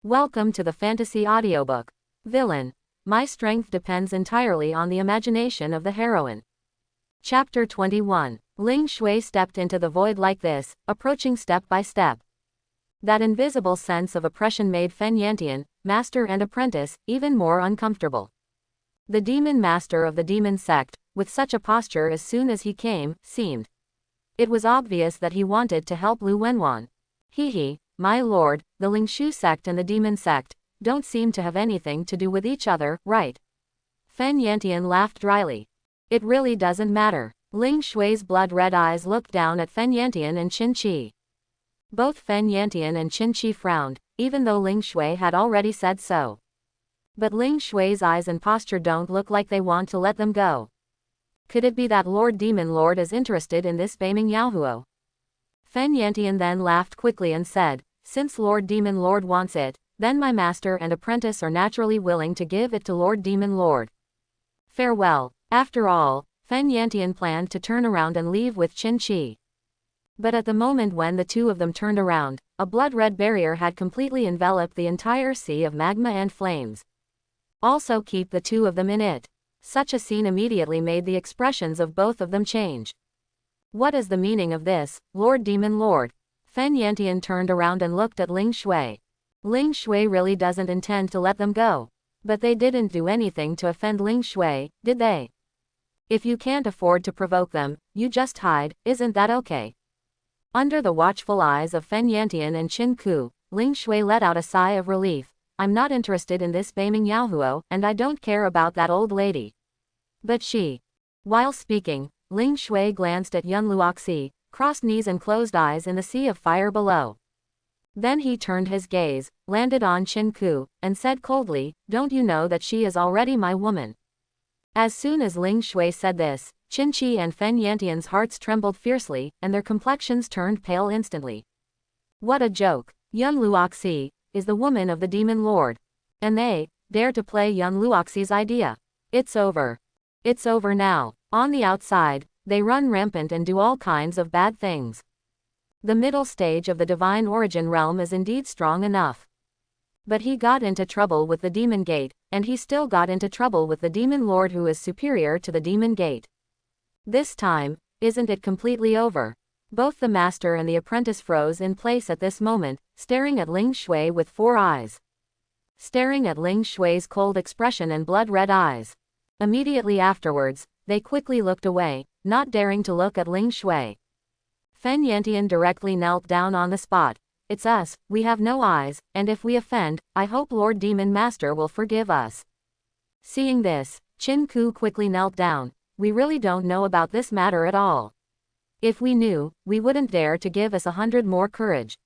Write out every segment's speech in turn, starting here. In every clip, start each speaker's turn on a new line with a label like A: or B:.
A: Welcome to the fantasy audiobook. Villain. My strength depends entirely on the imagination of the heroine. Chapter 21. Ling Shui stepped into the void like this, approaching step by step. That invisible sense of oppression made Fen Yantian, master and apprentice, even more uncomfortable. The demon master of the demon sect, with such a posture as soon as he came, seemed. It was obvious that he wanted to help Lu Wenwan. My lord, the Ling Shu sect and the demon sect don't seem to have anything to do with each other, right? Fen Yantian laughed dryly. It really doesn't matter. Ling Shui's blood-red eyes looked down at Fen Yantian and Qin Qi. Both Fen Yantian and Qin Qi frowned, even though Ling Shui had already said so. But Ling Shui's eyes and posture don't look like they want to let them go. Could it be that Lord Demon Lord is interested in this Beiming Yaohuo? Fen Yantian then laughed quickly and said, since Lord Demon Lord wants it, then my master and apprentice are naturally willing to give it to Lord Demon Lord. Farewell. After all, Fen Yantian planned to turn around and leave with Qin Qi. But at the moment when the two of them turned around, a blood-red barrier had completely enveloped the entire sea of magma and flames. Also keep the two of them in it. Such a scene immediately made the expressions of both of them change. What is the meaning of this, Lord Demon Lord? Fen Yantian turned around and looked at Ling Shui. Ling Shui really doesn't intend to let them go. But they didn't do anything to offend Ling Shui, did they? If you can't afford to provoke them, you just hide, isn't that okay? Under the watchful eyes of Fen Yantian and Qin Ku, Ling Shui let out a sigh of relief. I'm not interested in this Beiming Yaohuo, and I don't care about that old lady. But she. While speaking, Ling Shui glanced at Yun Luoxi, crossed knees and closed eyes in the sea of fire below. Then he turned his gaze, landed on Qin Ku, and said coldly, don't you know that she is already my woman? As soon as Ling Shui said this, Qin Qi and Fen Yantian's hearts trembled fiercely, and their complexions turned pale instantly. What a joke. Yun Luoxi is the woman of the Demon Lord. And they dare to play Yun Luoxi's idea. It's over. It's over now. On the outside, they run rampant and do all kinds of bad things. The middle stage of the divine origin realm is indeed strong enough. But he got into trouble with the demon gate, and he still got into trouble with the demon lord who is superior to the demon gate. This time, isn't it completely over? Both the master and the apprentice froze in place at this moment, staring at Ling Shui with four eyes. Staring at Ling Shui's cold expression and blood-red eyes. Immediately afterwards, they quickly looked away, not daring to look at Ling Shui. Fen Yantian directly knelt down on the spot. It's us, we have no eyes, and if we offend, I hope Lord Demon Master will forgive us. Seeing this, Qin Ku quickly knelt down. We really don't know about this matter at all. If we knew, we wouldn't dare to give us 100 more courage.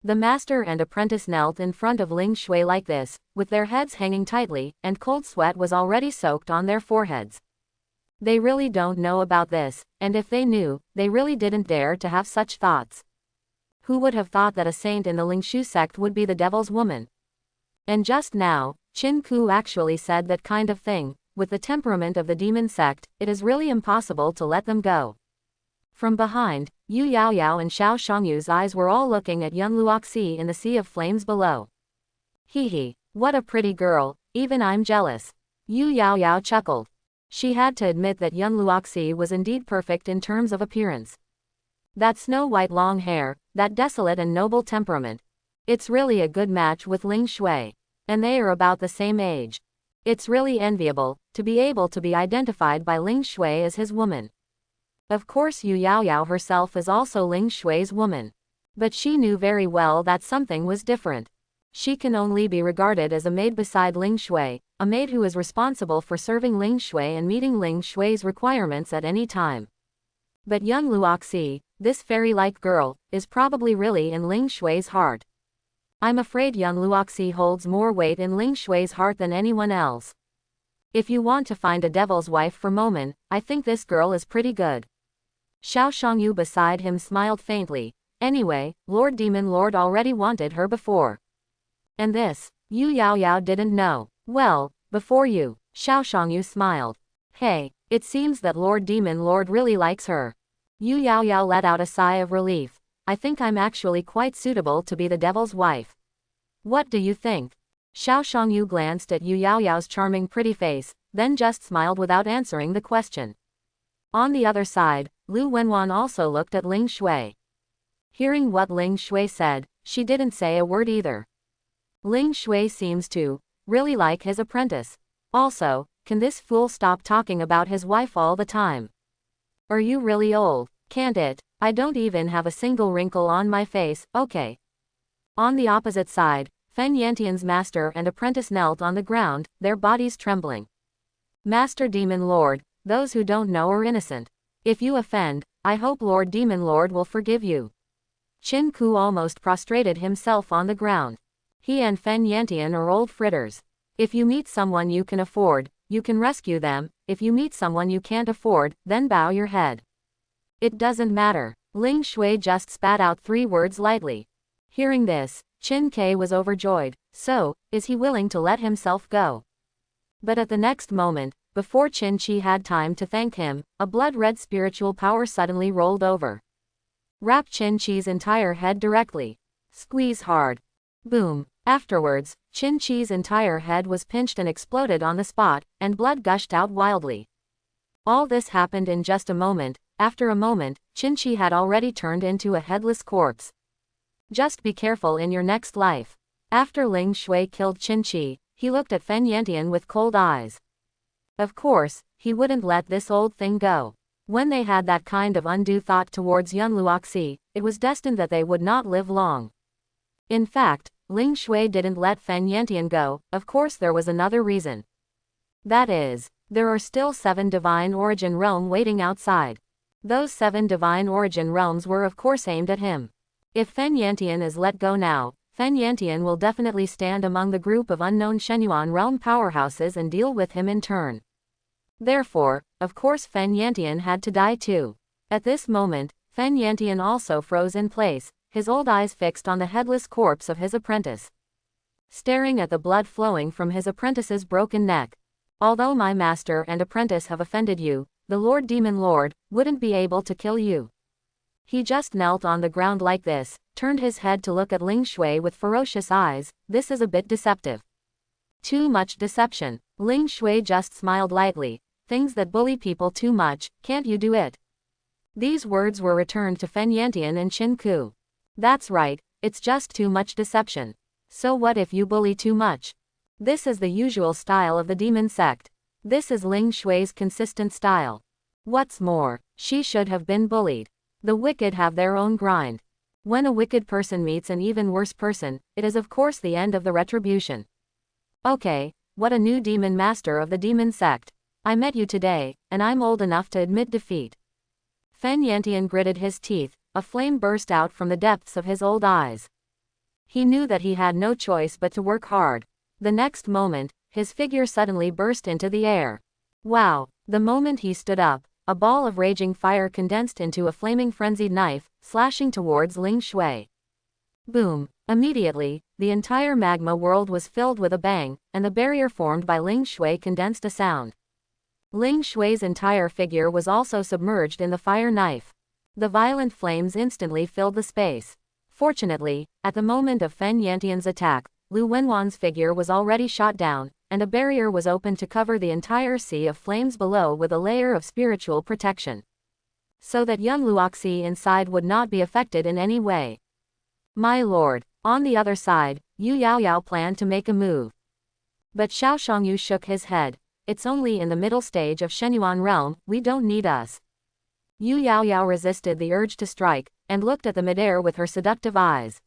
A: The master and apprentice knelt in front of Ling Shui like this, with their heads hanging tightly, and cold sweat was already soaked on their foreheads. They really don't know about this, and if they knew, they really didn't dare to have such thoughts. Who would have thought that a saint in the Ling Shu sect would be the devil's woman? And just now, Qin Ku actually said that kind of thing. With the temperament of the demon sect, it is really impossible to let them go. From behind, Yu Yaoyao and Xiao Shongyu's eyes were all looking at Yun Luoxi in the sea of flames below. What a pretty girl, even I'm jealous. Yu Yaoyao chuckled. She had to admit that Yun Luoxi was indeed perfect in terms of appearance. That snow-white long hair, that desolate and noble temperament. It's really a good match with Ling Shui. And they are about the same age. It's really enviable, to be able to be identified by Ling Shui as his woman. Of course Yu Yaoyao herself is also Ling Shui's woman. But she knew very well that something was different. She can only be regarded as a maid beside Ling Shui, a maid who is responsible for serving Ling Shui and meeting Ling Shui's requirements at any time. But Yun Luoxi, this fairy-like girl, is probably really in Ling Shui's heart. I'm afraid Yun Luoxi holds more weight in Ling Shui's heart than anyone else. If you want to find a devil's wife for Momen, I think this girl is pretty good. Xiao Shongyu beside him smiled faintly. Anyway, Lord Demon Lord already wanted her before. And this, Yu Yaoyao didn't know. Well, before you, Xiao Shongyu smiled. Hey, it seems that Lord Demon Lord really likes her. Yu Yaoyao let out a sigh of relief. I think I'm actually quite suitable to be the devil's wife. What do you think? Xiao Shangyu glanced at Yu Yaoyao's charming pretty face, then just smiled without answering the question. On the other side, Lu Wenwan also looked at Ling Shui. Hearing what Ling Shui said, she didn't say a word either. Ling Shui seems to really like his apprentice. Also, can this fool stop talking about his wife all the time? Are you really old? Can't it? I don't even have a single wrinkle on my face, okay. On the opposite side, Fen Yantian's master and apprentice knelt on the ground, their bodies trembling. Master Demon Lord, those who don't know are innocent. If you offend, I hope Lord Demon Lord will forgive you. Qin Ku almost prostrated himself on the ground. He and Fen Yantian are old fritters. If you meet someone you can afford, you can rescue them. If you meet someone you can't afford, then bow your head. It doesn't matter. Ling Shui just spat out 3 words lightly. Hearing this, Qin Ke was overjoyed. So, is he willing to let himself go? But at the next moment, before Qin Chi had time to thank him, a blood-red spiritual power suddenly rolled over. Wrap Qin Chi's entire head directly. Squeeze hard. Boom. Afterwards, Qin Chi's entire head was pinched and exploded on the spot, and blood gushed out wildly. All this happened in just a moment. After a moment, Qin Chi had already turned into a headless corpse. Just be careful in your next life. After Ling Shui killed Qin Chi, he looked at Fen Yantian with cold eyes. Of course, he wouldn't let this old thing go. When they had that kind of undue thought towards Yun Luoxi, it was destined that they would not live long. In fact, Ling Shui didn't let Fen Yantian go. Of course there was another reason. That is, there are still 7 divine origin realms waiting outside. Those 7 divine origin realms were of course aimed at him. If Fen Yantian is let go now, Fen Yantian will definitely stand among the group of unknown Shenyuan realm powerhouses and deal with him in turn. Therefore, of course Fen Yantian had to die too. At this moment, Fen Yantian also froze in place, his old eyes fixed on the headless corpse of his apprentice. Staring at the blood flowing from his apprentice's broken neck. Although my master and apprentice have offended you, the Lord Demon Lord wouldn't be able to kill you. He just knelt on the ground like this, turned his head to look at Ling Shui with ferocious eyes. This is a bit deceptive. Too much deception. Ling Shui just smiled lightly. Things that bully people too much, can't you do it? These words were returned to Fen Yantian and Qin Ku. That's right, it's just too much deception. So what if you bully too much? This is the usual style of the demon sect. This is Ling Shui's consistent style. What's more, she should have been bullied. The wicked have their own grind. When a wicked person meets an even worse person, it is of course the end of the retribution. Okay, what a new demon master of the demon sect. I met you today, and I'm old enough to admit defeat. Fen Yantian gritted his teeth, a flame burst out from the depths of his old eyes. He knew that he had no choice but to work hard. The next moment, his figure suddenly burst into the air. Wow! The moment he stood up, a ball of raging fire condensed into a flaming frenzied knife, slashing towards Ling Shui. Boom! Immediately, the entire magma world was filled with a bang, and the barrier formed by Ling Shui condensed a sound. Ling Shui's entire figure was also submerged in the fire knife. The violent flames instantly filled the space. Fortunately, at the moment of Fen Yantian's attack, Lu Wenwan's figure was already shot down, and a barrier was opened to cover the entire sea of flames below with a layer of spiritual protection. So that Yun Luoxi inside would not be affected in any way. My lord. On the other side, Yu Yaoyao planned to make a move. But Xiao Shangyu shook his head. It's only in the middle stage of Shenyuan realm, we don't need us. Yu Yaoyao resisted the urge to strike, and looked at the midair with her seductive eyes.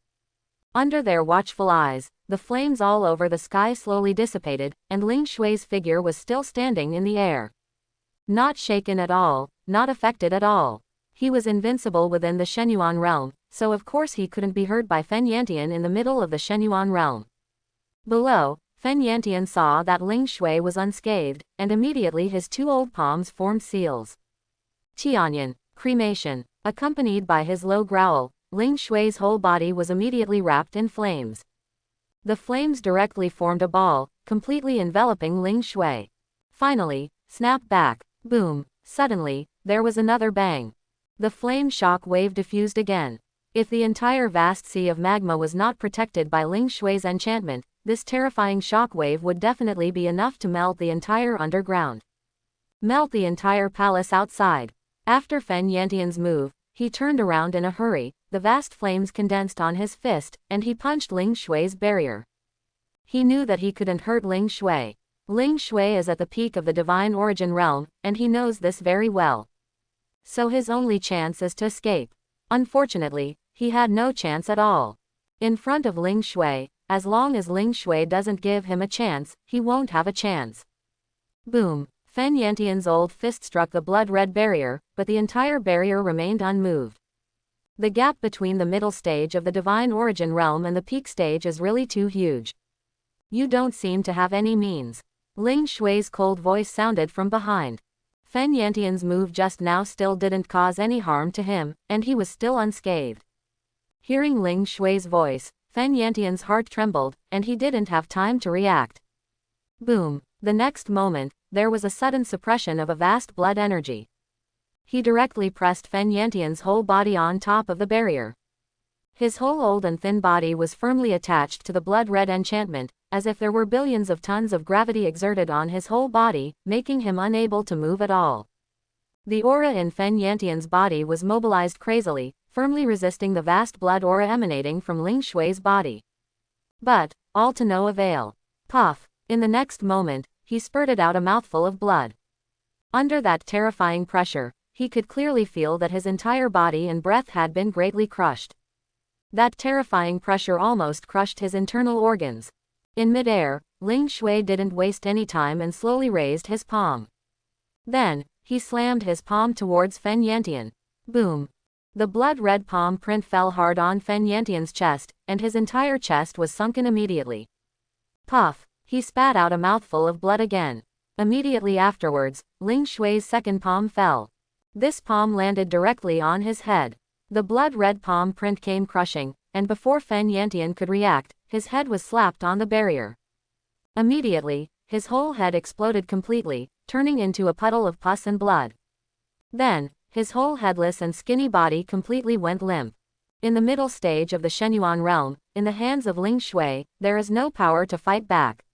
A: Under their watchful eyes, the flames all over the sky slowly dissipated, and Ling Shui's figure was still standing in the air. Not shaken at all, not affected at all. He was invincible within the Shenyuan realm, so of course he couldn't be hurt by Fen Yantian in the middle of the Shenyuan realm. Below, Fen Yantian saw that Ling Shui was unscathed, and immediately his 2 old palms formed seals. Tianyan, cremation. Accompanied by his low growl, Ling Shui's whole body was immediately wrapped in flames. The flames directly formed a ball, completely enveloping Ling Shui. Finally, snap back. Boom. Suddenly, there was another bang. The flame shock wave diffused again. If the entire vast sea of magma was not protected by Ling Shui's enchantment, this terrifying shockwave would definitely be enough to melt the entire underground. Melt the entire palace outside. After Fen Yantian's move, he turned around in a hurry, the vast flames condensed on his fist, and he punched Ling Shui's barrier. He knew that he couldn't hurt Ling Shui. Ling Shui is at the peak of the divine origin realm, and he knows this very well. So his only chance is to escape. Unfortunately, he had no chance at all. In front of Ling Shui, as long as Ling Shui doesn't give him a chance, he won't have a chance. Boom! Fen Yantian's old fist struck the blood-red barrier, but the entire barrier remained unmoved. The gap between the middle stage of the divine origin realm and the peak stage is really too huge. You don't seem to have any means. Ling Shui's cold voice sounded from behind. Fen Yantian's move just now still didn't cause any harm to him, and he was still unscathed. Hearing Ling Shui's voice, Fen Yantian's heart trembled, and he didn't have time to react. Boom! The next moment, there was a sudden suppression of a vast blood energy. He directly pressed Fen Yantian's whole body on top of the barrier. His whole old and thin body was firmly attached to the blood-red enchantment, as if there were billions of tons of gravity exerted on his whole body, making him unable to move at all. The aura in Fen Yantian's body was mobilized crazily, firmly resisting the vast blood aura emanating from Ling Shui's body. But, all to no avail. Puff! In the next moment, he spurted out a mouthful of blood. Under that terrifying pressure, he could clearly feel that his entire body and breath had been greatly crushed. That terrifying pressure almost crushed his internal organs. In midair, Ling Shui didn't waste any time and slowly raised his palm. Then, he slammed his palm towards Fen Yantian. Boom! The blood-red palm print fell hard on Fen Yantian's chest, and his entire chest was sunken immediately. Puff! He spat out a mouthful of blood again. Immediately afterwards, Ling Shui's second palm fell. This palm landed directly on his head. The blood-red palm print came crushing, and before Fen Yantian could react, his head was slapped on the barrier. Immediately, his whole head exploded completely, turning into a puddle of pus and blood. Then, his whole headless and skinny body completely went limp. In the middle stage of the Shenyuan realm, in the hands of Ling Shui, there is no power to fight back.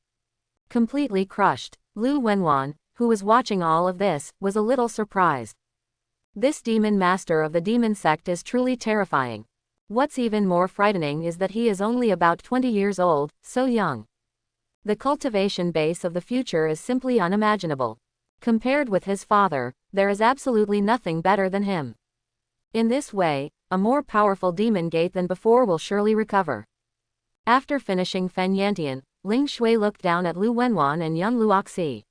A: Completely crushed, Lu Wenwan, who was watching all of this, was a little surprised. This demon master of the demon sect is truly terrifying. What's even more frightening is that he is only about 20 years old, so young. The cultivation base of the future is simply unimaginable. Compared with his father, there is absolutely nothing better than him. In this way, a more powerful demon gate than before will surely recover. After finishing Fen Yantian, Ling Shui looked down at Lu Wenwan and young Luoxi.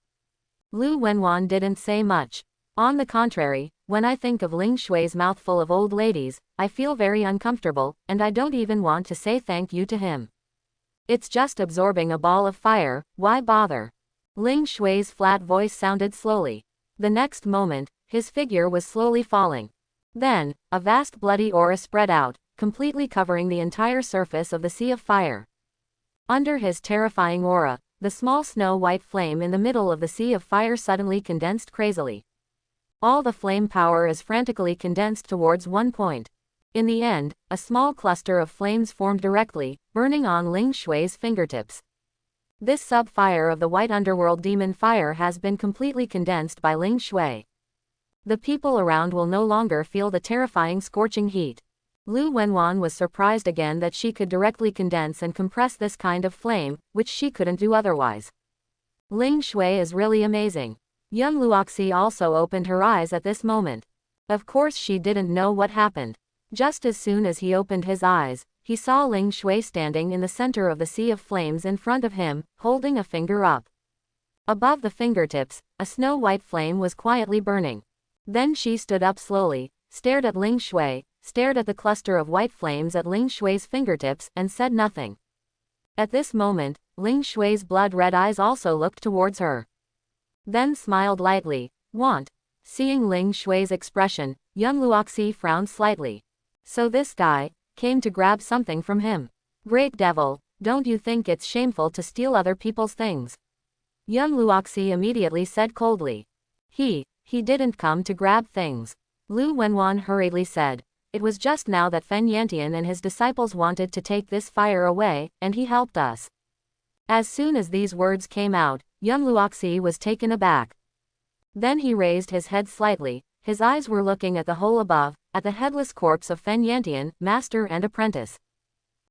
A: Lu Wenwan didn't say much. On the contrary, when I think of Ling Shui's mouthful of old ladies, I feel very uncomfortable, and I don't even want to say thank you to him. It's just absorbing a ball of fire, why bother? Ling Shui's flat voice sounded slowly. The next moment, his figure was slowly falling. Then, a vast bloody aura spread out, completely covering the entire surface of the Sea of Fire. Under his terrifying aura, the small snow-white flame in the middle of the Sea of Fire suddenly condensed crazily. All the flame power is frantically condensed towards one point. In the end, a small cluster of flames formed directly, burning on Ling Shui's fingertips. This sub-fire of the white underworld demon fire has been completely condensed by Ling Shui. The people around will no longer feel the terrifying scorching heat. Lu Wenwan was surprised again that she could directly condense and compress this kind of flame, which she couldn't do otherwise. Ling Shui is really amazing. Young Luoxi also opened her eyes at this moment. Of course she didn't know what happened. Just as soon as he opened his eyes, he saw Ling Shui standing in the center of the sea of flames in front of him, holding a finger up. Above the fingertips, a snow-white flame was quietly burning. Then she stood up slowly, stared at Ling Shui, stared at the cluster of white flames at Ling Shui's fingertips, and said nothing. At this moment, Ling Shui's blood-red eyes also looked towards her. Then smiled lightly. Want? Seeing Ling Shui's expression, young Luoxi frowned slightly. So this guy came to grab something from him. Great devil, don't you think it's shameful to steal other people's things? Young Luoxi immediately said coldly. He didn't come to grab things. Lu Wenwan hurriedly said. it was just now that Fen Yantian and his disciples wanted to take this fire away, and he helped us. As soon as these words came out, young Luoxi was taken aback. Then he raised his head slightly, his eyes were looking at the hole above, at the headless corpse of Fen Yantian, master and apprentice.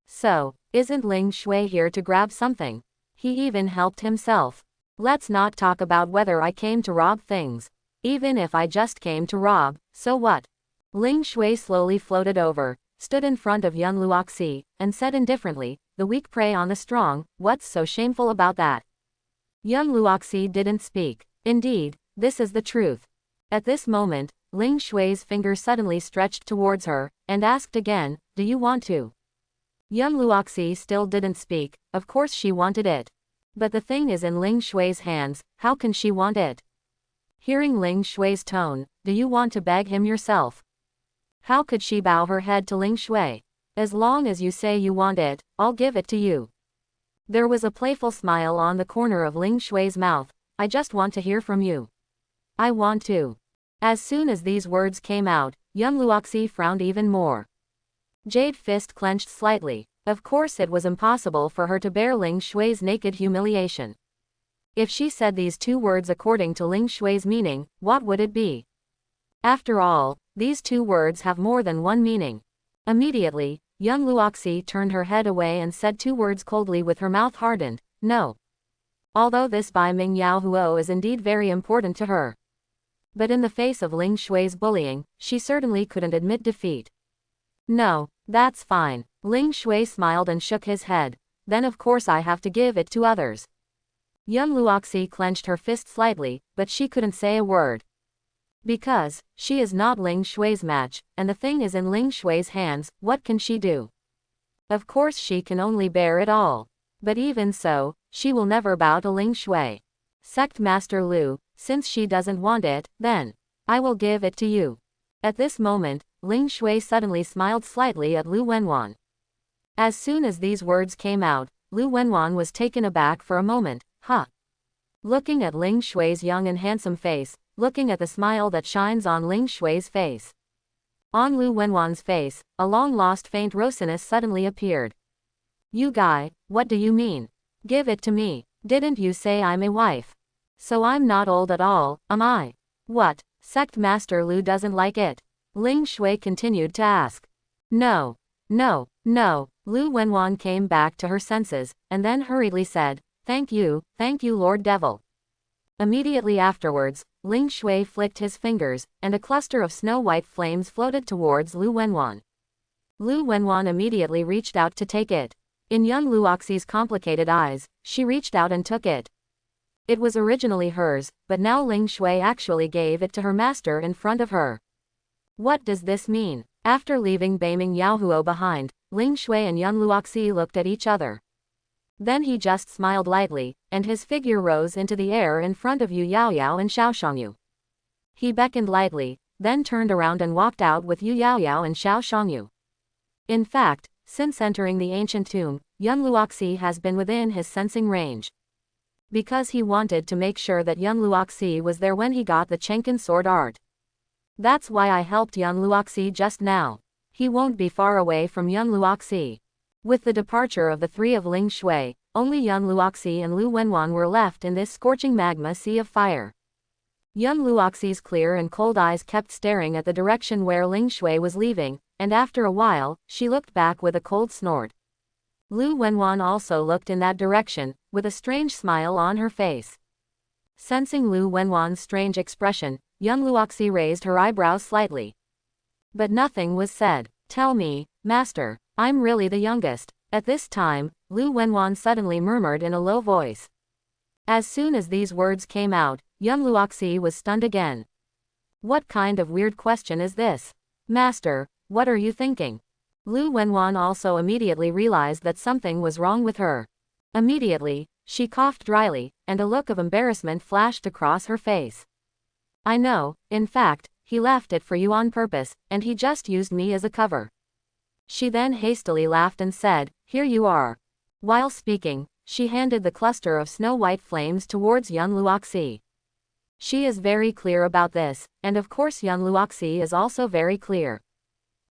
A: So, isn't Ling Shui here to grab something? He even helped himself. Let's not talk about whether I came to rob things. Even if I just came to rob, so what? Ling Shui slowly floated over, stood in front of young Luoxi, and said indifferently, the weak prey on the strong, what's so shameful about that? Young Luoxi didn't speak. Indeed, this is the truth. At this moment, Ling Shui's finger suddenly stretched towards her, and asked again, do you want to? Young Luoxi still didn't speak, of course she wanted it. But the thing is in Ling Shui's hands, how can she want it? Hearing Ling Shui's tone, do you want to beg him yourself? How could she bow her head to Ling Shui? As long as you say you want it, I'll give it to you. There was a playful smile on the corner of Ling Shui's mouth. I just want to hear from you. I want to. As soon as these words came out, young Luoxi frowned even more. Jade fist clenched slightly. Of course it was impossible for her to bear Ling Shui's naked humiliation. If she said these two words according to Ling Shui's meaning, what would it be? After all, these two words have more than one meaning. Immediately, young Luoxi turned her head away and said two words coldly with her mouth hardened, no. Although this Bai Ming Yao Huo is indeed very important to her. But in the face of Ling Shui's bullying, she certainly couldn't admit defeat. No, that's fine. Ling Shui smiled and shook his head. Then of course I have to give it to others. Young Luoxi clenched her fist slightly, but she couldn't say a word. Because, she is not Ling Shui's match, and the thing is in Ling Shui's hands, what can she do? Of course she can only bear it all. But even so, she will never bow to Ling Shui. Sect Master Lu, since she doesn't want it, then I will give it to you. At this moment, Ling Shui suddenly smiled slightly at Lu Wenwan. As soon as these words came out, Lu Wenwan was taken aback for a moment. Huh? Looking at Ling Shui's young and handsome face, looking at the smile that shines on Ling Shui's face. On Lu Wenwan's face, a long-lost faint rosiness suddenly appeared. You guy, what do you mean? Give it to me. Didn't you say I'm a wife? So I'm not old at all, am I? What? Sect Master Lu doesn't like it? Ling Shui continued to ask. No. No, no. Lu Wenwan came back to her senses, and then hurriedly said, thank you, Lord Devil. Immediately afterwards, Ling Shui flicked his fingers, and a cluster of snow-white flames floated towards Lu Wenwan. Lu Wenwan immediately reached out to take it. In young Luoxi's complicated eyes, she reached out and took it. It was originally hers, but now Ling Shui actually gave it to her master in front of her. What does this mean? After leaving Beiming Yaohuo behind, Ling Shui and young Luoxi looked at each other. Then he just smiled lightly, and his figure rose into the air in front of Yu Yaoyao and Xiao Shangyu. He beckoned lightly, then turned around and walked out with Yu Yaoyao and Xiao Shangyu. In fact, since entering the ancient tomb, young Luoxi has been within his sensing range. Because he wanted to make sure that young Luoxi was there when he got the Chenkin sword art. That's why I helped young Luoxi just now. He won't be far away from young Luoxi. With the departure of the three of Ling Shui, only young Luoxi and Lu Wenwan were left in this scorching magma sea of fire. Young Luoxi's clear and cold eyes kept staring at the direction where Ling Shui was leaving, and after a while, she looked back with a cold snort. Lu Wenwan also looked in that direction, with a strange smile on her face. Sensing Lu Wenwan's strange expression, young Luoxi raised her eyebrows slightly. But nothing was said. Tell me, master, I'm really the youngest. At this time, Lu Wenwan suddenly murmured in a low voice. As soon as these words came out, young Luoxi was stunned again. What kind of weird question is this? Master, what are you thinking? Lu Wenwan also immediately realized that something was wrong with her. Immediately, she coughed dryly, and a look of embarrassment flashed across her face. I know, in fact, he left it for you on purpose, and he just used me as a cover. She then hastily laughed and said, here you are. While speaking, she handed the cluster of snow-white flames towards young Luoxi. She is very clear about this, and of course young Luoxi is also very clear.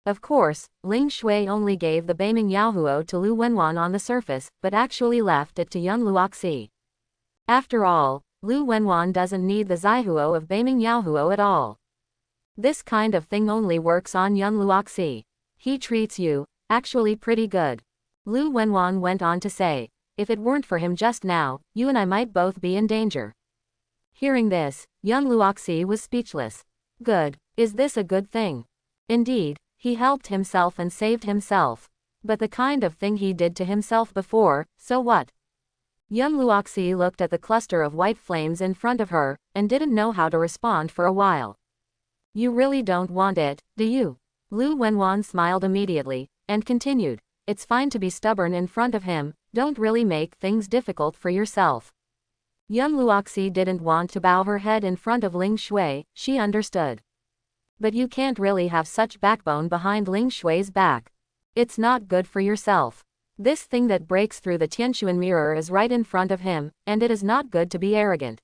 A: Of course, Ling Shui only gave the Beiming Yaohuo to Lu Wenwan on the surface, but actually left it to Yun Luoxi. After all, Lu Wenwan doesn't need the Zaihuo of Beiming Yaohuo at all. This kind of thing only works on Yun Luoxi. He treats you, actually pretty good. Lu Wenwan went on to say, if it weren't for him just now, you and I might both be in danger. Hearing this, Yun Luoxi was speechless. Good. Is this a good thing? Indeed, he helped himself and saved himself. But the kind of thing he did to himself before, so what? Yun Luoxi looked at the cluster of white flames in front of her, and didn't know how to respond for a while. You really don't want it, do you? Lu Wenwan smiled immediately, and continued, it's fine to be stubborn in front of him, don't really make things difficult for yourself. Yun Luoxi didn't want to bow her head in front of Ling Shui, she understood. But you can't really have such backbone behind Ling Shui's back. It's not good for yourself. This thing that breaks through the Tianquan mirror is right in front of him, and it is not good to be arrogant.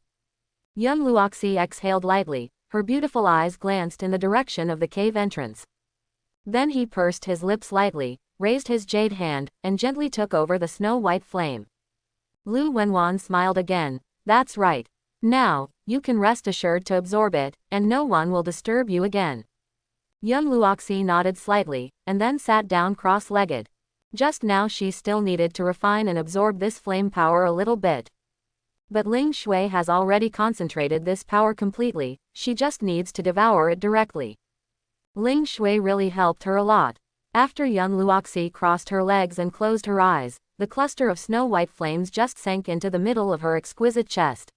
A: Yun Luoxi exhaled lightly, her beautiful eyes glanced in the direction of the cave entrance. Then he pursed his lips lightly, raised his jade hand, and gently took over the snow-white flame. Lu Wenwan smiled again. That's right. Now, you can rest assured to absorb it, and no one will disturb you again. Yun Luoxi nodded slightly, and then sat down cross-legged. Just now she still needed to refine and absorb this flame power a little bit. But Ling Shui has already concentrated this power completely, she just needs to devour it directly. Ling Shui really helped her a lot. After Yun Luoxi crossed her legs and closed her eyes, the cluster of snow-white flames just sank into the middle of her exquisite chest.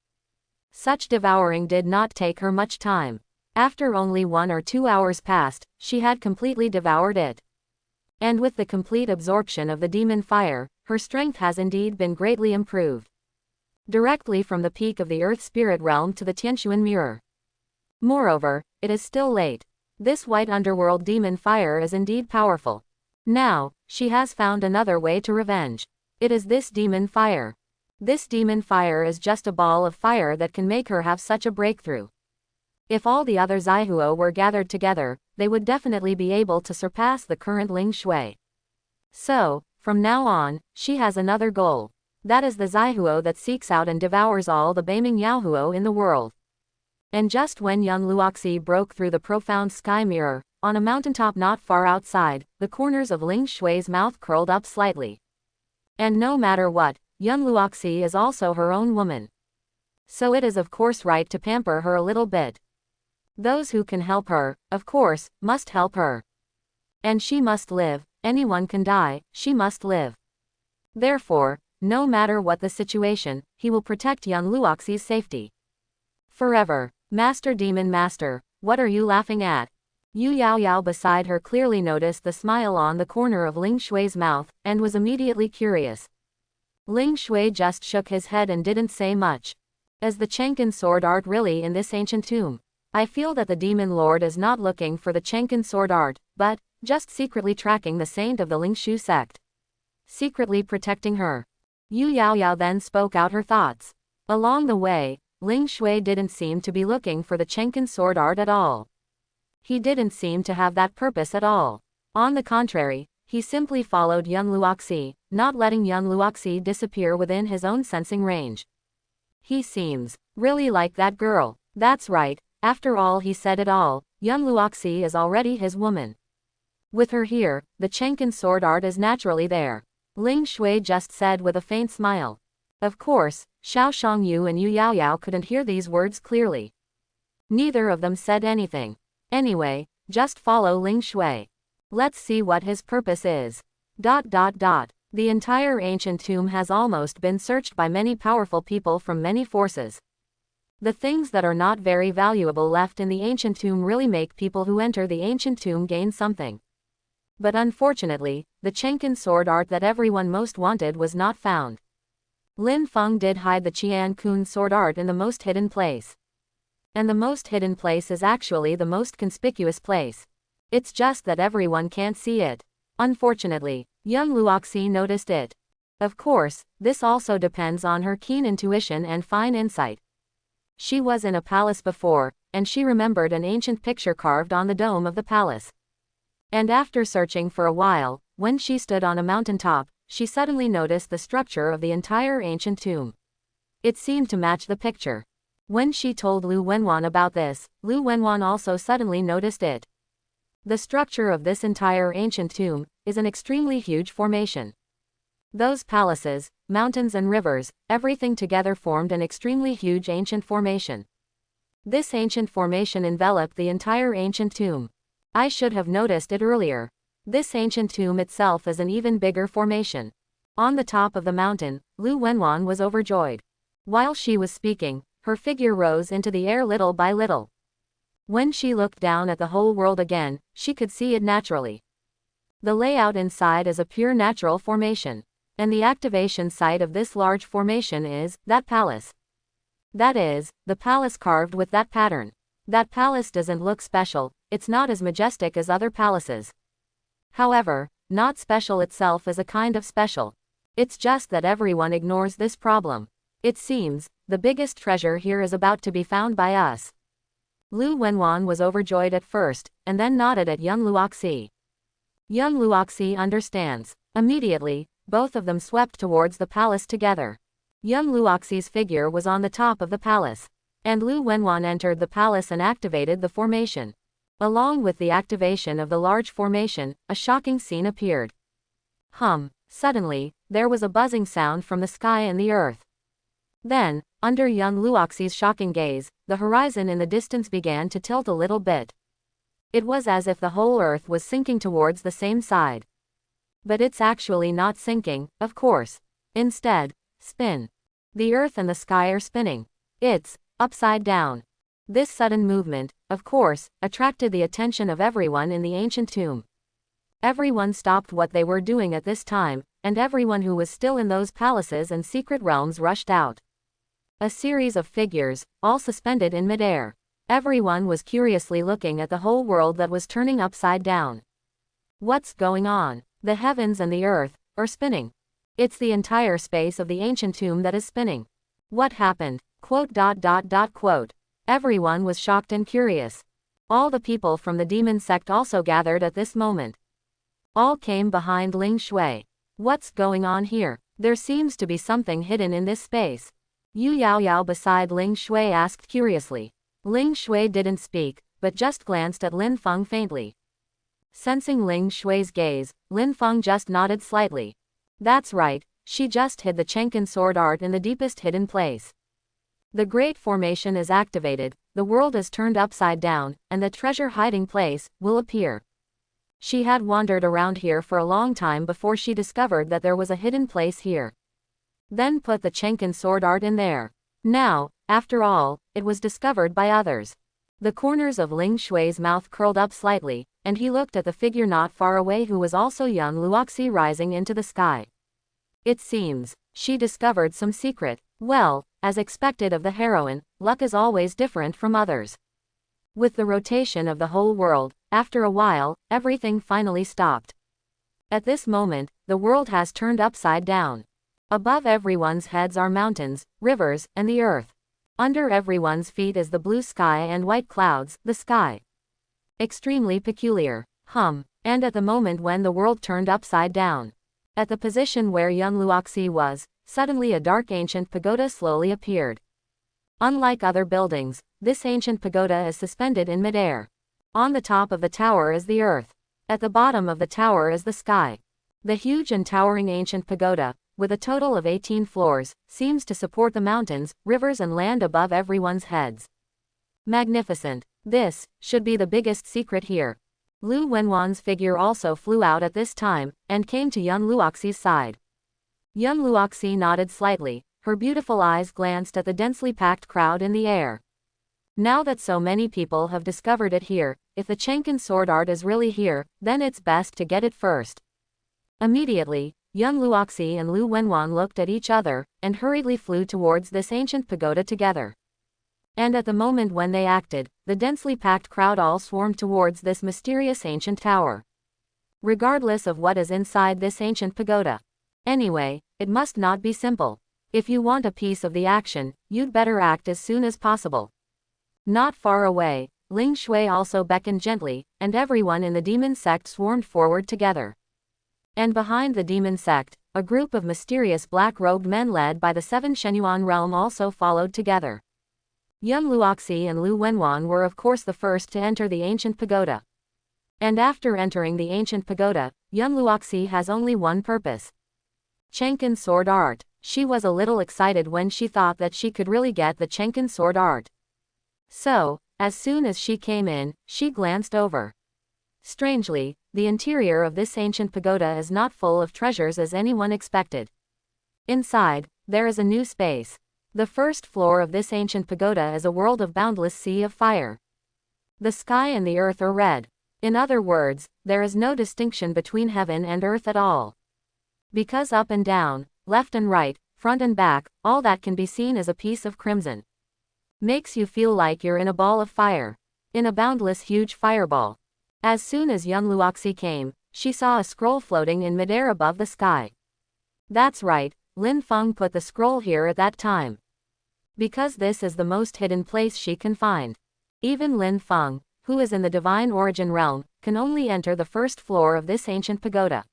A: Such devouring did not take her much time. After only 1 or 2 hours passed, she had completely devoured it. And with the complete absorption of the demon fire, her strength has indeed been greatly improved. Directly from the peak of the Earth Spirit Realm to the Tianquan Mirror. Moreover, it is still late. This white underworld demon fire is indeed powerful. Now, she has found another way to revenge. It is this demon fire. This demon fire is just a ball of fire that can make her have such a breakthrough. If all the other Zaihuo were gathered together, they would definitely be able to surpass the current Ling Shui. So, from now on, she has another goal. That is the Zaihuo that seeks out and devours all the Beiming Yaohuo in the world. And just when Yun Luoxi broke through the profound sky mirror, on a mountaintop not far outside, the corners of Ling Shui's mouth curled up slightly. And no matter what, Yun Luoxi is also her own woman. So it is of course right to pamper her a little bit. Those who can help her, of course, must help her. And she must live, anyone can die, she must live. Therefore, no matter what the situation, he will protect Yun Luoxi's safety. Forever. Master Demon Master, what are you laughing at? Yu Yaoyao beside her clearly noticed the smile on the corner of Ling Shui's mouth, and was immediately curious. Ling Shui just shook his head and didn't say much. Is the Chenkin sword art really in this ancient tomb? I feel that the demon lord is not looking for the Chenkin sword art, but just secretly tracking the saint of the Ling Shu sect. Secretly protecting her. Yu Yaoyao then spoke out her thoughts. Along the way, Ling Shui didn't seem to be looking for the Chenkin sword art at all. He didn't seem to have that purpose at all. On the contrary, he simply followed Yun Luoxi, not letting Yun Luoxi disappear within his own sensing range. He seems really like that girl. That's right, after all he said it all, Yun Luoxi is already his woman. With her here, the Chenkin sword art is naturally there. Ling Shui just said with a faint smile. Of course, Xiao Shangyu and Yu Yaoyao couldn't hear these words clearly. Neither of them said anything. Anyway, just follow Ling Shui. Let's see what his purpose is. The entire ancient tomb has almost been searched by many powerful people from many forces. The things that are not very valuable left in the ancient tomb really make people who enter the ancient tomb gain something. But unfortunately, the Chenkin sword art that everyone most wanted was not found. Lin Feng did hide the Qian Kun sword art in the most hidden place. And the most hidden place is actually the most conspicuous place. It's just that everyone can't see it. Unfortunately, Yun Luoxi noticed it. Of course, this also depends on her keen intuition and fine insight. She was in a palace before, and she remembered an ancient picture carved on the dome of the palace. And after searching for a while, when she stood on a mountaintop, she suddenly noticed the structure of the entire ancient tomb. It seemed to match the picture. When she told Lu Wenwan about this, Lu Wenwan also suddenly noticed it. The structure of this entire ancient tomb is an extremely huge formation. Those palaces, mountains and rivers, everything together formed an extremely huge ancient formation. This ancient formation enveloped the entire ancient tomb. I should have noticed it earlier. This ancient tomb itself is an even bigger formation. On the top of the mountain, Lu Wenwan was overjoyed. While she was speaking, her figure rose into the air little by little. When she looked down at the whole world again, she could see it naturally. The layout inside is a pure natural formation. And the activation site of this large formation is that palace. That is, the palace carved with that pattern. That palace doesn't look special, it's not as majestic as other palaces. However, not special itself is a kind of special. It's just that everyone ignores this problem. It seems, the biggest treasure here is about to be found by us. Lu Wenwan was overjoyed at first, and then nodded at young Luoxi. Young Luoxi understands. Immediately, both of them swept towards the palace together. Young Luoxi's figure was on the top of the palace. And Lu Wenwan entered the palace and activated the formation. Along with the activation of the large formation, a shocking scene appeared. Suddenly, there was a buzzing sound from the sky and the earth. Then, under young Luoxi's shocking gaze, the horizon in the distance began to tilt a little bit. It was as if the whole earth was sinking towards the same side. But it's actually not sinking, of course. Instead, spin. The earth and the sky are spinning. It's upside down. This sudden movement, of course, attracted the attention of everyone in the ancient tomb. Everyone stopped what they were doing at this time, and everyone who was still in those palaces and secret realms rushed out. A series of figures, all suspended in midair. Everyone was curiously looking at the whole world that was turning upside down. Quote going on? The heavens and the earth are spinning. It's the entire space of the ancient tomb that is spinning. What happened? Quote. Everyone was shocked and curious. All the people from the demon sect also gathered at this moment. All came behind Ling Shui. What's going on here? There seems to be something hidden in this space. Yu Yaoyao beside Ling Shui asked curiously. Ling Shui didn't speak, but just glanced at Lin Feng faintly. Sensing Ling Shui's gaze, Lin Feng just nodded slightly. That's right, she just hid the Chenkin sword art in the deepest hidden place. The great formation is activated, the world is turned upside down, and the treasure hiding place will appear. She had wandered around here for a long time before she discovered that there was a hidden place here. Then put the Chenkin sword art in there. Now, after all, it was discovered by others. The corners of Ling Shui's mouth curled up slightly, and he looked at the figure not far away who was also young Luoxi rising into the sky. It seems, she discovered some secret. Well, as expected of the heroine, luck is always different from others. With the rotation of the whole world, after a while, everything finally stopped. At this moment, the world has turned upside down. Above everyone's heads are mountains, rivers, and the earth. Under everyone's feet is the blue sky and white clouds, the sky. Extremely peculiar. And at the moment when the world turned upside down, at the position where young Luoxi was, suddenly a dark ancient pagoda slowly appeared. Unlike other buildings, this ancient pagoda is suspended in midair. On the top of the tower is the earth. At the bottom of the tower is the sky. The huge and towering ancient pagoda, with a total of 18 floors, seems to support the mountains, rivers and land above everyone's heads. Magnificent. This should be the biggest secret here. Lu Wenwan's figure also flew out at this time, and came to young Luoxi's side. Young Luoxi nodded slightly, her beautiful eyes glanced at the densely packed crowd in the air. Now that so many people have discovered it here, if the Chenkin sword art is really here, then it's best to get it first. Immediately, young Luoxi and Lu Wenwan looked at each other, and hurriedly flew towards this ancient pagoda together. And at the moment when they acted, the densely packed crowd all swarmed towards this mysterious ancient tower. Regardless of what is inside this ancient pagoda. Anyway, it must not be simple. If you want a piece of the action, you'd better act as soon as possible. Not far away, Ling Shui also beckoned gently, and everyone in the demon sect swarmed forward together. And behind the demon sect, a group of mysterious black-robed men led by the 7 Shenyuan realm also followed together. Young Luoxi and Lu Wenwan were of course the first to enter the ancient pagoda. And after entering the ancient pagoda, young Luoxi has only one purpose. Chenkin sword art. She was a little excited when she thought that she could really get the Chenkin sword art. So, as soon as she came in, she glanced over. Strangely, the interior of this ancient pagoda is not full of treasures as anyone expected. Inside, there is a new space. The first floor of this ancient pagoda is a world of boundless sea of fire. The sky and the earth are red. In other words, there is no distinction between heaven and earth at all. Because up and down, left and right, front and back, all that can be seen is a piece of crimson. Makes you feel like you're in a ball of fire. In a boundless huge fireball. As soon as young Luoxi came, she saw a scroll floating in midair above the sky. That's right, Lin Feng put the scroll here at that time. Because this is the most hidden place she can find. Even Lin Feng, who is in the divine origin realm, can only enter the first floor of this ancient pagoda.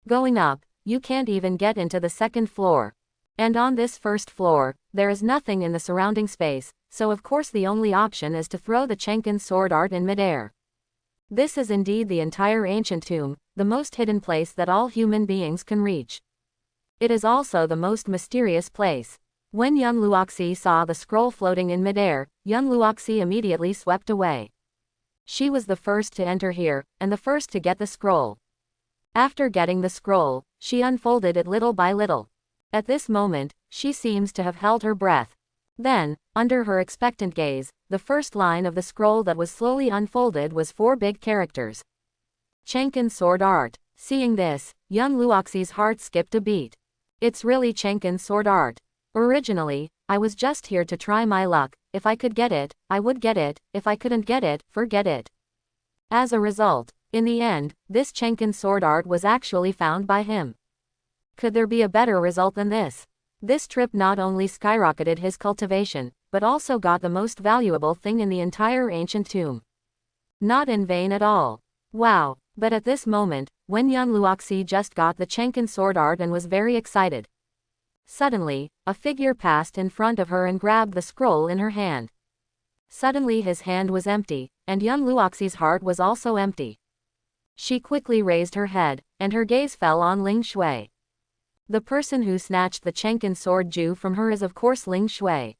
A: Going up, you can't even get into the second floor. And on this first floor, there is nothing in the surrounding space, so of course the only option is to throw the Chenkin sword art in midair. This is indeed the entire ancient tomb, the most hidden place that all human beings can reach. It is also the most mysterious place. When young Luoxi saw the scroll floating in midair, young Luoxi immediately swept away. She was the first to enter here, and the first to get the scroll. After getting the scroll, she unfolded it little by little. At this moment, she seems to have held her breath. Then, under her expectant gaze, the first line of the scroll that was slowly unfolded was 4 big characters. Chenkin sword art. Seeing this, young Luoxi's heart skipped a beat. It's really Chenkin sword art. Originally, I was just here to try my luck. If I could get it, I would get it. If I couldn't get it, forget it. As a result, in the end, this Chenkin sword art was actually found by him. Could there be a better result than this? This trip not only skyrocketed his cultivation, but also got the most valuable thing in the entire ancient tomb. Not in vain at all. Wow. But at this moment, when young Luoxi just got the Chenkin sword art and was very excited. Suddenly, a figure passed in front of her and grabbed the scroll in her hand. Suddenly his hand was empty, and young Luoxi's heart was also empty. She quickly raised her head, and her gaze fell on Ling Shui. The person who snatched the Chenkin sword Ju from her is of course Ling Shui.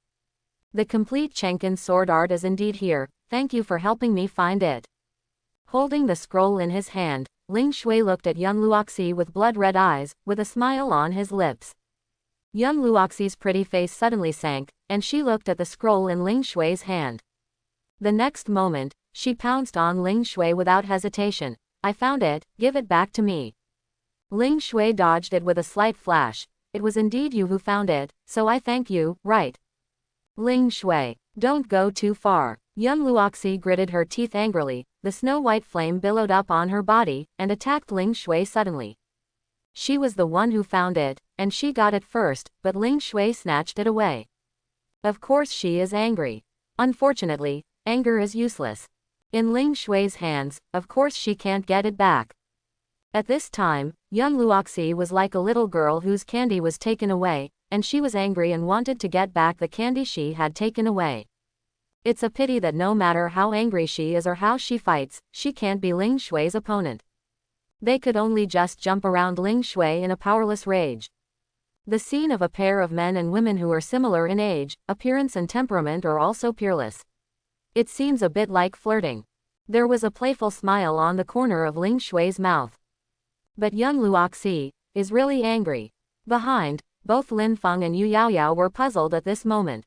A: The complete Chenkin sword art is indeed here, thank you for helping me find it. Holding the scroll in his hand, Ling Shui looked at young Luoxi with blood-red eyes, with a smile on his lips. Young Luoxi's pretty face suddenly sank, and she looked at the scroll in Ling Shui's hand. The next moment, she pounced on Ling Shui without hesitation. I found it, give it back to me. Ling Shui dodged it with a slight flash. It was indeed you who found it, so I thank you, right? Ling Shui, don't go too far. Young Luoxi gritted her teeth angrily. The snow-white flame billowed up on her body, and attacked Ling Shui suddenly. She was the one who found it, and she got it first, but Ling Shui snatched it away. Of course she is angry. Unfortunately, anger is useless. In Ling Shui's hands, of course she can't get it back. At this time, young Luoxi was like a little girl whose candy was taken away, and she was angry and wanted to get back the candy she had taken away. It's a pity that no matter how angry she is or how she fights, she can't be Ling Shui's opponent. They could only just jump around Ling Shui in a powerless rage. The scene of a pair of men and women who are similar in age, appearance and temperament are also peerless. It seems a bit like flirting. There was a playful smile on the corner of Ling Shui's mouth. But young Luoxi is really angry. Behind, both Lin Feng and Yu Yaoyao were puzzled at this moment.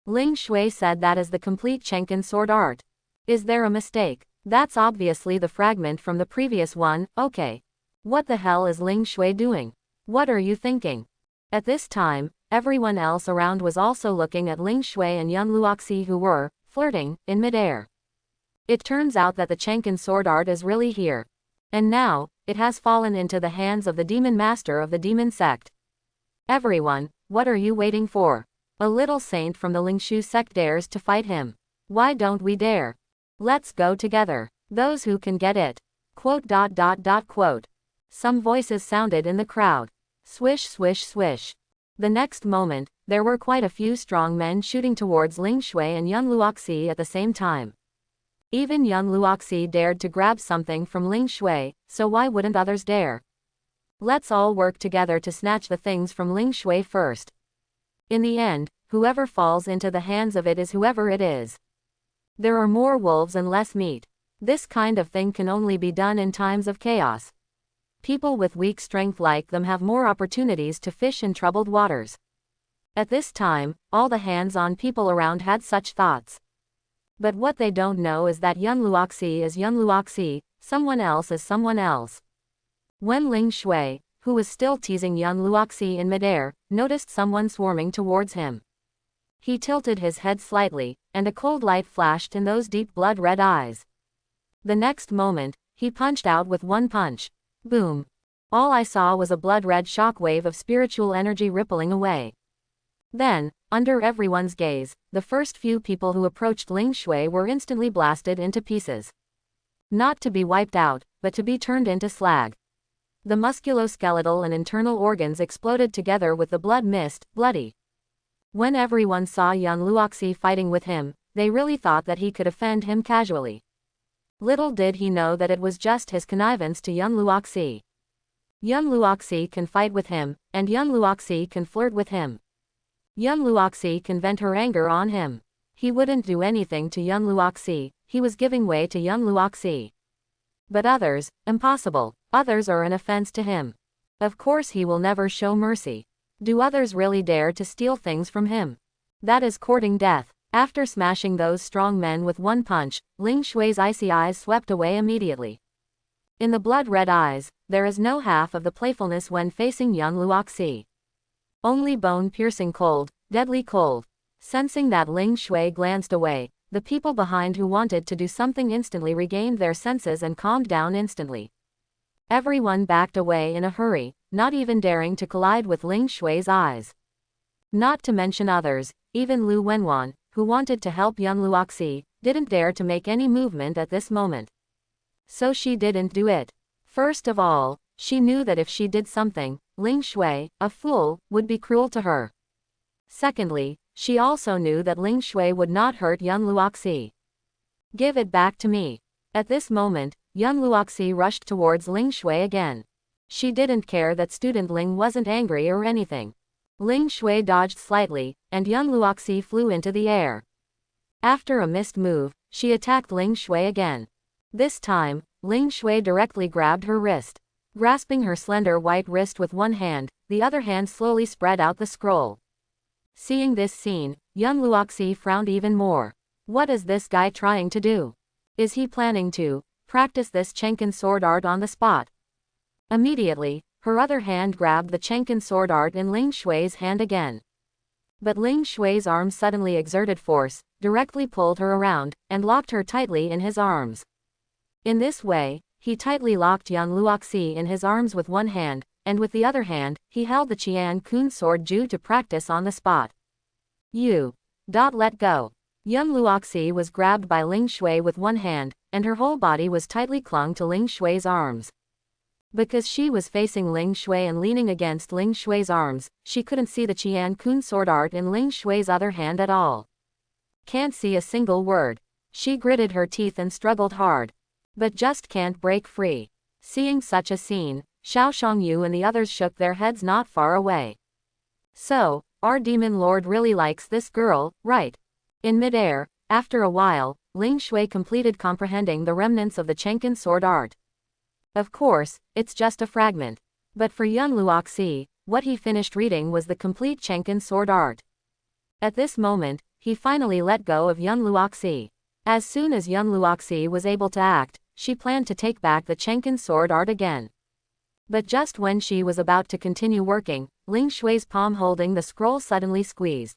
A: Ling Shui said that is the complete Chenkin sword art. Is there a mistake? That's obviously the fragment from the previous one, okay. What the hell is Ling Shui doing? What are you thinking? At this time, everyone else around was also looking at Ling Shui and young Luoxi who were flirting in midair. It turns out that the Chenkin sword art is really here. And now, it has fallen into the hands of the demon master of the demon sect. Everyone, what are you waiting for? A little saint from the Lingshu sect dares to fight him. Why don't we dare? Let's go together. Those who can get it. Quote. Some voices sounded in the crowd. Swish, swish, swish. The next moment, there were quite a few strong men shooting towards Ling Shui and Yun Luoxi at the same time. Even Yun Luoxi dared to grab something from Ling Shui, so why wouldn't others dare? Let's all work together to snatch the things from Ling Shui first. In the end, whoever falls into the hands of it is whoever it is. There are more wolves and less meat. This kind of thing can only be done in times of chaos. People with weak strength like them have more opportunities to fish in troubled waters. At this time, all the hands-on people around had such thoughts. But what they don't know is that Yun Luoxi is Yun Luoxi, someone else is someone else. When Ling Shui, who was still teasing Yun Luoxi in midair, noticed someone swarming towards him. He tilted his head slightly, and a cold light flashed in those deep blood-red eyes. The next moment, he punched out with one punch. Boom. All I saw was a blood-red shockwave of spiritual energy rippling away. Then, under everyone's gaze, the first few people who approached Ling Shui were instantly blasted into pieces. Not to be wiped out, but to be turned into slag. The musculoskeletal and internal organs exploded together with the blood mist, bloody. When everyone saw Yun Luoxi fighting with him, they really thought that he could offend him casually. Little did he know that it was just his connivance to Yun Luoxi. Yun Luoxi can fight with him, and Yun Luoxi can flirt with him. Yun Luoxi can vent her anger on him. He wouldn't do anything to Yun Luoxi, he was giving way to Yun Luoxi. But others, impossible, others are an offense to him. Of course he will never show mercy. Do others really dare to steal things from him? That is courting death. After smashing those strong men with one punch, Ling Shui's icy eyes swept away immediately. In the blood-red eyes, there is no half of the playfulness when facing Yun Luoxi. Only bone-piercing cold, deadly cold. Sensing that Ling Shui glanced away, the people behind who wanted to do something instantly regained their senses and calmed down instantly. Everyone backed away in a hurry, not even daring to collide with Ling Shui's eyes. Not to mention others, even Lu Wenwan, who wanted to help Yun Luoxi, didn't dare to make any movement at this moment. So she didn't do it. First of all, she knew that if she did something, Ling Shui, a fool, would be cruel to her. Secondly, she also knew that Ling Shui would not hurt Yun Luoxi. Give it back to me. At this moment, Yun Luoxi rushed towards Ling Shui again. She didn't care that student Ling wasn't angry or anything. Ling Shui dodged slightly, and Yun Luoxi flew into the air. After a missed move, she attacked Ling Shui again. This time, Ling Shui directly grabbed her wrist. Grasping her slender white wrist with one hand, the other hand slowly spread out the scroll. Seeing this scene, Yun Luoxi frowned even more. What is this guy trying to do? Is he planning to practice this Chenkin sword art on the spot? Immediately, her other hand grabbed the Chenkin sword art in Ling Shui's hand again. But Ling Shui's arm suddenly exerted force, directly pulled her around, and locked her tightly in his arms. In this way, he tightly locked Yun Luoxi in his arms with one hand, and with the other hand, he held the Qian Kun sword Ju to practice on the spot. Let go. Yun Luoxi was grabbed by Ling Shui with one hand, and her whole body was tightly clung to Ling Shui's arms. Because she was facing Ling Shui and leaning against Ling Shui's arms, she couldn't see the Qian Kun sword art in Ling Shui's other hand at all. Can't see a single word. She gritted her teeth and struggled hard. But just can't break free. Seeing such a scene, Xiao Shangyu and the others shook their heads not far away. So, our demon lord really likes this girl, right? In midair, after a while, Ling Shui completed comprehending the remnants of the Chenkin sword art. Of course, it's just a fragment. But for Yun Luoxi, what he finished reading was the complete Chenkin sword art. At this moment, he finally let go of Yun Luoxi. As soon as Yun Luoxi was able to act, she planned to take back the Chenkin sword art again. But just when she was about to continue working, Ling Shui's palm holding the scroll suddenly squeezed.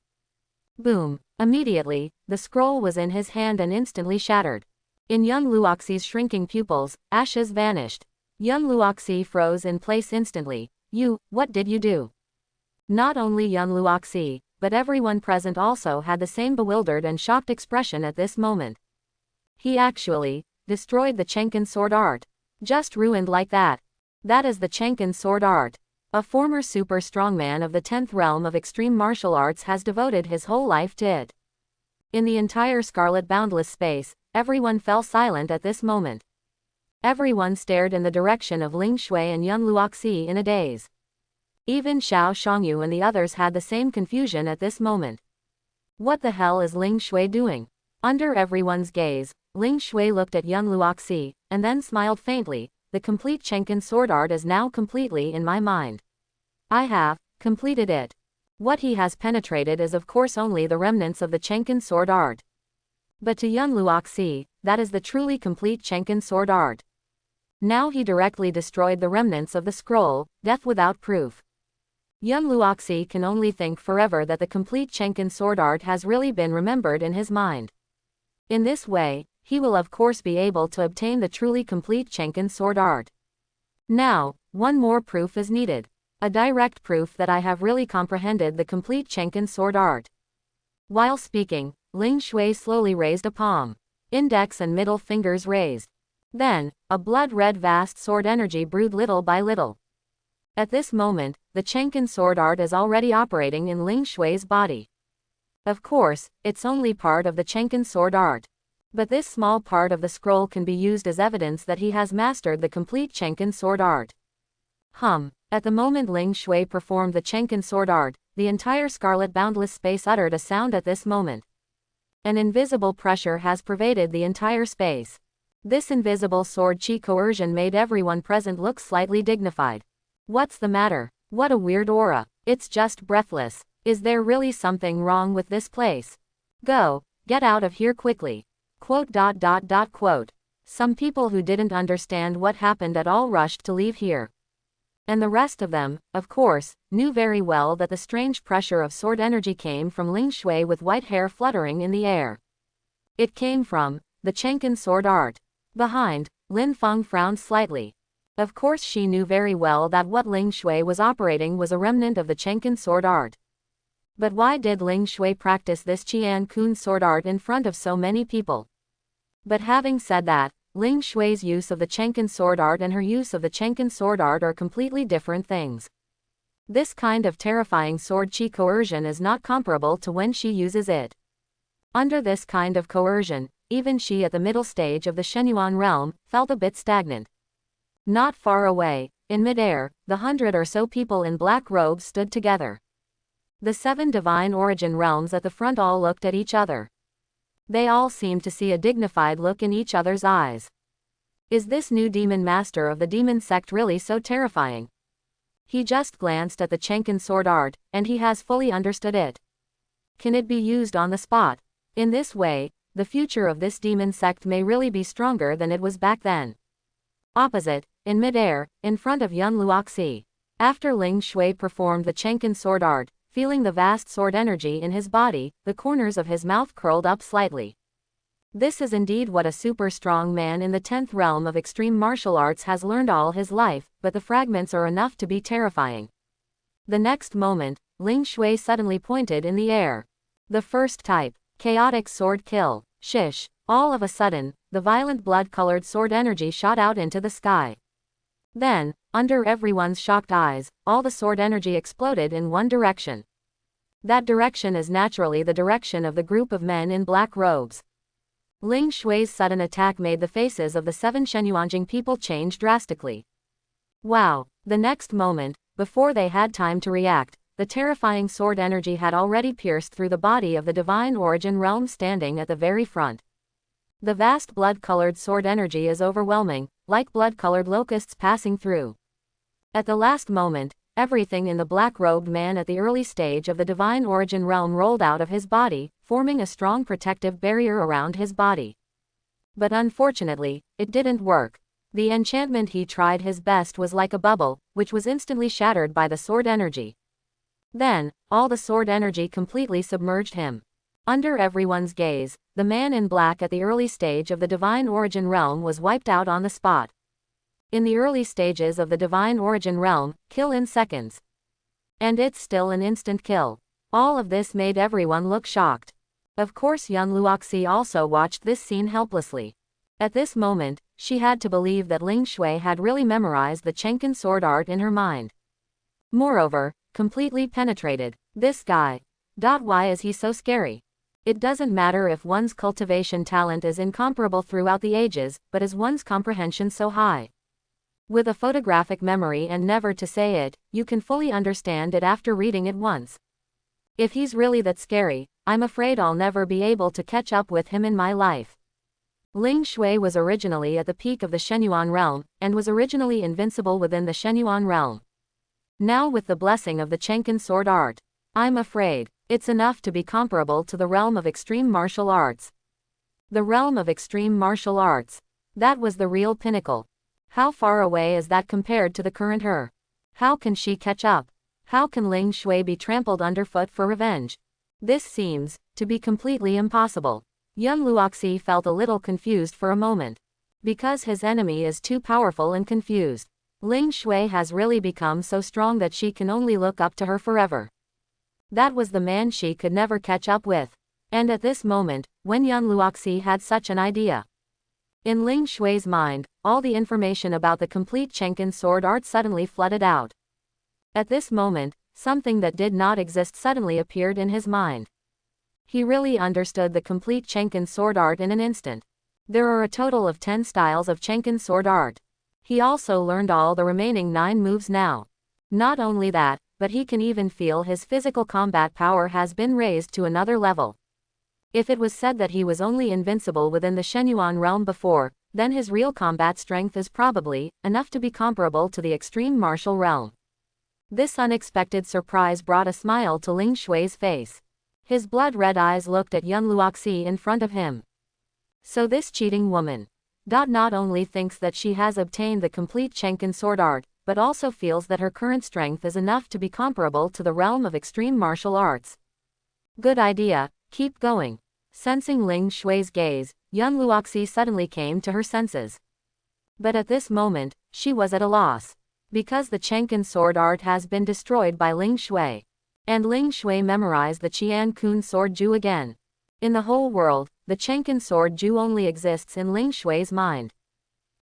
A: Boom! Immediately, the scroll was in his hand and instantly shattered. In Yun Luoxi's shrinking pupils, ashes vanished. Yun Luoxi froze in place instantly. What did you do? Not only Yun Luoxi, but everyone present also had the same bewildered and shocked expression at this moment. He actually destroyed the Chenkin sword art. Just ruined like that. That is the Chenkin sword art. A former super strongman of the 10th realm of extreme martial arts has devoted his whole life to it. In the entire Scarlet Boundless space, everyone fell silent at this moment. Everyone stared in the direction of Ling Shui and Yun Luoxi in a daze. Even Xiao Shangyu and the others had the same confusion at this moment. What the hell is Ling Shui doing? Under everyone's gaze, Ling Shui looked at Yun Luoxi, and then smiled faintly. The complete Chenkin sword art is now completely in my mind. I have completed it. What he has penetrated is of course only the remnants of the Chenkin sword art. But to Yun Luoxi, that is the truly complete Chenkin sword art. Now he directly destroyed the remnants of the scroll, death without proof. Yun Luoxi can only think forever that the complete Chenkin sword art has really been remembered in his mind. In this way, he will of course be able to obtain the truly complete Chenkin sword art. Now, one more proof is needed. A direct proof that I have really comprehended the complete Chenkin sword art. While speaking, Ling Shui slowly raised a palm. Index and middle fingers raised. Then, a blood-red vast sword energy brewed little by little. At this moment, the Chenkin sword art is already operating in Ling Shui's body. Of course, it's only part of the Chenkin sword art. But this small part of the scroll can be used as evidence that he has mastered the complete Chenkin sword art. At the moment Ling Shui performed the Chenkin sword art, the entire Scarlet Boundless space uttered a sound at this moment. An invisible pressure has pervaded the entire space. This invisible sword chi coercion made everyone present look slightly dignified. What's the matter? What a weird aura. It's just breathless. Is there really something wrong with this place? Get out of here quickly. Quote. Some people who didn't understand what happened at all rushed to leave here. And the rest of them, of course, knew very well that the strange pressure of sword energy came from Ling Shui with white hair fluttering in the air. It came from the Chenkin sword art. Behind, Lin Feng frowned slightly. Of course she knew very well that what Ling Shui was operating was a remnant of the Chenkin sword art. But why did Ling Shui practice this Qian Kun sword art in front of so many people? But having said that, Ling Shui's use of the Chenkin sword art and her use of the Chenkin sword art are completely different things. This kind of terrifying sword chi coercion is not comparable to when she uses it. Under this kind of coercion, even she at the middle stage of the Shenyuan realm felt a bit stagnant. Not far away, in midair, the 100 or so people in black robes stood together. The 7 divine origin realms at the front all looked at each other. They all seemed to see a dignified look in each other's eyes. Is this new demon master of the demon sect really so terrifying? He just glanced at the Chenkin sword art, and he has fully understood it. Can it be used on the spot? In this way, the future of this demon sect may really be stronger than it was back then. Opposite, in midair, in front of Yun Luoxi. After Ling Shui performed the Chenkin sword art, feeling the vast sword energy in his body, the corners of his mouth curled up slightly. This is indeed what a super strong man in the 10th realm of extreme martial arts has learned all his life, but the fragments are enough to be terrifying. The next moment, Ling Shui suddenly pointed in the air. The first type, chaotic sword kill, shish. All of a sudden, the violent blood-colored sword energy shot out into the sky. Then, under everyone's shocked eyes, all the sword energy exploded in one direction. That direction is naturally the direction of the group of men in black robes. Ling Shui's sudden attack made the faces of the 7 Shenyuanjing people change drastically. Wow! The next moment, before they had time to react, the terrifying sword energy had already pierced through the body of the divine origin realm standing at the very front. The vast blood-colored sword energy is overwhelming, like blood-colored locusts passing through. At the last moment, everything in the black-robed man at the early stage of the divine origin realm rolled out of his body, forming a strong protective barrier around his body. But unfortunately, it didn't work. The enchantment he tried his best was like a bubble, which was instantly shattered by the sword energy. Then, all the sword energy completely submerged him. Under everyone's gaze, the man in black at the early stage of the divine origin realm was wiped out on the spot. In the early stages of the divine origin realm, kill in seconds. And it's still an instant kill. All of this made everyone look shocked. Of course Yun Luoxi also watched this scene helplessly. At this moment, she had to believe that Ling Shui had really memorized the Chenkin sword art in her mind. Moreover, completely penetrated. This guy. Why is he so scary? It doesn't matter if one's cultivation talent is incomparable throughout the ages, but is one's comprehension so high? With a photographic memory and never to say it, you can fully understand it after reading it once. If he's really that scary, I'm afraid I'll never be able to catch up with him in my life. Ling Shui was originally at the peak of the Shenyuan realm, and was originally invincible within the Shenyuan realm. Now with the blessing of the Chenkin sword art, I'm afraid, it's enough to be comparable to the realm of extreme martial arts. The realm of extreme martial arts. That was the real pinnacle. How far away is that compared to the current her? How can she catch up? How can Ling Shui be trampled underfoot for revenge? This seems to be completely impossible. Yun Luoxi felt a little confused for a moment. Because his enemy is too powerful and confused. Ling Shui has really become so strong that she can only look up to her forever. That was the man she could never catch up with. And at this moment, when Yun Luoxi had such an idea. In Ling Shui's mind, all the information about the complete Chenkin sword art suddenly flooded out. At this moment, something that did not exist suddenly appeared in his mind. He really understood the complete Chenkin sword art in an instant. There are a total of 10 styles of Chenkin sword art. He also learned all the remaining 9 moves now. Not only that, but he can even feel his physical combat power has been raised to another level. If it was said that he was only invincible within the Shenyuan realm before, then his real combat strength is probably enough to be comparable to the extreme martial realm. This unexpected surprise brought a smile to Ling Shui's face. His blood-red eyes looked at Yun Luoxi in front of him. So this cheating woman. Not only thinks that she has obtained the complete Chenkin sword art, but also feels that her current strength is enough to be comparable to the realm of extreme martial arts. Good idea, keep going. Sensing Ling Shui's gaze, Yun Luoxi suddenly came to her senses. But at this moment, she was at a loss. Because the Chenkin sword art has been destroyed by Ling Shui. And Ling Shui memorized the Qian Kun sword ju again. In the whole world, the Chenkin sword ju only exists in Ling Shui's mind.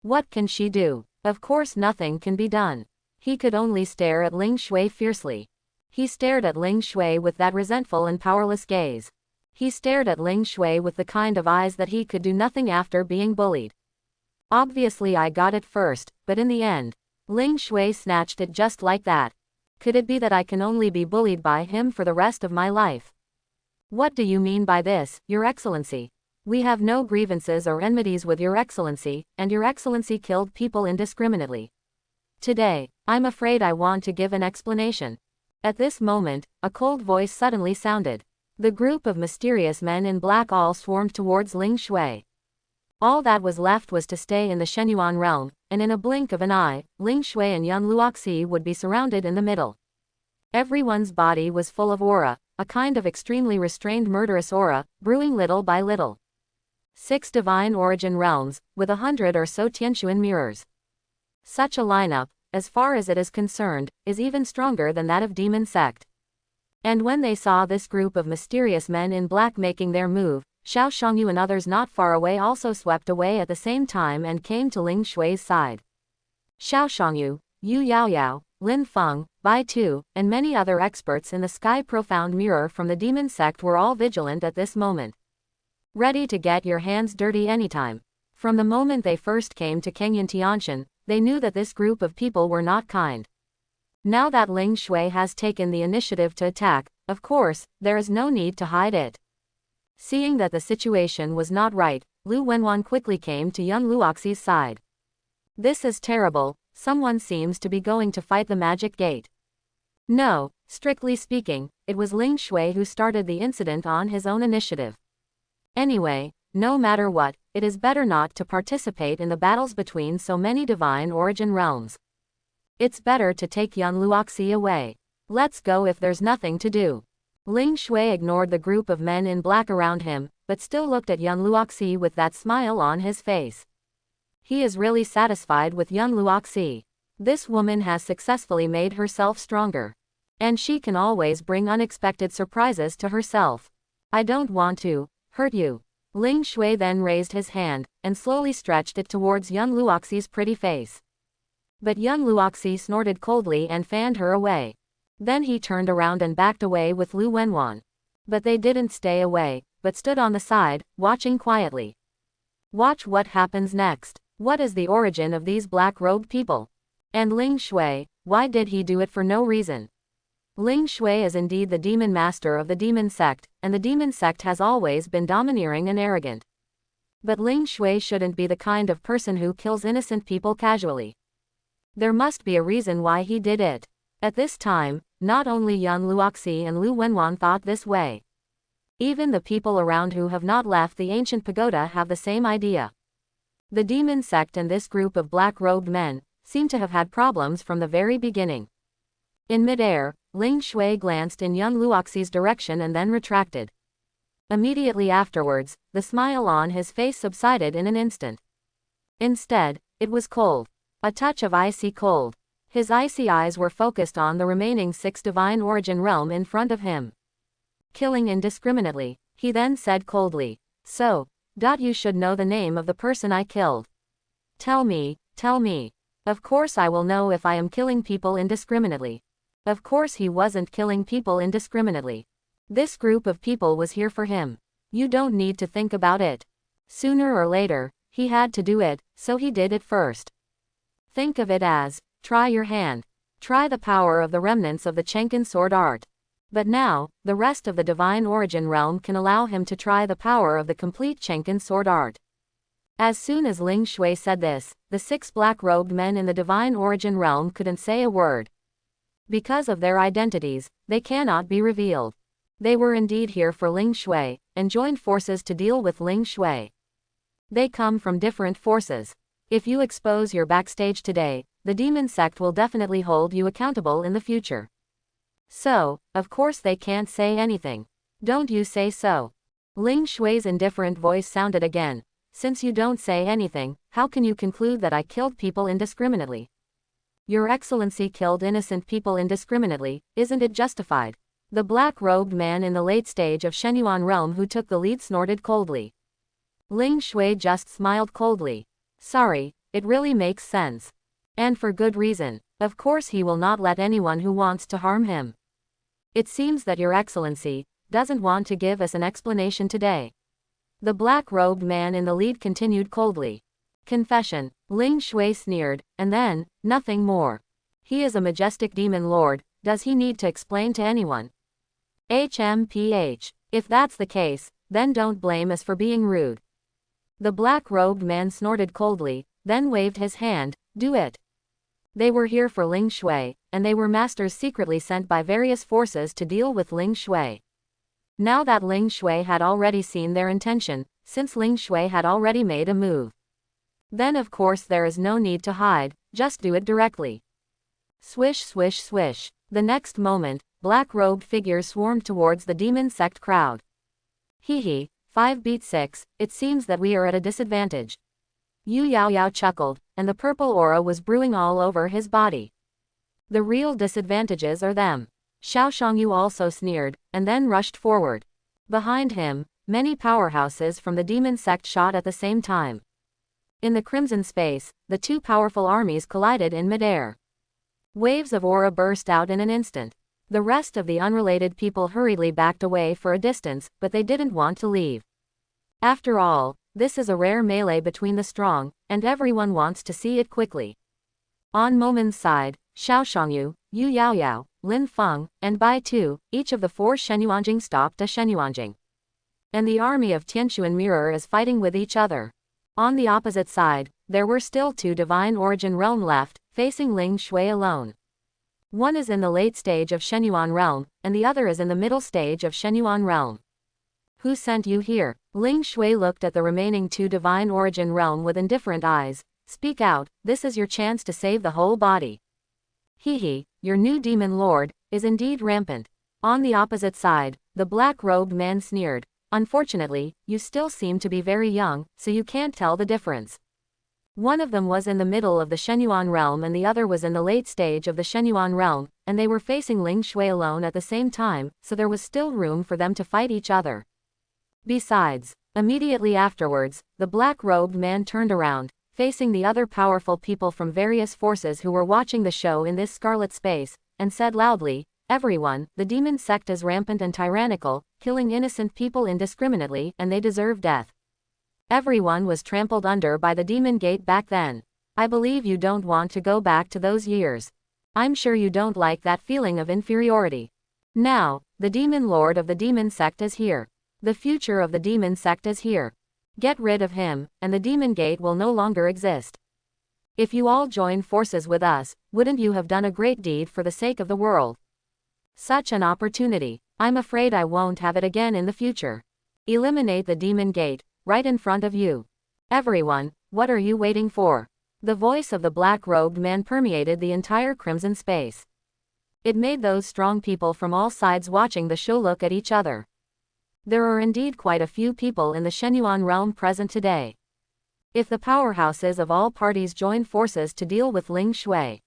A: What can she do? Of course nothing can be done. He could only stare at Ling Shui fiercely. He stared at Ling Shui with that resentful and powerless gaze. He stared at Ling Shui with the kind of eyes that he could do nothing after being bullied. Obviously I got it first, but in the end, Ling Shui snatched it just like that. Could it be that I can only be bullied by him for the rest of my life? What do you mean by this, Your Excellency? We have no grievances or enmities with Your Excellency, and Your Excellency killed people indiscriminately. Today, I'm afraid I want to give an explanation. At this moment, a cold voice suddenly sounded. The group of mysterious men in black all swarmed towards Ling Shui. All that was left was to stay in the Shenyuan realm, and in a blink of an eye, Ling Shui and Yun Luoxi would be surrounded in the middle. Everyone's body was full of aura, a kind of extremely restrained murderous aura, brewing little by little. 6 divine origin realms, with 100 or so Tianquan mirrors. Such a lineup, as far as it is concerned, is even stronger than that of Demon Sect. And when they saw this group of mysterious men in black making their move, Xiao Shangyu and others not far away also swept away at the same time and came to Ling Shui's side. Xiao Shangyu, Yu Yaoyao, Lin Feng, Bai Tu, and many other experts in the Sky Profound Mirror from the Demon Sect were all vigilant at this moment. Ready to get your hands dirty anytime. From the moment they first came to Kengyun Tianshan, they knew that this group of people were not kind. Now that Ling Shui has taken the initiative to attack, of course, there is no need to hide it. Seeing that the situation was not right, Lu Wenwan quickly came to Yun Luoxi's side. This is terrible, someone seems to be going to fight the magic gate. No, strictly speaking, it was Ling Shui who started the incident on his own initiative. Anyway, no matter what, it is better not to participate in the battles between so many divine origin realms. It's better to take Yun Luoxi away. Let's go if there's nothing to do. Ling Shui ignored the group of men in black around him, but still looked at Yun Luoxi with that smile on his face. He is really satisfied with Yun Luoxi. This woman has successfully made herself stronger. And she can always bring unexpected surprises to herself. I don't want to hurt you. Ling Shui then raised his hand, and slowly stretched it towards Yun Luoxi's pretty face. But Yun Luoxi snorted coldly and fanned her away. Then he turned around and backed away with Lu Wenwan. But they didn't stay away, but stood on the side, watching quietly. Watch what happens next. What is the origin of these black-robed people? And Ling Shui, why did he do it for no reason? Ling Shui is indeed the demon master of the demon sect, and the demon sect has always been domineering and arrogant. But Ling Shui shouldn't be the kind of person who kills innocent people casually. There must be a reason why he did it. At this time, not only Yun Luoxi and Lu Wenwan thought this way. Even the people around who have not left the ancient pagoda have the same idea. The demon sect and this group of black-robed men seem to have had problems from the very beginning. In midair, Ling Shui glanced in Yun Luoxi's direction and then retracted. Immediately afterwards, the smile on his face subsided in an instant. Instead, it was cold. A touch of icy cold. His icy eyes were focused on the remaining 6 divine origin realm in front of him. Killing indiscriminately, he then said coldly, "So, you should know the name of the person I killed. Tell me, tell me. Of course I will know if I am killing people indiscriminately." Of course he wasn't killing people indiscriminately. This group of people was here for him. You don't need to think about it. Sooner or later, he had to do it, so he did it first. Think of it as, try your hand. Try the power of the remnants of the Chenkin sword art. But now, the rest of the divine origin realm can allow him to try the power of the complete Chenkin sword art. As soon as Ling Shui said this, the 6 black-robed men in the divine origin realm couldn't say a word. Because of their identities, they cannot be revealed. They were indeed here for Ling Shui, and joined forces to deal with Ling Shui. They come from different forces. If you expose your backstage today, the demon sect will definitely hold you accountable in the future. So, of course they can't say anything. Don't you say so. Ling Shui's indifferent voice sounded again. Since you don't say anything, how can you conclude that I killed people indiscriminately? Your Excellency killed innocent people indiscriminately, isn't it justified? The black-robed man in the late stage of Shenyuan realm who took the lead snorted coldly. Ling Shui just smiled coldly. Sorry, it really makes sense. And for good reason. Of course he will not let anyone who wants to harm him. It seems that Your Excellency doesn't want to give us an explanation today. The black-robed man in the lead continued coldly. Confession, Ling Shui sneered, and then, nothing more. He is a majestic demon lord, does he need to explain to anyone? HMPH. If that's the case, then don't blame us for being rude. The black-robed man snorted coldly, then waved his hand, do it. They were here for Ling Shui, and they were masters secretly sent by various forces to deal with Ling Shui. Now that Ling Shui had already seen their intention, since Ling Shui had already made a move. Then of course there is no need to hide, just do it directly. Swish swish swish. The next moment, black-robed figures swarmed towards the demon sect crowd. Hee 5-6, it seems that we are at a disadvantage. Yu Yaoyao chuckled, and the purple aura was brewing all over his body. The real disadvantages are them. Xiao Shangyu also sneered, and then rushed forward. Behind him, many powerhouses from the demon sect shot at the same time. In the crimson space, the 2 powerful armies collided in midair. Waves of aura burst out in an instant. The rest of the unrelated people hurriedly backed away for a distance, but they didn't want to leave. After all, this is a rare melee between the strong, and everyone wants to see it quickly. On Momon's side, Xiao Shangyu, Yu Yaoyao, Lin Feng, and Bai Tu, each of the 4 Shenyuanjing stopped a Shenyuanjing. And the army of Tianshuan Mirror is fighting with each other. On the opposite side, there were still 2 divine origin realm left, facing Ling Shui alone. One is in the late stage of Shenyuan realm, and the other is in the middle stage of Shenyuan realm. Who sent you here? Ling Shui looked at the remaining 2 divine origin realm with indifferent eyes. Speak out, this is your chance to save the whole body. Hee, your new demon lord is indeed rampant. On the opposite side, the black-robed man sneered. Unfortunately, you still seem to be very young, so you can't tell the difference. One of them was in the middle of the Shenyuan realm and the other was in the late stage of the Shenyuan realm, and they were facing Ling Shui alone at the same time, so there was still room for them to fight each other. Besides, immediately afterwards, the black-robed man turned around, facing the other powerful people from various forces who were watching the show in this scarlet space, and said loudly, "Everyone, the demon sect is rampant and tyrannical, killing innocent people indiscriminately, and they deserve death. Everyone was trampled under by the demon gate back then. I believe you don't want to go back to those years. I'm sure you don't like that feeling of inferiority. Now, the demon lord of the demon sect is here. The future of the demon sect is here. Get rid of him, and the demon gate will no longer exist. If you all join forces with us, wouldn't you have done a great deed for the sake of the world? Such an opportunity. I'm afraid I won't have it again in the future. Eliminate the demon gate, right in front of you. Everyone, what are you waiting for?" The voice of the black-robed man permeated the entire crimson space. It made those strong people from all sides watching the show look at each other. There are indeed quite a few people in the Shenyuan realm present today. If the powerhouses of all parties join forces to deal with Ling Shui,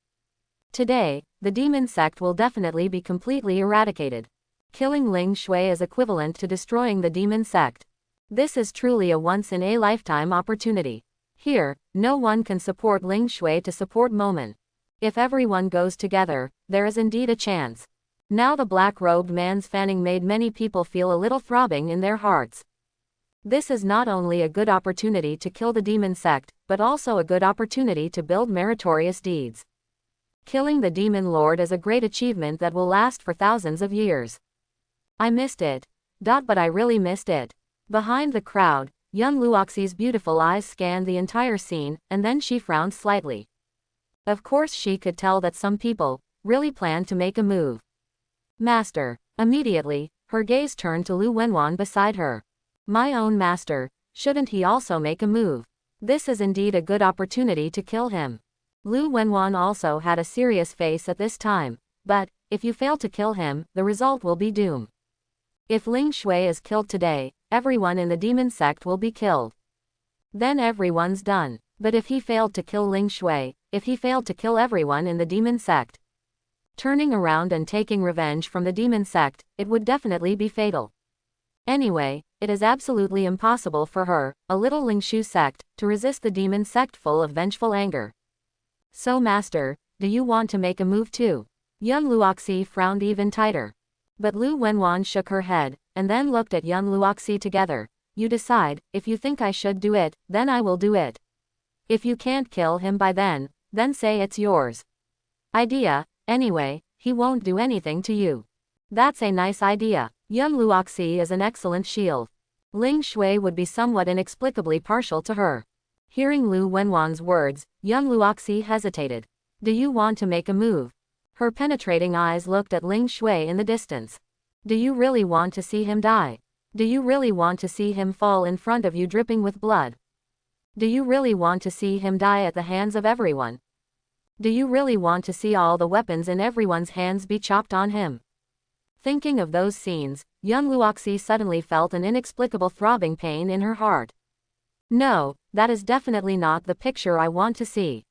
A: today, the demon sect will definitely be completely eradicated. Killing Ling Shui is equivalent to destroying the demon sect. This is truly a once-in-a-lifetime opportunity. Here, no one can support Ling Shui to support Momen. If everyone goes together, there is indeed a chance. Now the black-robed man's fanning made many people feel a little throbbing in their hearts. This is not only a good opportunity to kill the demon sect, but also a good opportunity to build meritorious deeds. Killing the demon lord is a great achievement that will last for thousands of years. I missed it. But I really missed it. Behind the crowd, young Luoxi's beautiful eyes scanned the entire scene, and then she frowned slightly. Of course she could tell that some people really planned to make a move. "Master." Immediately, her gaze turned to Lu Wenwan beside her. "My own master, shouldn't he also make a move? This is indeed a good opportunity to kill him." Lu Wenwan also had a serious face at this time. "But, if you fail to kill him, the result will be doom. If Ling Shui is killed today, everyone in the demon sect will be killed. Then everyone's done. But if he failed to kill Ling Shui, if he failed to kill everyone in the demon sect, turning around and taking revenge from the demon sect, it would definitely be fatal. Anyway, it is absolutely impossible for her, a little Lingshu sect, to resist the demon sect full of vengeful anger. So master, do you want to make a move too?" Young Luoxi frowned even tighter. But Lu Wenwan shook her head, and then looked at young Luoxi together. "You decide, if you think I should do it, then I will do it. If you can't kill him by then say it's yours. Idea. Anyway, he won't do anything to you." "That's a nice idea. Young Luoxi is an excellent shield. Ling Shui would be somewhat inexplicably partial to her." Hearing Lu Wenwan's words, young Luoxi hesitated. "Do you want to make a move?" Her penetrating eyes looked at Ling Shui in the distance. "Do you really want to see him die? Do you really want to see him fall in front of you dripping with blood? Do you really want to see him die at the hands of everyone? Do you really want to see all the weapons in everyone's hands be chopped on him?" Thinking of those scenes, young Luoxi suddenly felt an inexplicable throbbing pain in her heart. "No, that is definitely not the picture I want to see."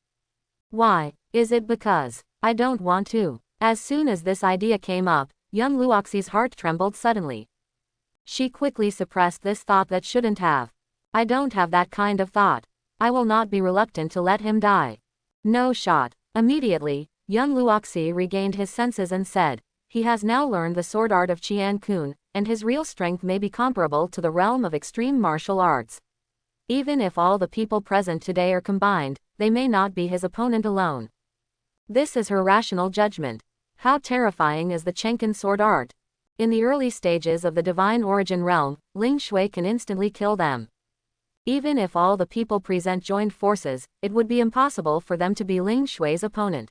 A: "Why? Is it because I don't want to?" As soon as this idea came up, young Luoxi's heart trembled suddenly. She quickly suppressed this thought that shouldn't have. "I don't have that kind of thought. I will not be reluctant to let him die." "No shot." Immediately, young Luoxi regained his senses and said, "He has now learned the sword art of Qian Kun, and his real strength may be comparable to the realm of extreme martial arts. Even if all the people present today are combined, they may not be his opponent alone." This is her rational judgment. How terrifying is the Chenkin sword art? In the early stages of the divine origin realm, Ling Shui can instantly kill them. Even if all the people present joined forces, it would be impossible for them to be Ling Shui's opponent.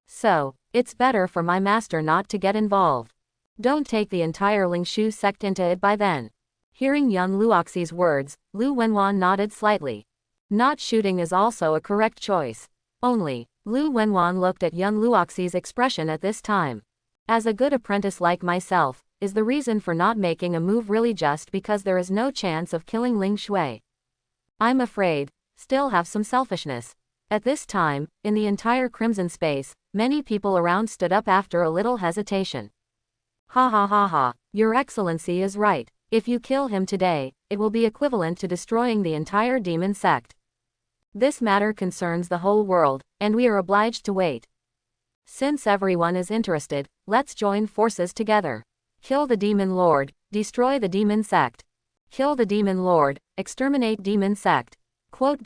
A: So, it's better for my master not to get involved. Don't take the entire Lingshu sect into it by then. Hearing young Luoxi's words, Lu Wenwan nodded slightly. Not shooting is also a correct choice. Only, Lu Wenwan looked at young Luoxi's expression at this time. As a good apprentice like myself, is the reason for not making a move really just because there is no chance of killing Ling Shui? I'm afraid, still have some selfishness. At this time, in the entire crimson space, many people around stood up after a little hesitation. "Ha ha ha ha, Your Excellency is right. If you kill him today, it will be equivalent to destroying the entire demon sect. This matter concerns the whole world, and we are obliged to wait. Since everyone is interested, let's join forces together. Kill the demon lord, destroy the demon sect. Kill the demon lord, exterminate demon sect. Quote.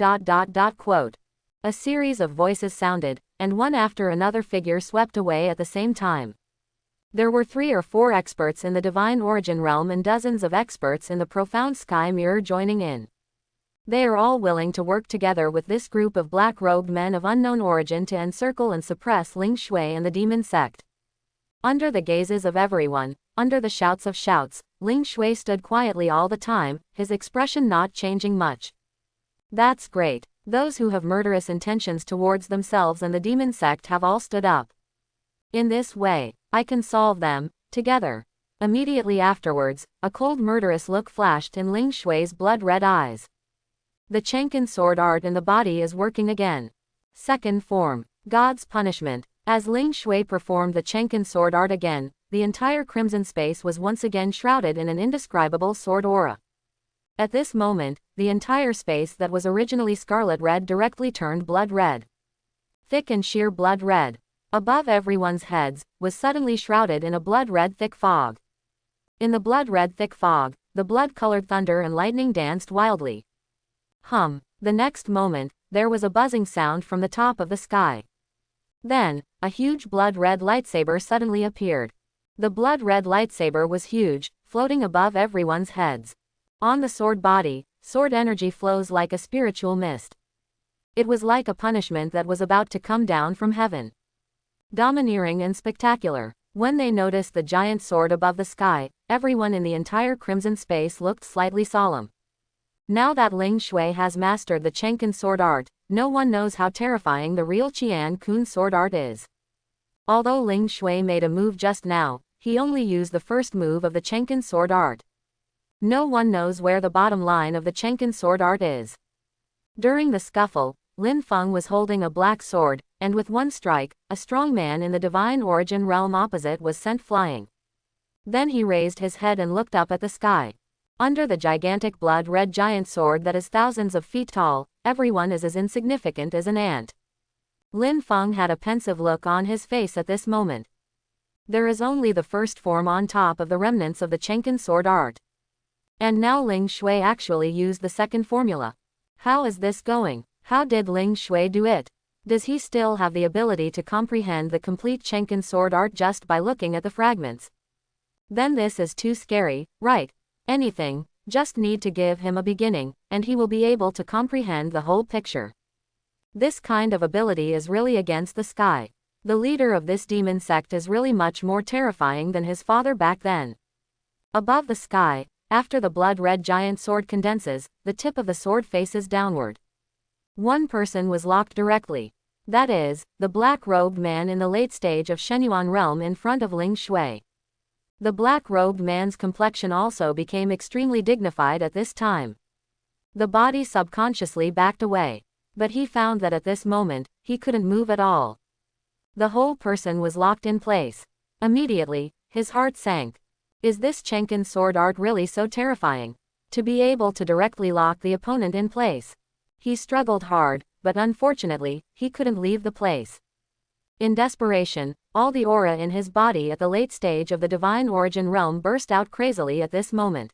A: A series of voices sounded, and one after another figure swept away at the same time. There were 3 or 4 experts in the divine origin realm and dozens of experts in the profound sky mirror joining in. They are all willing to work together with this group of black-robed men of unknown origin to encircle and suppress Ling Shui and the demon sect. Under the gazes of everyone, under the shouts of shouts, Ling Shui stood quietly all the time, his expression not changing much. That's great. Those who have murderous intentions towards themselves and the demon sect have all stood up. In this way, I can solve them, together. Immediately afterwards, a cold murderous look flashed in Ling Shui's blood-red eyes. The Chenkin sword art in the body is working again. Second form, God's punishment. As Ling Shui performed the Chenkin sword art again, the entire crimson space was once again shrouded in an indescribable sword aura. At this moment, the entire space that was originally scarlet red directly turned blood red. Thick and sheer blood red. Above everyone's heads, was suddenly shrouded in a blood-red thick fog. In the blood-red thick fog, the blood-colored thunder and lightning danced wildly. The next moment, there was a buzzing sound from the top of the sky. Then, a huge blood-red lightsaber suddenly appeared. The blood-red lightsaber was huge, floating above everyone's heads. On the sword body, sword energy flows like a spiritual mist. It was like a punishment that was about to come down from heaven. Domineering and spectacular. When they noticed the giant sword above the sky, everyone in the entire crimson space looked slightly solemn. Now that Ling Shui has mastered the Chenkin sword art, no one knows how terrifying the real Qian Kun sword art is. Although Ling Shui made a move just now, he only used the first move of the Chenkin sword art. No one knows where the bottom line of the Chenkin sword art is. During the scuffle, Lin Feng was holding a black sword, and with one strike, a strong man in the divine origin realm opposite was sent flying. Then he raised his head and looked up at the sky. Under the gigantic blood-red giant sword that is thousands of feet tall, everyone is as insignificant as an ant. Lin Feng had a pensive look on his face at this moment. There is only the first form on top of the remnants of the Chenkin sword art. And now Ling Shui actually used the second formula. How is this going? How did Ling Shui do it? Does he still have the ability to comprehend the complete Chenkin sword art just by looking at the fragments? Then this is too scary, right? Anything, just need to give him a beginning, and he will be able to comprehend the whole picture. This kind of ability is really against the sky. The leader of this demon sect is really much more terrifying than his father back then. Above the sky, after the blood-red giant sword condenses, the tip of the sword faces downward. One person was locked directly. That is, the black-robed man in the late stage of Shenyuan realm in front of Ling Shui. The black-robed man's complexion also became extremely dignified at this time. The body subconsciously backed away. But he found that at this moment, he couldn't move at all. The whole person was locked in place. Immediately, his heart sank. Is this Chenkin sword art really so terrifying? To be able to directly lock the opponent in place. He struggled hard, but unfortunately, he couldn't leave the place. In desperation, all the aura in his body at the late stage of the divine origin realm burst out crazily at this moment.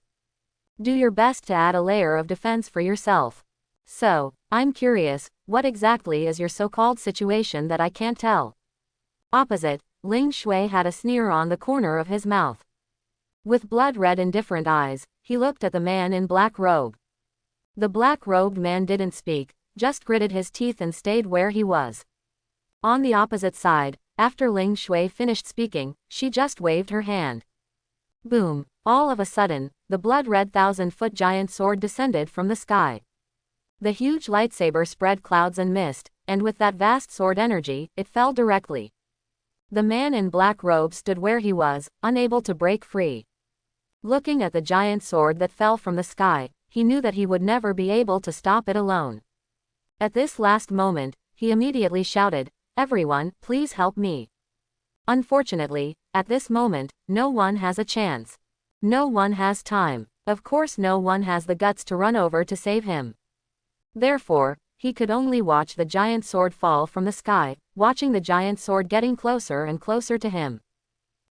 A: Do your best to add a layer of defense for yourself. So, I'm curious, what exactly is your so-called situation that I can't tell? Opposite, Ling Shui had a sneer on the corner of his mouth. With blood-red indifferent eyes, he looked at the man in black robe. The black-robed man didn't speak, just gritted his teeth and stayed where he was. On the opposite side, after Ling Shui finished speaking, she just waved her hand. Boom! All of a sudden, the blood-red 1,000-foot giant sword descended from the sky. The huge lightsaber spread clouds and mist, and with that vast sword energy, it fell directly. The man in black robe stood where he was, unable to break free. Looking at the giant sword that fell from the sky, he knew that he would never be able to stop it alone. At this last moment, he immediately shouted, "Everyone, please help me." Unfortunately, at this moment, no one has a chance. No one has time. Of course no one has the guts to run over to save him. Therefore, he could only watch the giant sword fall from the sky, watching the giant sword getting closer and closer to him.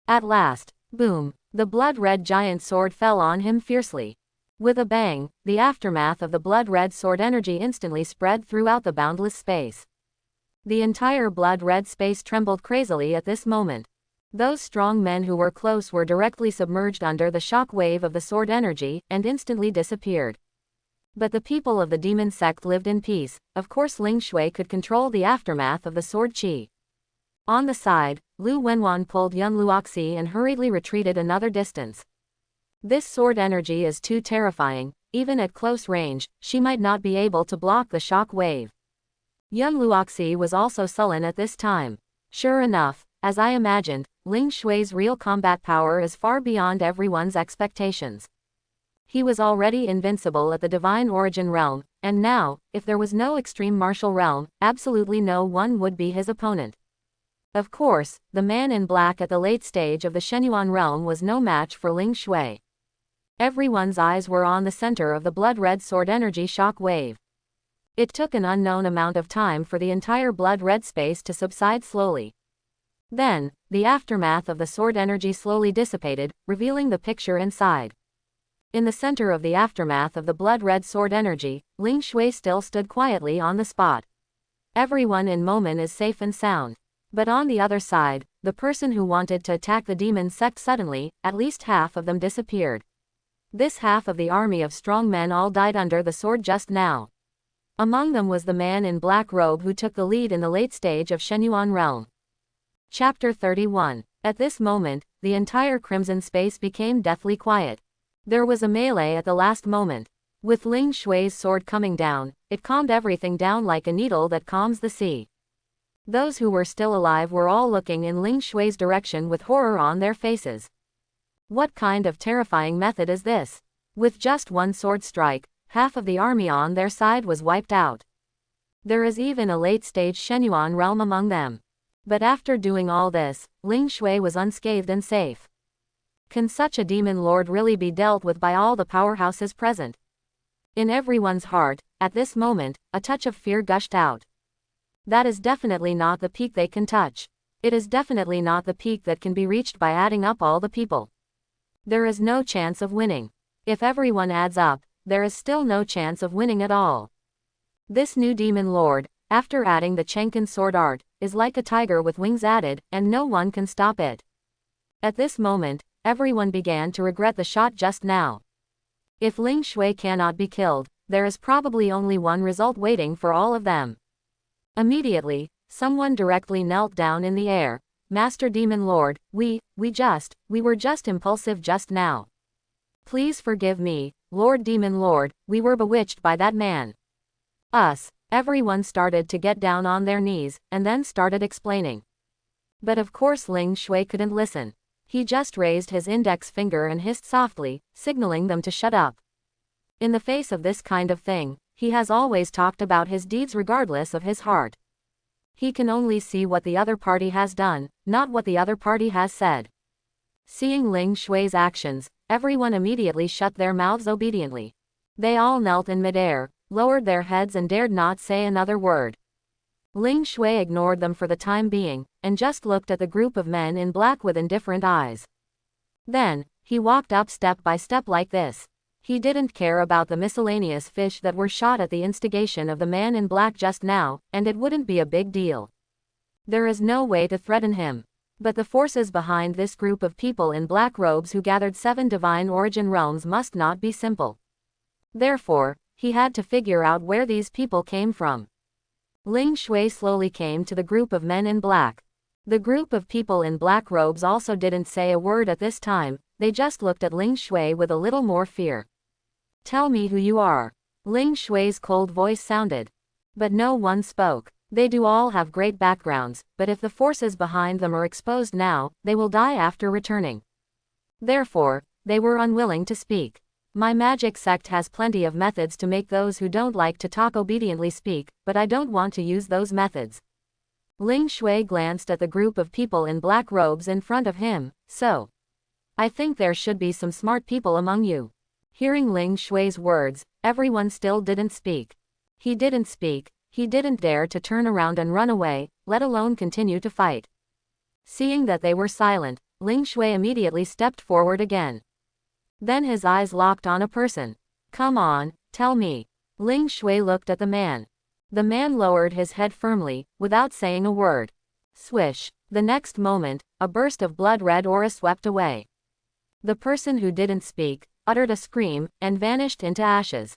A: At last, boom, the blood-red giant sword fell on him fiercely. With a bang, the aftermath of the blood-red sword energy instantly spread throughout the boundless space. The entire blood-red space trembled crazily at this moment. Those strong men who were close were directly submerged under the shock wave of the sword energy and instantly disappeared. But the people of the demon sect lived in peace. Of course Ling Shui could control the aftermath of the sword qi. On the side, Lu Wenwan pulled Yun Luoxi and hurriedly retreated another distance. This sword energy is too terrifying. Even at close range, she might not be able to block the shock wave. Yun Luoxi was also sullen at this time. Sure enough, as I imagined, Ling Shui's real combat power is far beyond everyone's expectations. He was already invincible at the Divine Origin realm, and now, if there was no extreme martial realm, absolutely no one would be his opponent. Of course, the man in black at the late stage of the Shenyuan realm was no match for Ling Shui. Everyone's eyes were on the center of the blood-red sword energy shock wave. It took an unknown amount of time for the entire blood-red space to subside slowly. Then, the aftermath of the sword energy slowly dissipated, revealing the picture inside. In the center of the aftermath of the blood-red sword energy, Ling Shui still stood quietly on the spot. Everyone in Momen is safe and sound. But on the other side, the person who wanted to attack the demon sect suddenly, at least half of them disappeared. This half of the army of strong men all died under the sword just now. Among them was the man in black robe who took the lead in the late stage of Shenyuan realm. Chapter 31. At this moment, the entire crimson space became deathly quiet. There was a melee at the last moment. With Ling Shui's sword coming down, it calmed everything down like a needle that calms the sea. Those who were still alive were all looking in Ling Shui's direction with horror on their faces. What kind of terrifying method is this? With just one sword strike, half of the army on their side was wiped out. There is even a late-stage Shenyuan realm among them. But after doing all this, Ling Shui was unscathed and safe. Can such a demon lord really be dealt with by all the powerhouses present? In everyone's heart, at this moment, a touch of fear gushed out. That is definitely not the peak they can touch. It is definitely not the peak that can be reached by adding up all the people. There is no chance of winning. If everyone adds up, there is still no chance of winning at all. This new demon lord, after adding the Chenkin sword art, is like a tiger with wings added, and no one can stop it. At this moment, everyone began to regret the shot just now. If Ling Shui cannot be killed, there is probably only one result waiting for all of them. Immediately, someone directly knelt down in the air. Master Demon Lord, we were just impulsive just now. Please forgive me, Lord Demon Lord, we were bewitched by that man. Everyone started to get down on their knees, and then started explaining. But of course Ling Shui couldn't listen. He just raised his index finger and hissed softly, signaling them to shut up. In the face of this kind of thing, he has always talked about his deeds regardless of his heart. He can only see what the other party has done, not what the other party has said. Seeing Ling Shui's actions, everyone immediately shut their mouths obediently. They all knelt in midair, lowered their heads and dared not say another word. Ling Shui ignored them for the time being, and just looked at the group of men in black with indifferent eyes. Then, he walked up step by step like this. He didn't care about the miscellaneous fish that were shot at the instigation of the man in black just now, and it wouldn't be a big deal. There is no way to threaten him. But the forces behind this group of people in black robes who gathered 7 divine origin realms must not be simple. Therefore, he had to figure out where these people came from. Ling Shui slowly came to the group of men in black. The group of people in black robes also didn't say a word at this time, they just looked at Ling Shui with a little more fear. Tell me who you are. Ling Shui's cold voice sounded. But no one spoke. They do all have great backgrounds, but if the forces behind them are exposed now, they will die after returning. Therefore, they were unwilling to speak. My magic sect has plenty of methods to make those who don't like to talk obediently speak, but I don't want to use those methods. Ling Shui glanced at the group of people in black robes in front of him. So, I think there should be some smart people among you. Hearing Ling Shui's words, everyone still didn't speak. He didn't speak, he didn't dare to turn around and run away, let alone continue to fight. Seeing that they were silent, Ling Shui immediately stepped forward again. Then his eyes locked on a person. Come on, tell me. Ling Shui looked at the man. The man lowered his head firmly, without saying a word. Swish. The next moment, a burst of blood-red aura swept away. The person who didn't speak uttered a scream and vanished into ashes.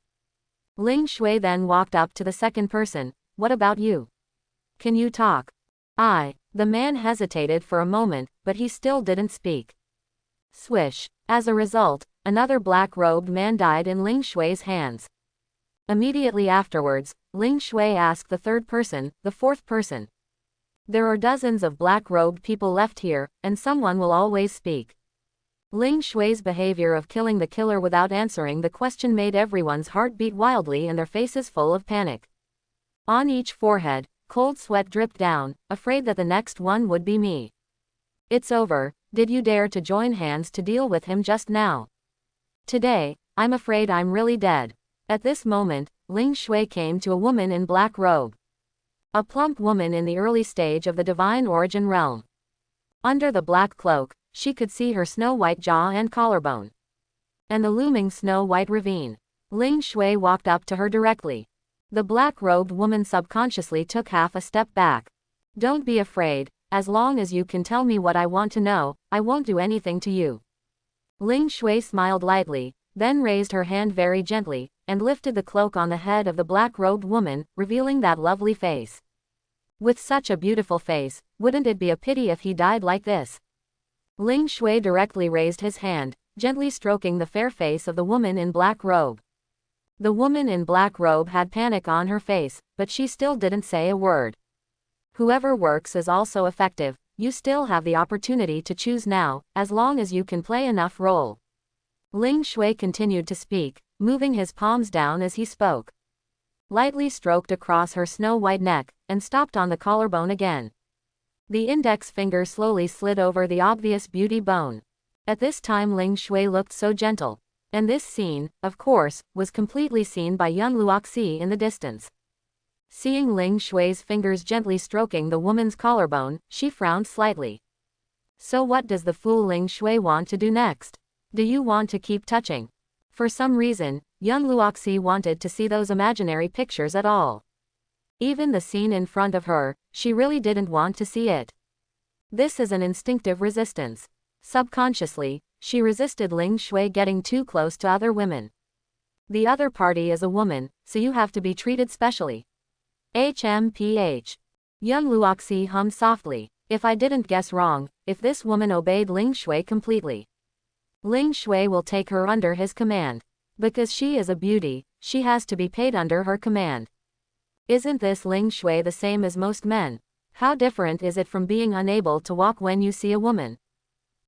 A: Ling Shui then walked up to the second person. What about you? Can you talk? The man hesitated for a moment, but he still didn't speak. Swish. As a result, another black-robed man died in Ling Shui's hands. Immediately afterwards, Ling Shui asked the third person, the fourth person. There are dozens of black-robed people left here, and someone will always speak. Ling Shui's behavior of killing the killer without answering the question made everyone's heart beat wildly and their faces full of panic. On each forehead, cold sweat dripped down, afraid that the next one would be me. It's over. Did you dare to join hands to deal with him just now? Today, I'm afraid I'm really dead. At this moment, Ling Shui came to a woman in black robe. A plump woman in the early stage of the divine origin realm. Under the black cloak, she could see her snow-white jaw and collarbone. And the looming snow-white ravine. Ling Shui walked up to her directly. The black-robed woman subconsciously took half a step back. Don't be afraid, as long as you can tell me what I want to know, I won't do anything to you. Ling Shui smiled lightly, then raised her hand very gently, and lifted the cloak on the head of the black-robed woman, revealing that lovely face. With such a beautiful face, wouldn't it be a pity if he died like this? Ling Shui directly raised his hand, gently stroking the fair face of the woman in black robe. The woman in black robe had panic on her face, but she still didn't say a word. Whoever works is also effective, you still have the opportunity to choose now, as long as you can play enough role. Ling Shui continued to speak, moving his palms down as he spoke. Lightly stroked across her snow-white neck, and stopped on the collarbone again. The index finger slowly slid over the obvious beauty bone. At this time Ling Shui looked so gentle. And this scene, of course, was completely seen by young Luoxi in the distance. Seeing Ling Shui's fingers gently stroking the woman's collarbone, she frowned slightly. So what does the fool Ling Shui want to do next? Do you want to keep touching? For some reason, young Luoxi wanted to see those imaginary pictures at all. Even the scene in front of her, she really didn't want to see it. This is an instinctive resistance. Subconsciously, she resisted Ling Shui getting too close to other women. The other party is a woman, so you have to be treated specially. HMPH. Young Luoxi hummed softly. If I didn't guess wrong, if this woman obeyed Ling Shui completely, Ling Shui will take her under his command. Because she is a beauty, she has to be paid under her command. Isn't this Ling Shui the same as most men? How different is it from being unable to walk when you see a woman?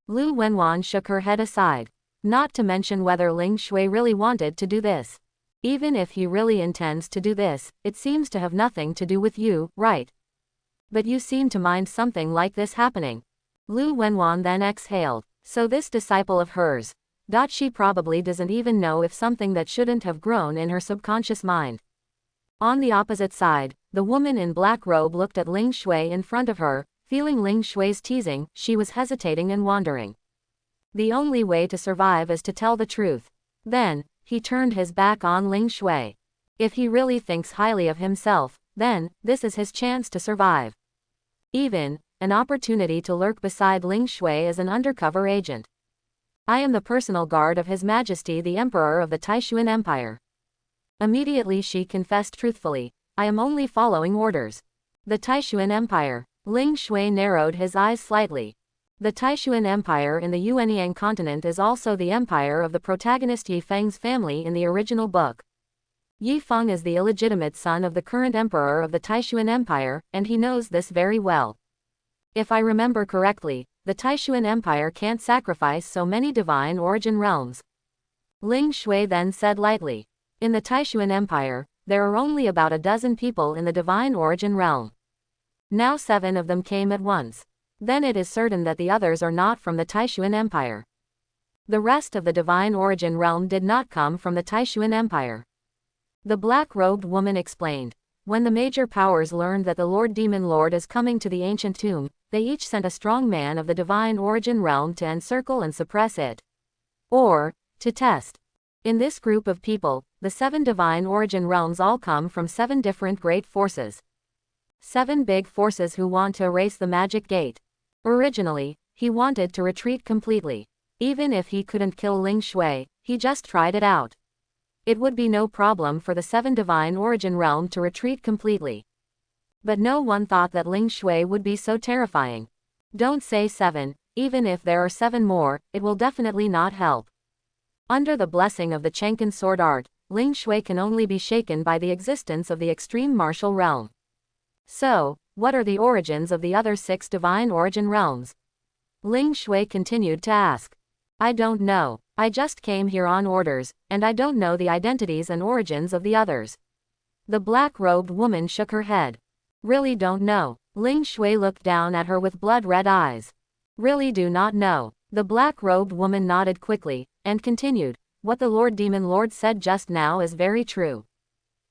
A: Lu Wenwan shook her head aside. Not to mention whether Ling Shui really wanted to do this. Even if he really intends to do this, it seems to have nothing to do with you, right? But you seem to mind something like this happening. Lu Wenwan then exhaled. So this disciple of hers. She probably doesn't even know if something that shouldn't have grown in her subconscious mind. On the opposite side, the woman in black robe looked at Ling Shui in front of her, feeling Ling Shui's teasing, she was hesitating and wandering. The only way to survive is to tell the truth. Then, he turned his back on Ling Shui. If he really thinks highly of himself, then, this is his chance to survive. Even, an opportunity to lurk beside Ling Shui as an undercover agent. I am the personal guard of His Majesty the Emperor of the Taishuan Empire. Immediately she confessed truthfully, I am only following orders. The Taishuan Empire. Ling Shui narrowed his eyes slightly. The Taishuan Empire in the Yuanyang continent is also the empire of the protagonist Yi Feng's family in the original book. Yi Feng is the illegitimate son of the current emperor of the Taishuan Empire, and he knows this very well. If I remember correctly, the Taishuan Empire can't sacrifice so many divine origin realms. Ling Shui then said lightly. In the Taishuan Empire, there are only about a dozen people in the divine origin realm. Now 7 of them came at once. Then it is certain that the others are not from the Taishuan Empire. The rest of the divine origin realm did not come from the Taishuan Empire. The black-robed woman explained. When the major powers learned that the Lord Demon Lord is coming to the ancient tomb, they each sent a strong man of the divine origin realm to encircle and suppress it. Or, to test. In this group of people, the 7 divine origin realms all come from 7 different great forces. 7 big forces who want to erase the magic gate. Originally, he wanted to retreat completely. Even if he couldn't kill Ling Shui, he just tried it out. It would be no problem for the 7 divine origin realm to retreat completely. But no one thought that Ling Shui would be so terrifying. Don't say 7, even if there are 7 more, it will definitely not help. Under the blessing of the Chenkin sword art, Ling Shui can only be shaken by the existence of the extreme martial realm. So, what are the origins of the other 6 divine origin realms? Ling Shui continued to ask. I don't know. I just came here on orders, and I don't know the identities and origins of the others. The black-robed woman shook her head. Really don't know. Ling Shui looked down at her with blood-red eyes. Really do not know. The black-robed woman nodded quickly, and continued. What the Lord Demon Lord said just now is very true.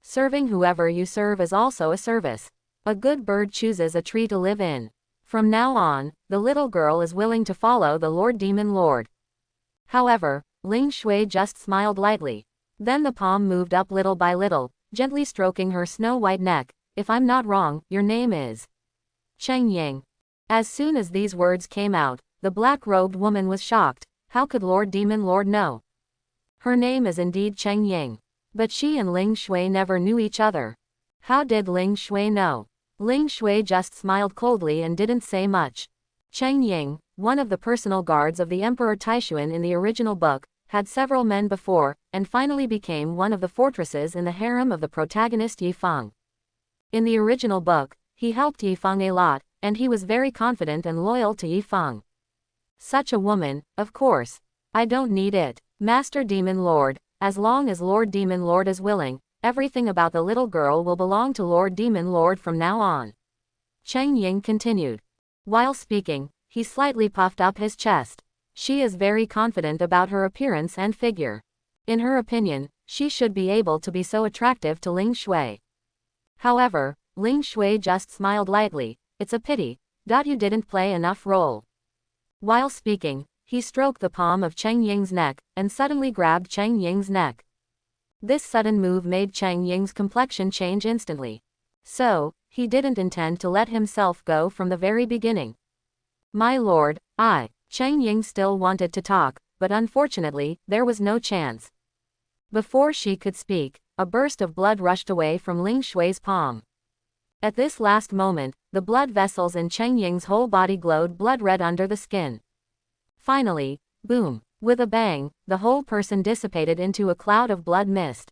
A: Serving whoever you serve is also a service. A good bird chooses a tree to live in. From now on, the little girl is willing to follow the Lord Demon Lord. However, Ling Shui just smiled lightly. Then the palm moved up little by little, gently stroking her snow-white neck. If I'm not wrong, your name is Cheng Ying. As soon as these words came out, the black-robed woman was shocked. How could Lord Demon Lord know? Her name is indeed Cheng Ying. But she and Ling Shui never knew each other. How did Ling Shui know? Ling Shui just smiled coldly and didn't say much. Cheng Ying, one of the personal guards of the Emperor Taishuan in the original book, had several men before, and finally became one of the fortresses in the harem of the protagonist Yi Feng. In the original book, he helped Yi Feng a lot, and he was very confident and loyal to Yi Feng. Such a woman, of course. I don't need it. Master Demon Lord, as long as Lord Demon Lord is willing, everything about the little girl will belong to Lord Demon Lord from now on. Cheng Ying continued. While speaking, he slightly puffed up his chest. She is very confident about her appearance and figure. In her opinion, she should be able to be so attractive to Ling Shui. However, Ling Shui just smiled lightly. It's a pity that you didn't play enough role. While speaking, he stroked the palm of Cheng Ying's neck, and suddenly grabbed Cheng Ying's neck. This sudden move made Cheng Ying's complexion change instantly. So, he didn't intend to let himself go from the very beginning. My lord, Cheng Ying still wanted to talk, but unfortunately, there was no chance. Before she could speak, a burst of blood rushed away from Ling Shui's palm. At this last moment, the blood vessels in Cheng Ying's whole body glowed blood-red under the skin. Finally, boom, with a bang, the whole person dissipated into a cloud of blood mist.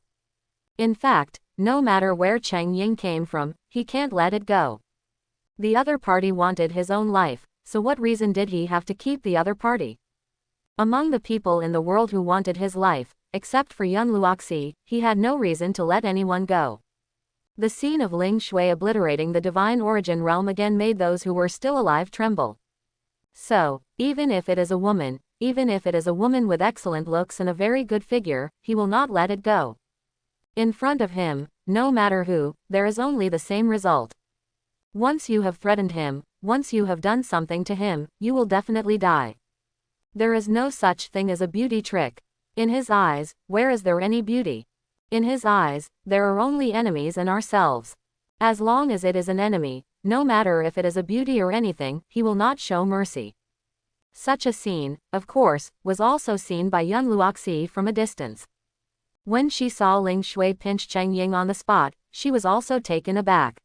A: In fact, no matter where Cheng Ying came from, he can't let it go. The other party wanted his own life, so what reason did he have to keep the other party? Among the people in the world who wanted his life, except for Yun Luoxi, he had no reason to let anyone go. The scene of Ling Shui obliterating the divine origin realm again made those who were still alive tremble. So, even if it is a woman with excellent looks and a very good figure, he will not let it go. In front of him, no matter who, there is only the same result. Once you have threatened him, once you have done something to him, you will definitely die. There is no such thing as a beauty trick. In his eyes, where is there any beauty? In his eyes, there are only enemies and ourselves. As long as it is an enemy, no matter if it is a beauty or anything, he will not show mercy. Such a scene, of course, was also seen by Yun Luoxi from a distance. When she saw Ling Shui pinch Cheng Ying on the spot, she was also taken aback.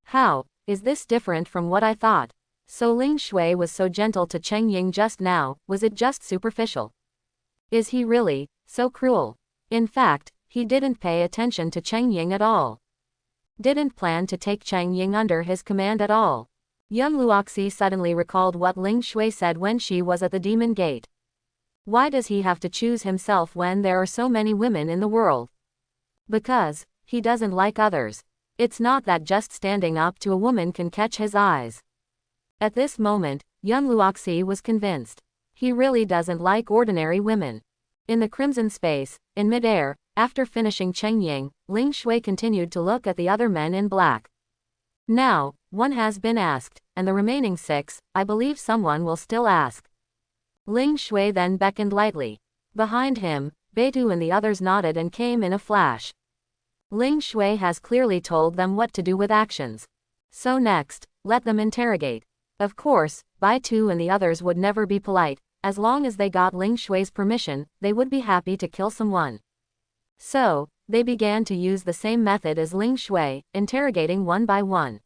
A: How is this different from what I thought? So Ling Shui was so gentle to Cheng Ying just now, was it just superficial? Is he really so cruel? In fact, he didn't pay attention to Cheng Ying at all. Didn't plan to take Cheng Ying under his command at all. Yun Luoxi suddenly recalled what Ling Shui said when she was at the Demon Gate. Why does he have to choose himself when there are so many women in the world? Because he doesn't like others. It's not that just standing up to a woman can catch his eyes. At this moment, Yun Luoxi was convinced. He really doesn't like ordinary women. In the crimson space, in midair, after finishing Cheng Ying, Ling Shui continued to look at the other men in black. Now, one has been asked, and the remaining 6, I believe someone will still ask. Ling Shui then beckoned lightly. Behind him, Beitu and the others nodded and came in a flash. Ling Shui has clearly told them what to do with actions. So next, let them interrogate. Of course, Beitu and the others would never be polite. As long as they got Ling Shui's permission, they would be happy to kill someone. So, they began to use the same method as Ling Shui, interrogating one by one.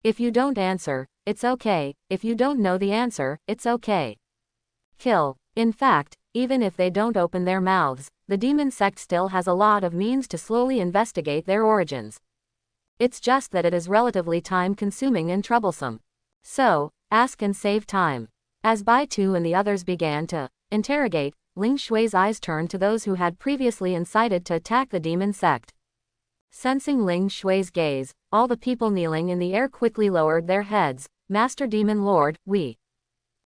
A: If you don't answer, it's okay. If you don't know the answer, it's okay. Kill. In fact, even if they don't open their mouths, the demon sect still has a lot of means to slowly investigate their origins. It's just that it is relatively time-consuming and troublesome. So, ask and save time. As Baitu and the others began to interrogate, Ling Shui's eyes turned to those who had previously incited to attack the demon sect. Sensing Ling Shui's gaze, all the people kneeling in the air quickly lowered their heads. Master Demon Lord, we.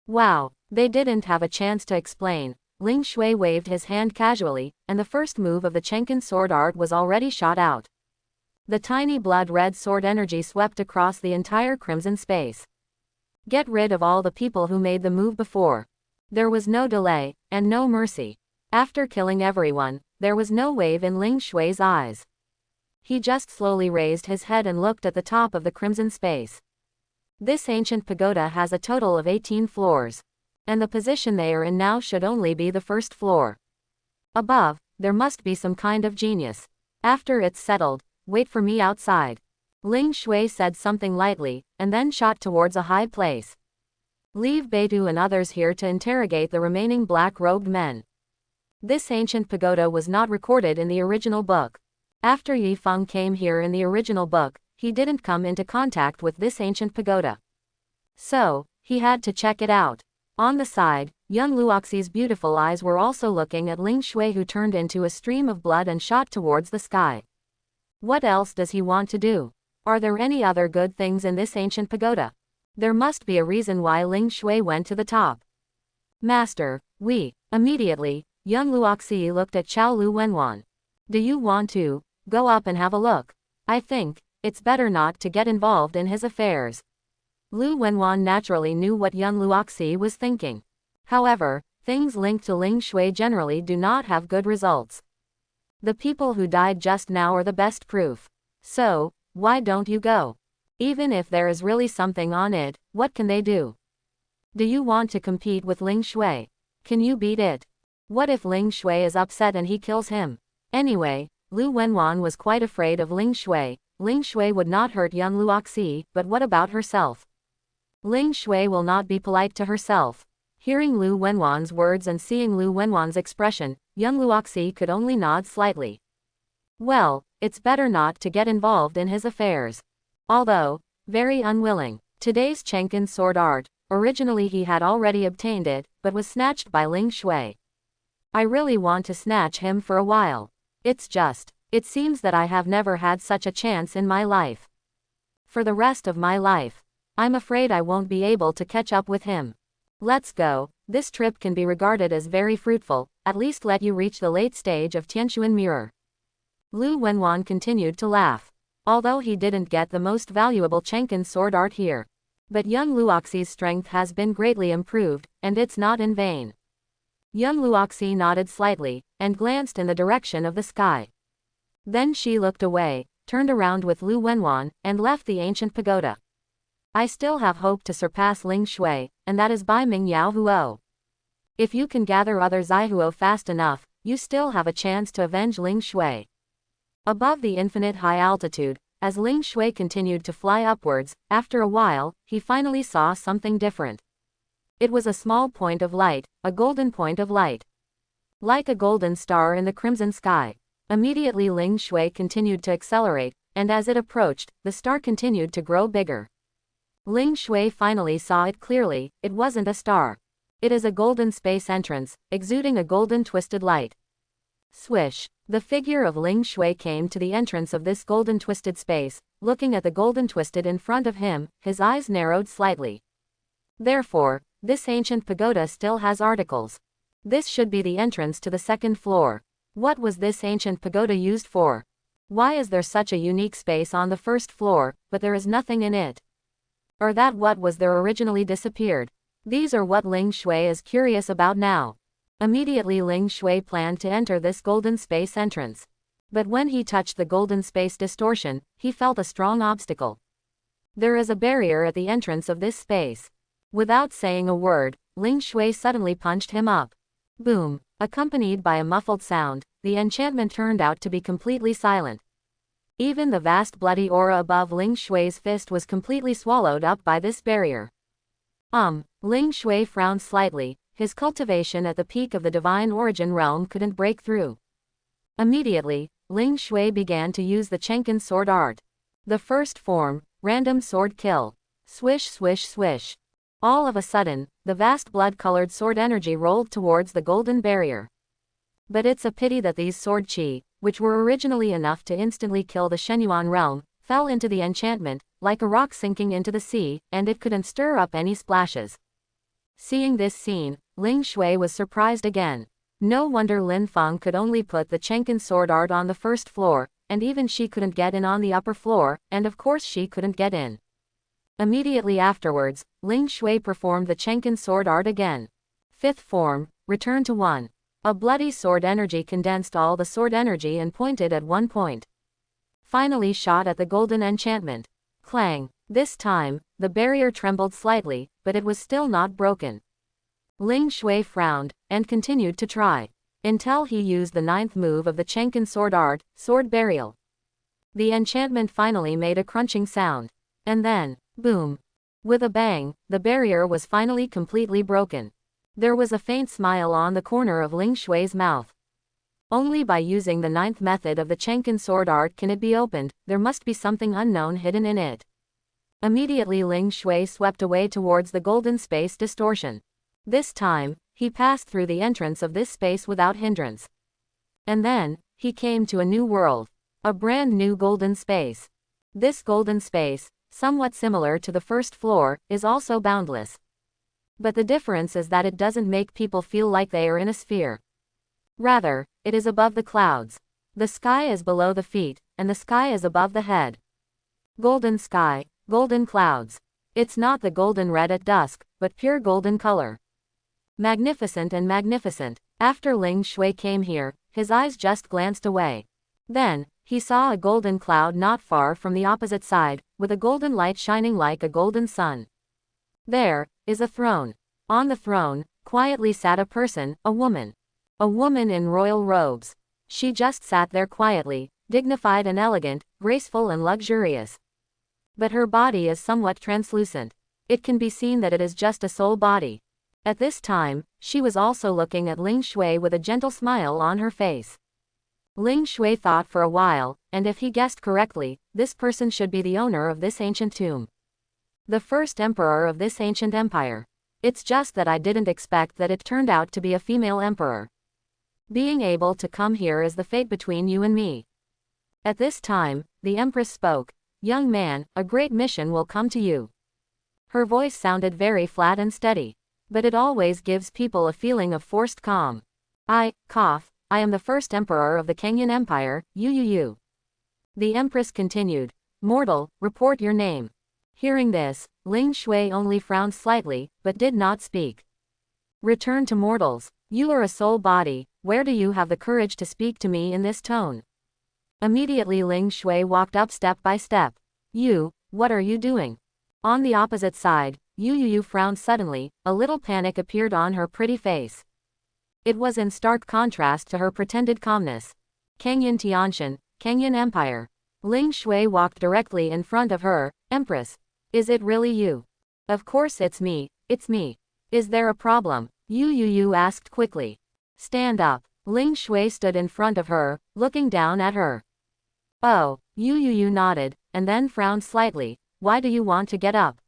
A: Wow, they didn't have a chance to explain. Ling Shui waved his hand casually, and the first move of the Chenkin sword art was already shot out. The tiny blood-red sword energy swept across the entire crimson space. Get rid of all the people who made the move before. There was no delay, and no mercy. After killing everyone, there was no wave in Ling Shui's eyes. He just slowly raised his head and looked at the top of the crimson space. This ancient pagoda has a total of 18 floors. And the position they are in now should only be the first floor. Above, there must be some kind of genius. After it's settled, wait for me outside. Ling Shui said something lightly, and then shot towards a high place. Leave Beidu and others here to interrogate the remaining black-robed men. This ancient pagoda was not recorded in the original book. After Yi Feng came here in the original book, he didn't come into contact with this ancient pagoda. So, he had to check it out. On the side, young Luoxi's beautiful eyes were also looking at Ling Shui, who turned into a stream of blood and shot towards the sky. What else does he want to do? Are there any other good things in this ancient pagoda? There must be a reason why Ling Shui went to the top. Master, we. Immediately, young Luoxi looked at Chao Lu Wenwan. Do you want to go up and have a look? I think it's better not to get involved in his affairs. Lu Wenwan naturally knew what young Luoxi was thinking. However, things linked to Ling Shui generally do not have good results. The people who died just now are the best proof. So, why don't you go? Even if there is really something on it, what can they do? Do you want to compete with Ling Shui? Can you beat it? What if Ling Shui is upset and he kills him? Anyway, Lu Wenwan was quite afraid of Ling Shui. Ling Shui would not hurt young Luoxi, but what about herself? Ling Shui will not be polite to herself. Hearing Lu Wenwan's words and seeing Lu Wenwan's expression, young Luoxi could only nod slightly. Well, it's better not to get involved in his affairs. Although very unwilling. Today's Chenkin sword art, originally he had already obtained it, but was snatched by Ling Shui. I really want to snatch him for a while. It seems that I have never had such a chance in my life. For the rest of my life, I'm afraid I won't be able to catch up with him. Let's go. This trip can be regarded as very fruitful, at least let you reach the late stage of Tianshuan Mirror. Lu Wenwan continued to laugh. Although he didn't get the most valuable Chenkin sword art here. But young Luoxi's strength has been greatly improved, and it's not in vain. Young Luoxi nodded slightly, and glanced in the direction of the sky. Then she looked away, turned around with Lu Wenwan, and left the ancient pagoda. I still have hope to surpass Ling Shui, and that is by Ming Yao Huo. If you can gather other Zaihuo fast enough, you still have a chance to avenge Ling Shui. Above the infinite high altitude, as Ling Shui continued to fly upwards, after a while, he finally saw something different. It was a small point of light, a golden point of light. Like a golden star in the crimson sky. Immediately Ling Shui continued to accelerate, and as it approached, the star continued to grow bigger. Ling Shui finally saw it clearly. It wasn't a star. It is a golden space entrance, exuding a golden twisted light. Swish. The figure of Ling Shui came to the entrance of this golden twisted space. Looking at the golden twisted in front of him, his eyes narrowed slightly. Therefore, This ancient pagoda still has articles. This should be the entrance to the second floor. What was this ancient pagoda used for? Why is there such a unique space on the first floor, but there is nothing in it? Or that what was there originally disappeared? These are what Ling Shui is curious about now. Immediately Ling Shui planned to enter this golden space entrance. But when he touched the golden space distortion, he felt a strong obstacle. There is a barrier at the entrance of this space. Without saying a word, Ling Shui suddenly punched him up. Boom! Accompanied by a muffled sound, the enchantment turned out to be completely silent. Even the vast bloody aura above Ling Shui's fist was completely swallowed up by this barrier. Ling Shui frowned slightly. His cultivation at the peak of the divine origin realm couldn't break through. Immediately, Ling Shui began to use the Chenkin sword art. The first form, random sword kill. Swish swish swish. All of a sudden, the vast blood-colored sword energy rolled towards the golden barrier. But it's a pity that these sword chi, which were originally enough to instantly kill the Shenyuan realm, fell into the enchantment, like a rock sinking into the sea, and it couldn't stir up any splashes. Seeing this scene, Ling Shui was surprised again. No wonder Lin Feng could only put the Chenkin sword art on the first floor, and even she couldn't get in on the upper floor, and of course she couldn't get in. Immediately afterwards, Ling Shui performed the Chenkin sword art again. Fifth form, return to 1. A bloody sword energy condensed all the sword energy and pointed at one point. Finally shot at the golden enchantment. Clang! This time, the barrier trembled slightly, but it was still not broken. Ling Shui frowned, and continued to try. Until he used the 9th move of the Chenkin sword art, sword burial. The enchantment finally made a crunching sound. And then, boom! With a bang, the barrier was finally completely broken. There was a faint smile on the corner of Ling Shui's mouth. Only by using the 9th method of the Chenkin sword art can it be opened. There must be something unknown hidden in it. Immediately Ling Shui swept away towards the golden space distortion. This time, he passed through the entrance of this space without hindrance. And then, he came to a new world. A brand new golden space. This golden space, somewhat similar to the first floor, is also boundless. But the difference is that it doesn't make people feel like they are in a sphere. Rather, it is above the clouds. The sky is below the feet, and the sky is above the head. Golden sky, golden clouds. It's not the golden red at dusk, but pure golden color. Magnificent and magnificent. After Ling Shui came here, his eyes just glanced away. Then, he saw a golden cloud not far from the opposite side, with a golden light shining like a golden sun. There is a throne. On the throne, quietly sat a person, a woman. A woman in royal robes. She just sat there quietly, dignified and elegant, graceful and luxurious. But her body is somewhat translucent. It can be seen that it is just a soul body. At this time, she was also looking at Ling Shui with a gentle smile on her face. Ling Shui thought for a while, and if he guessed correctly, this person should be the owner of this ancient tomb. The first emperor of this ancient empire. It's just that I didn't expect that it turned out to be a female emperor. Being able to come here is the fate between you and me. At this time, the empress spoke. Young man, a great mission will come to you. Her voice sounded very flat and steady. But it always gives people a feeling of forced calm. I am the first emperor of the Kenyan Empire, you. The empress continued. Mortal, report your name. Hearing this, Ling Shui only frowned slightly, but did not speak. Return to mortals. You are a soul body. Where do you have the courage to speak to me in this tone? Immediately Ling Shui walked up step by step. You, what are you doing? On the opposite side, Yu frowned suddenly, a little panic appeared on her pretty face. It was in stark contrast to her pretended calmness. Kenyan Tianshan, Kenyan Empire. Ling Shui walked directly in front of her. Empress. Is it really you? Of course it's me. Is there a problem? Yu asked quickly. Stand up. Ling Shui stood in front of her, looking down at her. Oh, Yu nodded, and then frowned slightly. Why do you want to get up?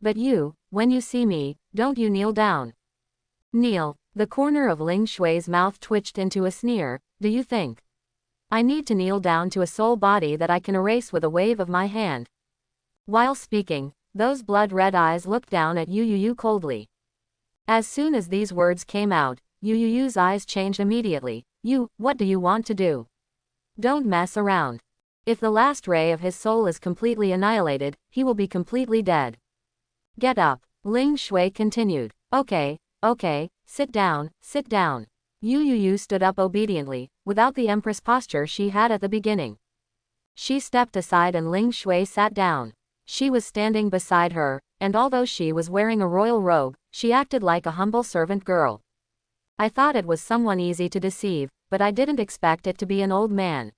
A: But you, when you see me, don't you kneel down. Kneel. The corner of Ling Shui's mouth twitched into a sneer. Do you think I need to kneel down to a soul body that I can erase with a wave of my hand? While speaking, those blood-red eyes looked down at Yu coldly. As soon as these words came out, Yu Yu's eyes changed immediately. What do you want to do? Don't mess around. If the last ray of his soul is completely annihilated, he will be completely dead. Get up. Ling Shui continued. Okay, sit down, sit down. Yu stood up obediently, without the empress posture she had at the beginning. She stepped aside and Ling Shui sat down. She was standing beside her, and although she was wearing a royal robe, she acted like a humble servant girl. I thought it was someone easy to deceive, but I didn't expect it to be an old man.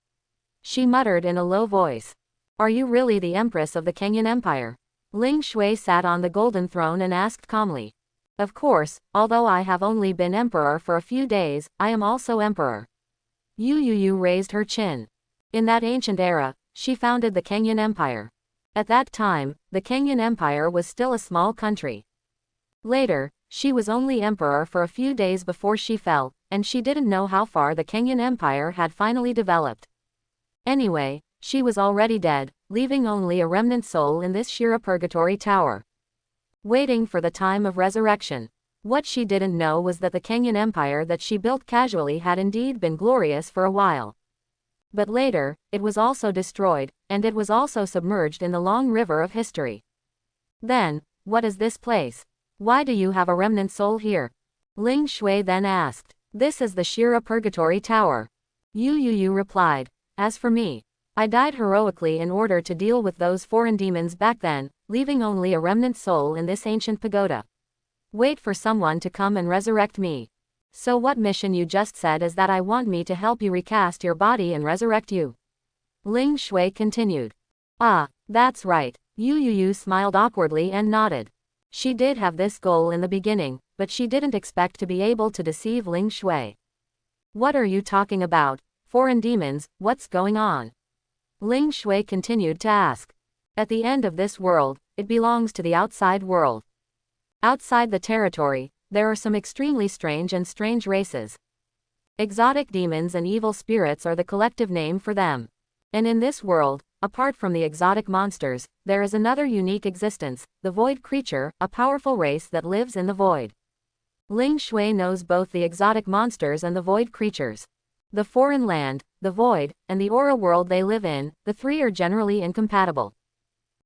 A: She muttered in a low voice. Are you really the empress of the Kenyan Empire? Ling Shui sat on the golden throne and asked calmly. Of course, although I have only been emperor for a few days, I am also emperor. Yu raised her chin. In that ancient era, she founded the Kenyan Empire. At that time, the Kenyan Empire was still a small country. Later, she was only emperor for a few days before she fell, and she didn't know how far the Kenyan Empire had finally developed. Anyway, she was already dead, leaving only a remnant soul in this Shira Purgatory Tower, waiting for the time of resurrection. What she didn't know was that the Kenyan Empire that she built casually had indeed been glorious for a while. But later, it was also destroyed, and it was also submerged in the long river of history. Then, what is this place? Why do you have a remnant soul here? Ling Shui then asked. This is the Shira Purgatory Tower. Yu replied. As for me, I died heroically in order to deal with those foreign demons back then, leaving only a remnant soul in this ancient pagoda. Wait for someone to come and resurrect me. So what mission you just said is that I want me to help you recast your body and resurrect you? Ling Shui continued. Ah, that's right. Yu smiled awkwardly and nodded. She did have this goal in the beginning, but she didn't expect to be able to deceive Ling Shui. What are you talking about? Foreign demons, what's going on? Ling Shui continued to ask. At the end of this world, it belongs to the outside world. Outside the territory, there are some extremely strange races. Exotic demons and evil spirits are the collective name for them. And in this world, apart from the exotic monsters, there is another unique existence, the void creature, a powerful race that lives in the void. Ling Shui knows both the exotic monsters and the void creatures. The foreign land, the void, and the aura world they live in, the three are generally incompatible.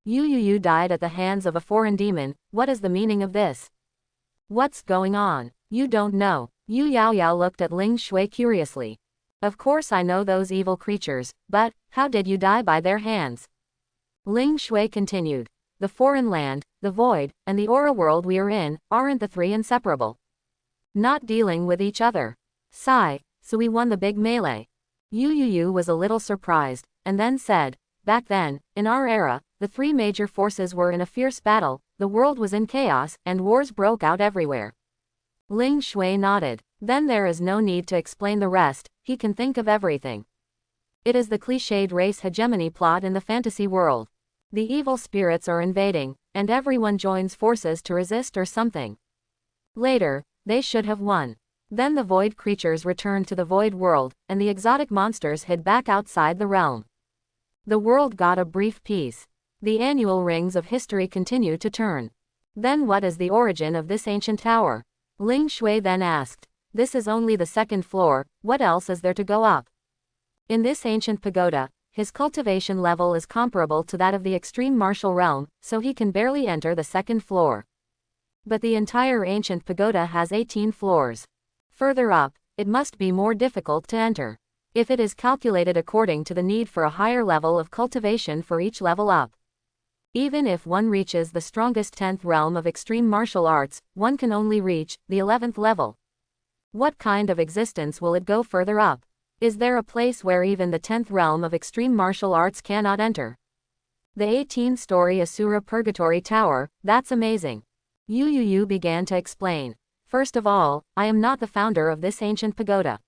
A: Yu died at the hands of a foreign demon. What is the meaning of this? What's going on? You don't know. Yu Yao looked at Ling Shui curiously. Of course I know those evil creatures, but how did you die by their hands? Ling Shui continued. The foreign land, the void, and the aura world we are in, aren't the three inseparable? Not dealing with each other. Sigh, so we won the big melee. Yu was a little surprised, and then said, back then, in our era, the three major forces were in a fierce battle, the world was in chaos, and wars broke out everywhere. Ling Shui nodded. Then there is no need to explain the rest, he can think of everything. It is the cliched race hegemony plot in the fantasy world. The evil spirits are invading, and everyone joins forces to resist or something. Later, they should have won. Then the void creatures returned to the void world, and the exotic monsters hid back outside the realm. The world got a brief peace. The annual rings of history continue to turn. Then what is the origin of this ancient tower? Ling Shui then asked. This is only the second floor, what else is there to go up? In this ancient pagoda, his cultivation level is comparable to that of the extreme martial realm, so he can barely enter the second floor. But the entire ancient pagoda has 18 floors. Further up, it must be more difficult to enter, if it is calculated according to the need for a higher level of cultivation for each level up. Even if one reaches the strongest 10th realm of extreme martial arts, one can only reach the 11th level. What kind of existence will it go further up? Is there a place where even the 10th realm of extreme martial arts cannot enter? The 18-story Asura Purgatory Tower, that's amazing. Yu began to explain. First of all, I am not the founder of this ancient pagoda.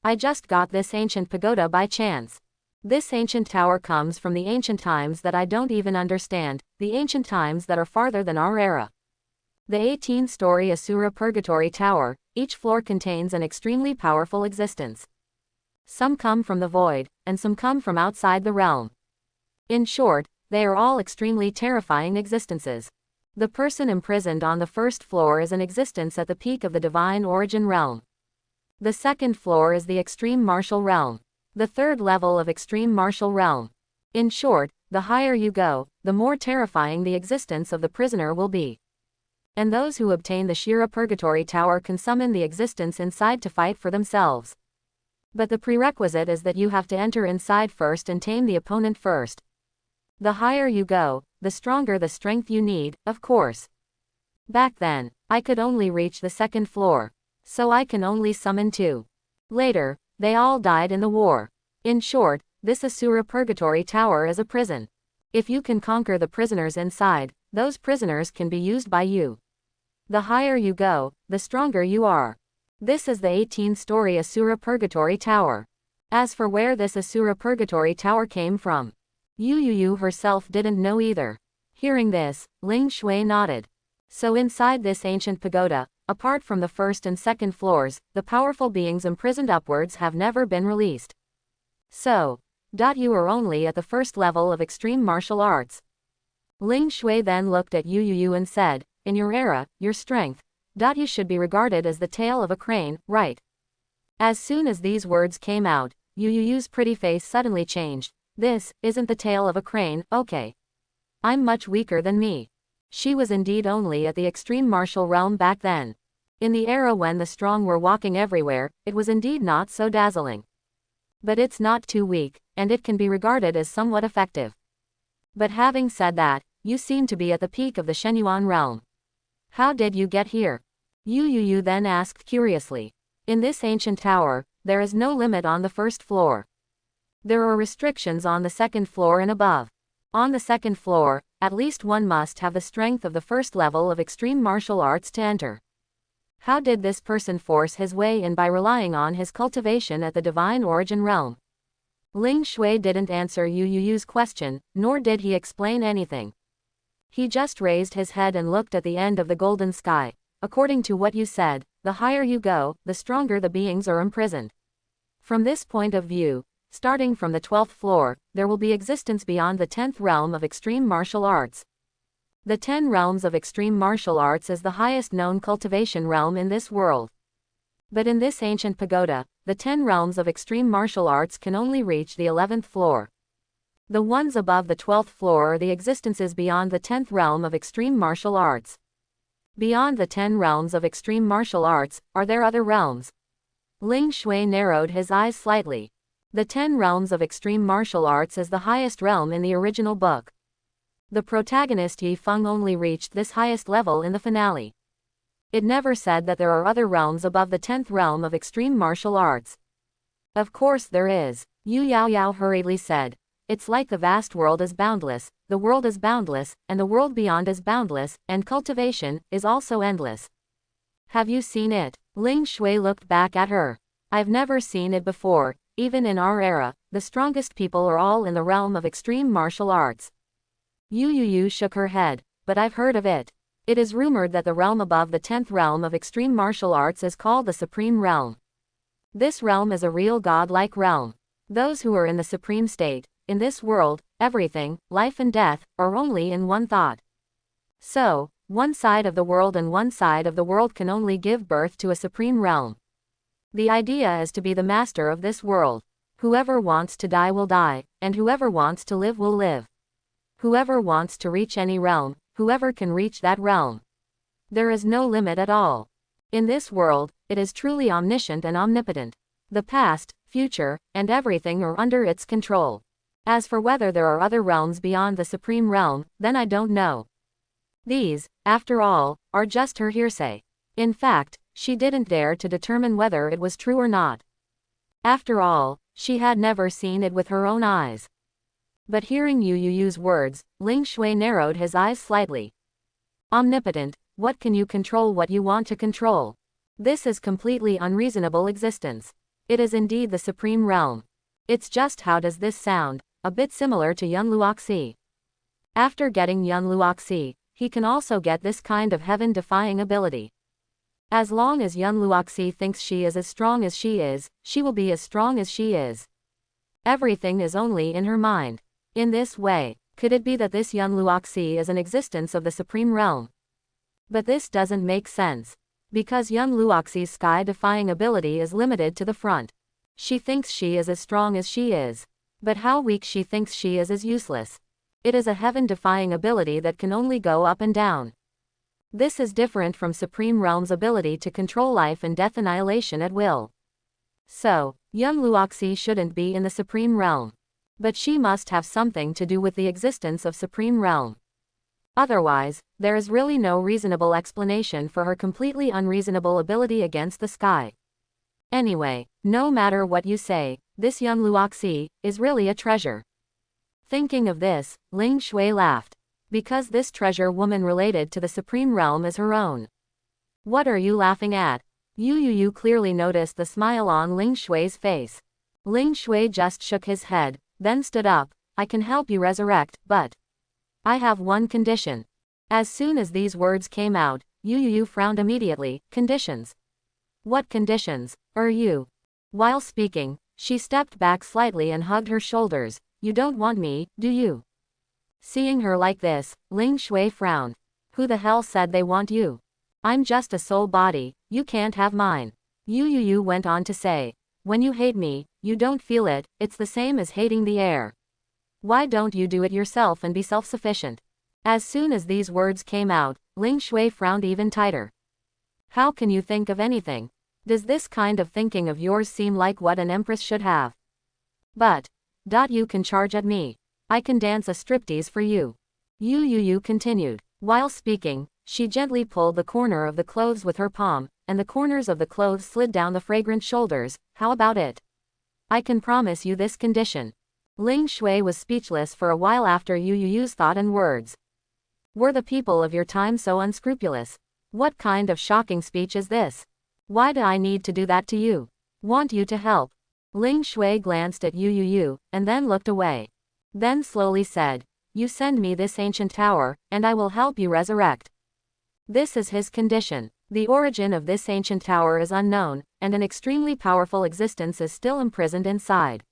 A: I just got this ancient pagoda by chance. This ancient tower comes from the ancient times that I don't even understand, the ancient times that are farther than our era. The 18-story Asura Purgatory Tower, each floor contains an extremely powerful existence. Some come from the void, and some come from outside the realm. In short, they are all extremely terrifying existences. The person imprisoned on the first floor is an existence at the peak of the divine origin realm. The second floor is the extreme martial realm. The third level of extreme martial realm. In short, the higher you go, the more terrifying the existence of the prisoner will be. And those who obtain the Shira Purgatory Tower can summon the existence inside to fight for themselves. But the prerequisite is that you have to enter inside first and tame the opponent first. The higher you go, the stronger the strength you need, of course. Back then, I could only reach the second floor. So I can only summon 2. Later, they all died in the war. In short, this Asura Purgatory Tower is a prison. If you can conquer the prisoners inside, those prisoners can be used by you. The higher you go, the stronger you are. This is the 18-story Asura Purgatory Tower. As for where this Asura Purgatory Tower came from, Yu herself didn't know either. Hearing this, Ling Shui nodded. So inside this ancient pagoda, apart from the first and second floors, the powerful beings imprisoned upwards have never been released. So, you are only at the first level of extreme martial arts. Ling Shui then looked at Yu and said, in your era, your strength, you should be regarded as the tail of a crane, right? As soon as these words came out, Yu's pretty face suddenly changed. This isn't the tail of a crane, okay. I'm much weaker than me. She was indeed only at the extreme martial realm back then. In the era when the strong were walking everywhere, it was indeed not so dazzling. But it's not too weak, and it can be regarded as somewhat effective. But having said that, you seem to be at the peak of the Shenyuan realm. How did you get here? Yu then asked curiously. In this ancient tower, there is no limit on the first floor. There are restrictions on the second floor and above. On the second floor, at least one must have the strength of the first level of extreme martial arts to enter. How did this person force his way in by relying on his cultivation at the divine origin realm? Ling Shui didn't answer Yu's question, nor did he explain anything. He just raised his head and looked at the end of the golden sky. According to what you said, the higher you go, the stronger the beings are imprisoned. From this point of view, starting from the 12th floor, there will be existence beyond the 10th realm of extreme martial arts. The 10 realms of extreme martial arts is the highest known cultivation realm in this world. But in this ancient pagoda, the 10 realms of extreme martial arts can only reach the 11th floor. The ones above the 12th floor are the existences beyond the 10th realm of extreme martial arts. Beyond the 10 realms of extreme martial arts, are there other realms? Ling Shui narrowed his eyes slightly. The 10 realms of extreme martial arts is the highest realm in the original book. The protagonist Yi Feng only reached this highest level in the finale. It never said that there are other realms above the 10th realm of extreme martial arts. Of course there is, Yu Yao hurriedly said. It's like the vast world is boundless, the world is boundless, and the world beyond is boundless, and cultivation is also endless. Have you seen it? Ling Shui looked back at her. I've never seen it before. Even in our era, the strongest people are all in the realm of extreme martial arts. Yu shook her head, but I've heard of it. It is rumored that the realm above the 10th realm of extreme martial arts is called the Supreme Realm. This realm is a real godlike realm. Those who are in the supreme state, in this world, everything, life and death, are only in one thought. So, one side of the world and one side of the world can only give birth to a supreme realm. The idea is to be the master of this world. Whoever wants to die will die, and whoever wants to live will live. Whoever wants to reach any realm, whoever can reach that realm. There is no limit at all. In this world, it is truly omniscient and omnipotent. The past, future, and everything are under its control. As for whether there are other realms beyond the supreme realm, then I don't know. These, after all, are just her hearsay. In fact, she didn't dare to determine whether it was true or not. After all, she had never seen it with her own eyes. But hearing Yu's words, Ling Shui narrowed his eyes slightly. Omnipotent, what can you control what you want to control? This is completely unreasonable existence. It is indeed the supreme realm. It's just how does this sound? A bit similar to Yun Luoxi. After getting Yun Luoxi, he can also get this kind of heaven-defying ability. As long as Yun Luoxi thinks she is as strong as she is, she will be as strong as she is. Everything is only in her mind. In this way, Could it be that this Yun Luoxi is an existence of the supreme realm? But this doesn't make sense. Because Yun Luoxi's sky-defying ability is limited to the front. She thinks she is as strong as she is. But how weak she thinks she is useless. It is a heaven-defying ability that can only go up and down. This is different from Supreme Realm's ability to control life and death annihilation at will. So, Yun Luoxi shouldn't be in the Supreme Realm. But she must have something to do with the existence of Supreme Realm. Otherwise, there is really no reasonable explanation for her completely unreasonable ability against the sky. Anyway, no matter what you say, this Yun Luoxi is really a treasure. Thinking of this, Ling Shui laughed. Because this treasure woman related to the Supreme Realm is her own. What are you laughing at? Yu clearly noticed the smile on Ling Shui's face. Ling Shui just shook his head, then stood up. I can help you resurrect, but I have one condition. As soon as these words came out, Yu frowned immediately. Conditions? What conditions? You? While speaking, she stepped back slightly and hugged her shoulders. You don't want me, do you? Seeing her like this, Ling Shui frowned. Who the hell said they want you? I'm just a soul body, you can't have mine. Yu went on to say. When you hate me, you don't feel it, it's the same as hating the air. Why don't you do it yourself and be self-sufficient? As soon as these words came out, Ling Shui frowned even tighter. How can you think of anything? Does this kind of thinking of yours seem like what an empress should have? But, you can charge at me. I can dance a striptease for you. Yu continued. While speaking, she gently pulled the corner of the clothes with her palm, and the corners of the clothes slid down the fragrant shoulders. How about it? I can promise you this condition. Ling Shui was speechless for a while after Yuyu's thought and words. Were the people of your time so unscrupulous? What kind of shocking speech is this? Why do I need to do that to you? Want you to help? Ling Shui glanced at Yu, and then looked away. Then slowly said, you send me this ancient tower, and I will help you resurrect. This is his condition. The origin of this ancient tower is unknown, and an extremely powerful existence is still imprisoned inside.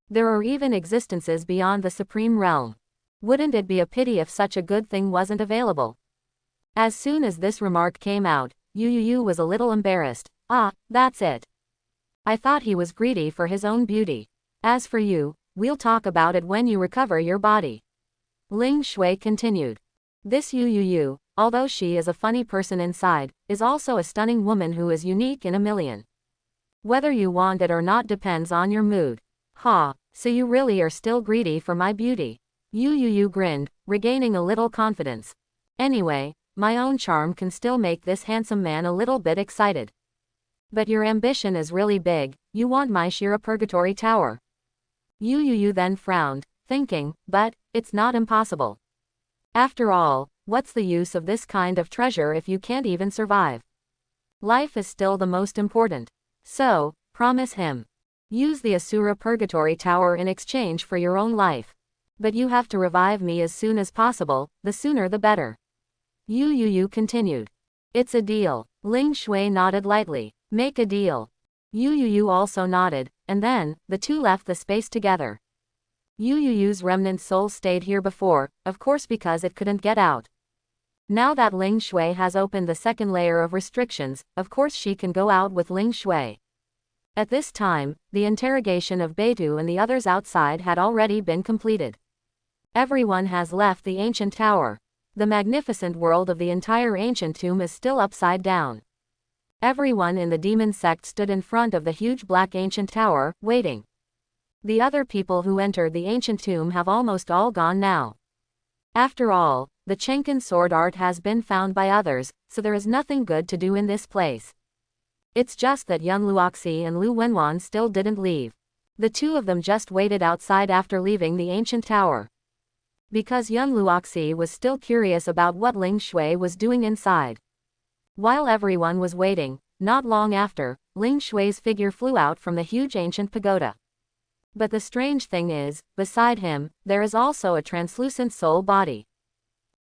A: There are even existences beyond the Supreme Realm. Wouldn't it be a pity if such a good thing wasn't available? As soon as this remark came out, Yu was a little embarrassed. Ah, that's it. I thought he was greedy for his own beauty. As for you, we'll talk about it when you recover your body. Ling Shui continued. This Yu, although she is a funny person inside, is also a stunning woman who is unique in a million. Whether you want it or not depends on your mood. Ha, so you really are still greedy for my beauty. Yu grinned, regaining a little confidence. Anyway, my own charm can still make this handsome man a little bit excited. But your ambition is really big, you want my Shira Purgatory Tower. Yu then frowned, thinking, but, it's not impossible. After all, what's the use of this kind of treasure if you can't even survive? Life is still the most important. So, promise him. Use the Asura Purgatory Tower in exchange for your own life. But you have to revive me as soon as possible, the sooner the better. Yu continued. It's a deal. Ling Shui nodded lightly. Make a deal. Yu also nodded, and then, the two left the space together. Yuyu's remnant soul stayed here before, of course because it couldn't get out. Now that Ling Shui has opened the second layer of restrictions, of course she can go out with Ling Shui. At this time, the interrogation of Beitu and the others outside had already been completed. Everyone has left the ancient tower. The magnificent world of the entire ancient tomb is still upside down. Everyone in the demon sect stood in front of the huge black ancient tower, waiting. The other people who entered the ancient tomb have almost all gone now. After all, the Chenkin sword art has been found by others, so there is nothing good to do in this place. It's just that Yun Luoxi and Lu Wenwan still didn't leave. The two of them just waited outside after leaving the ancient tower. Because Yun Luoxi was still curious about what Ling Shui was doing inside. While everyone was waiting, not long after, Ling Shui's figure flew out from the huge ancient pagoda. But the strange thing is, beside him, there is also a translucent soul body.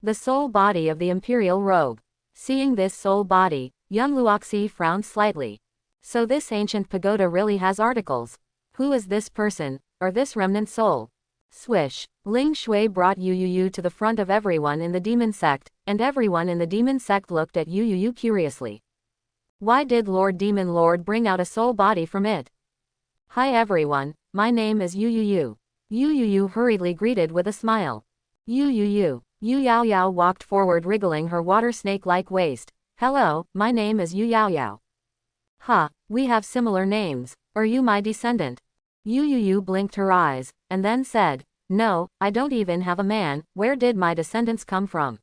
A: The soul body of the imperial rogue. Seeing this soul body, Yun Luoxi frowned slightly. So this ancient pagoda really has articles. Who is this person, or this remnant soul? Swish. Ling Shui brought Yu Yu Yu to the front of everyone in the demon sect, and everyone in the demon sect looked at Yu Yu Yu curiously. Why did Lord Demon Lord bring out a soul body from it? Hi everyone, my name is Yu Yu Yu. Yu Yu Yu hurriedly greeted with a smile. Yu Yu Yu. Yu Yao Yao walked forward wriggling her water snake-like waist. Hello, my name is Yu Yao Yao. Ha, we have similar names. Are you my descendant? Yu Yu Yu blinked her eyes, and then said, no, I don't even have a man, where did my descendants come from?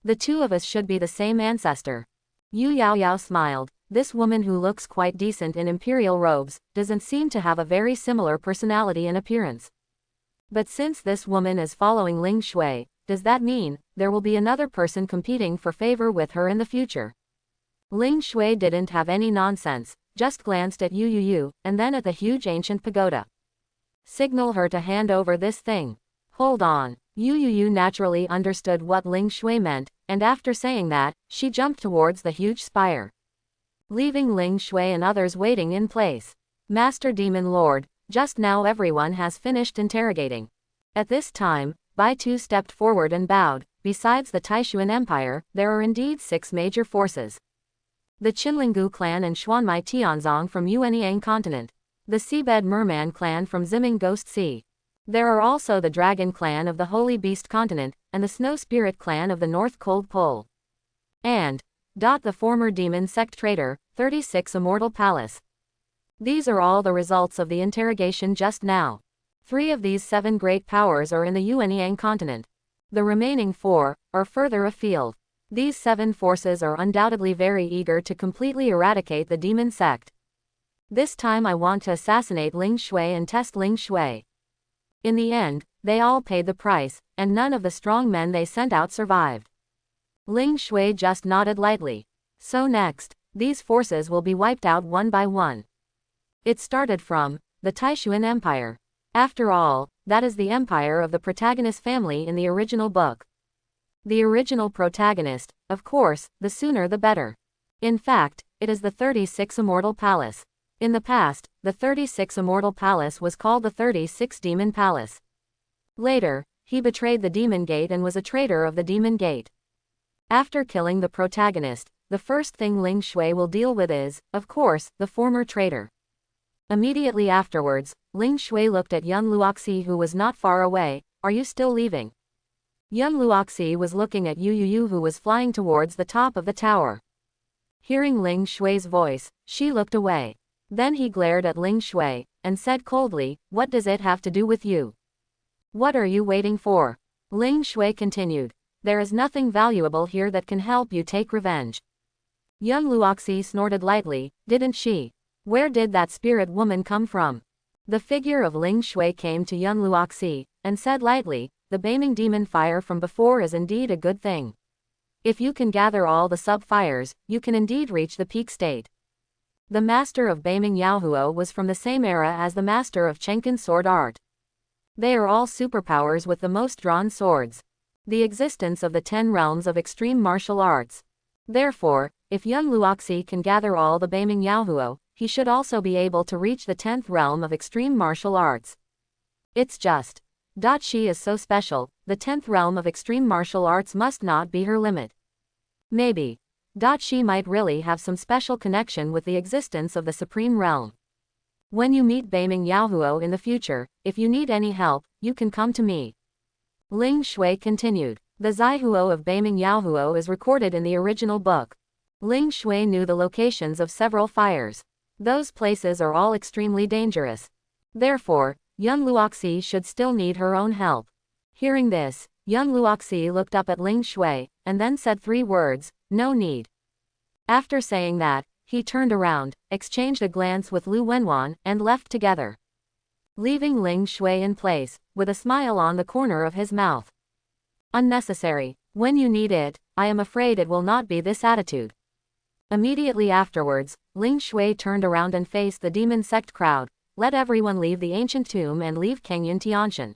A: The two of us should be the same ancestor. Yu Yao Yao smiled, this woman who looks quite decent in imperial robes, doesn't seem to have a very similar personality and appearance. But since this woman is following Ling Shui, does that mean there will be another person competing for favor with her in the future? Ling Shui didn't have any nonsense, just glanced at Yu Yu Yu, and then at the huge ancient pagoda. Signal her to hand over this thing. Hold on. Yu Yu Yu naturally understood what Ling Shui meant, and after saying that, she jumped towards the huge spire, leaving Ling Shui and others waiting in place. Master Demon Lord, just now everyone has finished interrogating. At this time, Bai Tu stepped forward and bowed. Besides the Taishuan Empire, there are indeed 6 major forces. The Qinlinggu clan and Xuanmai Tianzong from Yuanyang continent. The Seabed Merman clan from Ziming Ghost Sea. There are also the Dragon clan of the Holy Beast continent, and the Snow Spirit clan of the North Cold Pole. And the former demon sect traitor, 36 Immortal Palace. These are all the results of the interrogation just now. 3 of these 7 great powers are in the Yuanyang continent. The remaining 4 are further afield. These 7 forces are undoubtedly very eager to completely eradicate the demon sect. This time I want to assassinate Ling Shui and test Ling Shui. In the end, they all paid the price, and none of the strong men they sent out survived. Ling Shui just nodded lightly. So next, these forces will be wiped out one by one. It started from the Taishuan Empire. After all, that is the empire of the protagonist family in the original book. The original protagonist, of course, the sooner the better. In fact, it is the 36 Immortal Palace. In the past, the 36 Immortal Palace was called the 36 Demon Palace. Later, he betrayed the Demon Gate and was a traitor of the Demon Gate. After killing the protagonist, the first thing Ling Shui will deal with is, of course, the former traitor. Immediately afterwards, Ling Shui looked at Yun Luoxi who was not far away. Are you still leaving? Yun Luoxi was looking at Yu Yu Yu who was flying towards the top of the tower. Hearing Ling Shui's voice, she looked away. Then he glared at Ling Shui, and said coldly, what does it have to do with you? What are you waiting for? Ling Shui continued. There is nothing valuable here that can help you take revenge. Yun Luoxi snorted lightly, didn't she? Where did that spirit woman come from? The figure of Ling Shui came to Yun Luoxi, and said lightly, the Beiming demon fire from before is indeed a good thing. If you can gather all the sub-fires, you can indeed reach the peak state. The master of Beiming Yaohuo was from the same era as the master of Chenkin sword art. They are all superpowers with the most drawn swords. The existence of the 10 realms of extreme martial arts. Therefore, if Yun Luoxi can gather all the Beiming Yaohuo, he should also be able to reach the 10th realm of extreme martial arts. It's just. She is so special, the 10th realm of extreme martial arts must not be her limit. Maybe. She might really have some special connection with the existence of the supreme realm. When you meet Beiming Yaohuo in the future, if you need any help, you can come to me. Ling Shui continued. The Zaihuo of Beiming Yaohuo is recorded in the original book. Ling Shui knew the locations of several fires. Those places are all extremely dangerous. Therefore, Yun Luoxi should still need her own help. Hearing this, Yun Luoxi looked up at Ling Shui, and then said 3 words, no need. After saying that, he turned around, exchanged a glance with Lu Wenwan, and left together, leaving Ling Shui in place, with a smile on the corner of his mouth. Unnecessary. When you need it, I am afraid it will not be this attitude. Immediately afterwards, Ling Shui turned around and faced the demon sect crowd. Let everyone leave the ancient tomb and leave Kengyun Tianshan.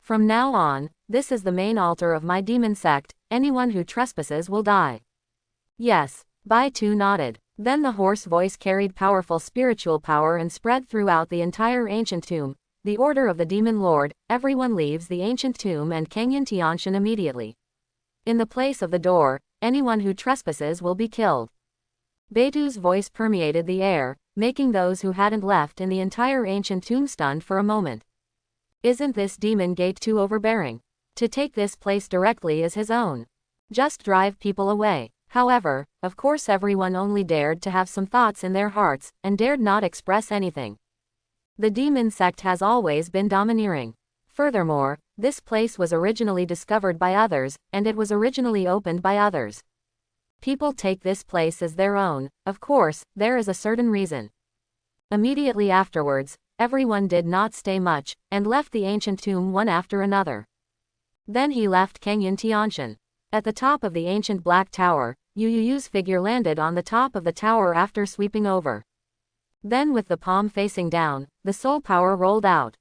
A: From now on, this is the main altar of my demon sect, anyone who trespasses will die. Yes, Bai Tu nodded. Then the hoarse voice carried powerful spiritual power and spread throughout the entire ancient tomb. The order of the demon lord, everyone leaves the ancient tomb and Kangyan Tianshan immediately. In the place of the door, anyone who trespasses will be killed. Beitu's voice permeated the air, making those who hadn't left in the entire ancient tomb stunned for a moment. Isn't this demon gate too overbearing? To take this place directly is his own. Just drive people away. However, of course everyone only dared to have some thoughts in their hearts, and dared not express anything. The demon sect has always been domineering. Furthermore, this place was originally discovered by others, and it was originally opened by others. People take this place as their own, of course, there is a certain reason. Immediately afterwards, everyone did not stay much, and left the ancient tomb one after another. Then he left Kangyan Tianshan. At the top of the ancient black tower, Yu Yu's figure landed on the top of the tower after sweeping over. Then with the palm facing down, the soul power rolled out.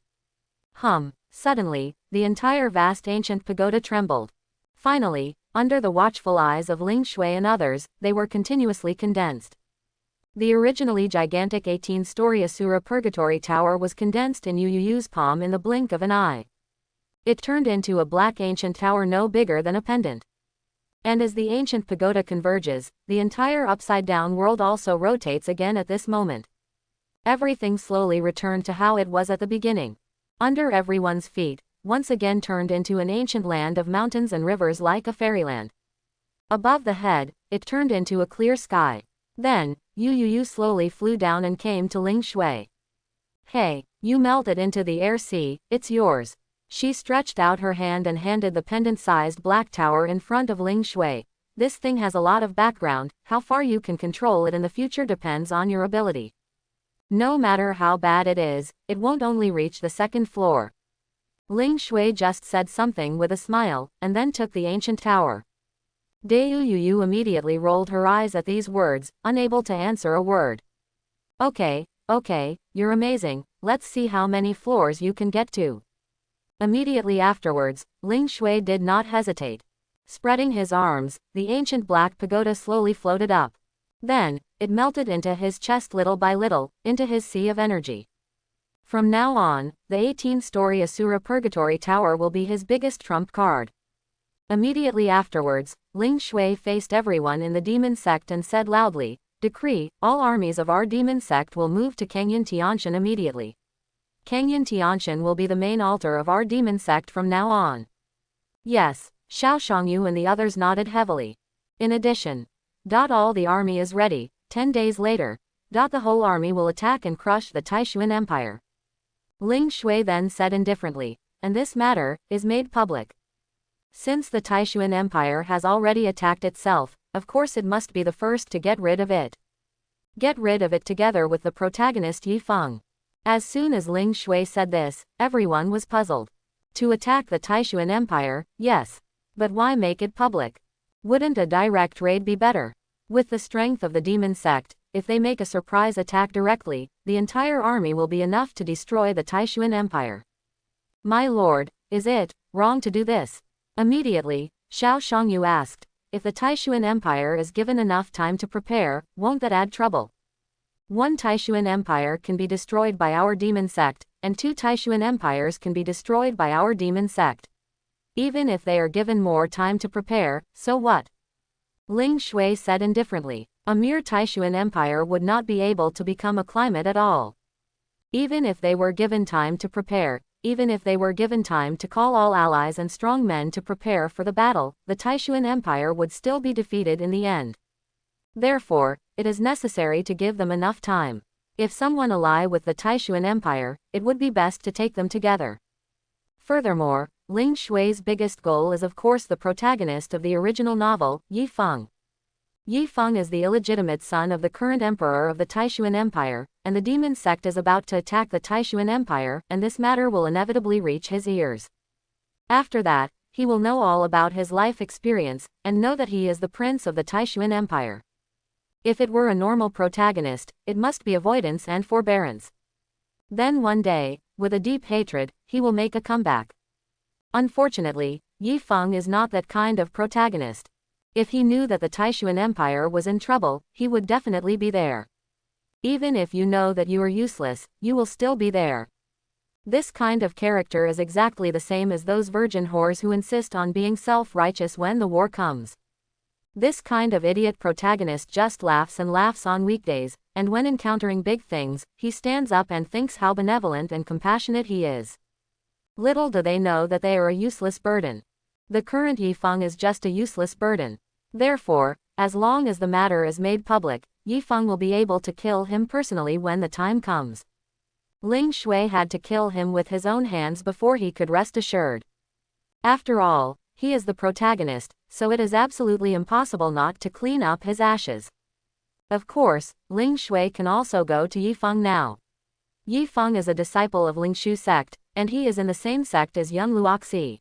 A: Suddenly, the entire vast ancient pagoda trembled. Finally, under the watchful eyes of Ling Shui and others, they were continuously condensed. The originally gigantic 18-story Asura Purgatory Tower was condensed in Yu Yu's palm in the blink of an eye. It turned into a black ancient tower no bigger than a pendant. And as the ancient pagoda converges, the entire upside-down world also rotates again at this moment. Everything slowly returned to how it was at the beginning. Under everyone's feet, once again turned into an ancient land of mountains and rivers like a fairyland. Above the head, it turned into a clear sky. Then, Yu Yu slowly flew down and came to Ling Shui. Hey, you melted into the air, see, it's yours. She stretched out her hand and handed the pendant-sized black tower in front of Ling Shui. This thing has a lot of background, how far you can control it in the future depends on your ability. No matter how bad it is, it won't only reach the second floor. Ling Shui just said something with a smile, and then took the ancient tower. Deu Yu immediately rolled her eyes at these words, unable to answer a word. Okay, you're amazing, let's see how many floors you can get to. Immediately afterwards, Ling Shui did not hesitate. Spreading his arms, the ancient black pagoda slowly floated up. Then, it melted into his chest little by little, into his sea of energy. From now on, the 18-story Asura Purgatory Tower will be his biggest trump card. Immediately afterwards, Ling Shui faced everyone in the demon sect and said loudly, "Decree, all armies of our demon sect will move to Kangyan Tianshan immediately. Kangyan Tianshan will be the main altar of our demon sect from now on." Yes, Xiao Shangyu and the others nodded heavily. In addition, all the army is ready. 10 days later, the whole army will attack and crush the Taishuan Empire. Ling Shui then said indifferently, and this matter is made public. Since the Taishuan Empire has already attacked itself, of course it must be the first to get rid of it. Get rid of it together with the protagonist Yi Feng. As soon as Ling Shui said this, everyone was puzzled. To attack the Taishuan Empire, yes. But why make it public? Wouldn't a direct raid be better? With the strength of the demon sect, if they make a surprise attack directly, the entire army will be enough to destroy the Taishuan Empire. My lord, is it wrong to do this? Immediately, Xiao Shangyu asked, if the Taishuan Empire is given enough time to prepare, won't that add trouble? One Taishuan Empire can be destroyed by our demon sect, and 2 Taishuan Empires can be destroyed by our demon sect. Even if they are given more time to prepare, so what? Ling Shui said indifferently, a mere Taishuan Empire would not be able to become a climate at all. Even if they were given time to prepare, even if they were given time to call all allies and strong men to prepare for the battle, the Taishuan Empire would still be defeated in the end. Therefore, it is necessary to give them enough time. If someone ally with the Taishuan Empire, it would be best to take them together. Furthermore, Ling Shui's biggest goal is of course the protagonist of the original novel, Yi Feng. Yi Feng is the illegitimate son of the current emperor of the Taishuan Empire, and the demon sect is about to attack the Taishuan Empire, and this matter will inevitably reach his ears. After that, he will know all about his life experience, and know that he is the prince of the Taishuan Empire. If it were a normal protagonist, it must be avoidance and forbearance. Then one day, with a deep hatred, he will make a comeback. Unfortunately, Yi Feng is not that kind of protagonist. If he knew that the Taishuan Empire was in trouble, he would definitely be there. Even if you know that you are useless, you will still be there. This kind of character is exactly the same as those virgin whores who insist on being self-righteous when the war comes. This kind of idiot protagonist just laughs and laughs on weekdays, and when encountering big things, he stands up and thinks how benevolent and compassionate he is. Little do they know that they are a useless burden. The current Yifeng is just a useless burden. Therefore, as long as the matter is made public, Yifeng will be able to kill him personally when the time comes. Ling Shui had to kill him with his own hands before he could rest assured. After all, he is the protagonist, so it is absolutely impossible not to clean up his ashes. Of course, Ling Shui can also go to Yifeng now. Yifeng is a disciple of Lingshu sect, and he is in the same sect as young Luoxi.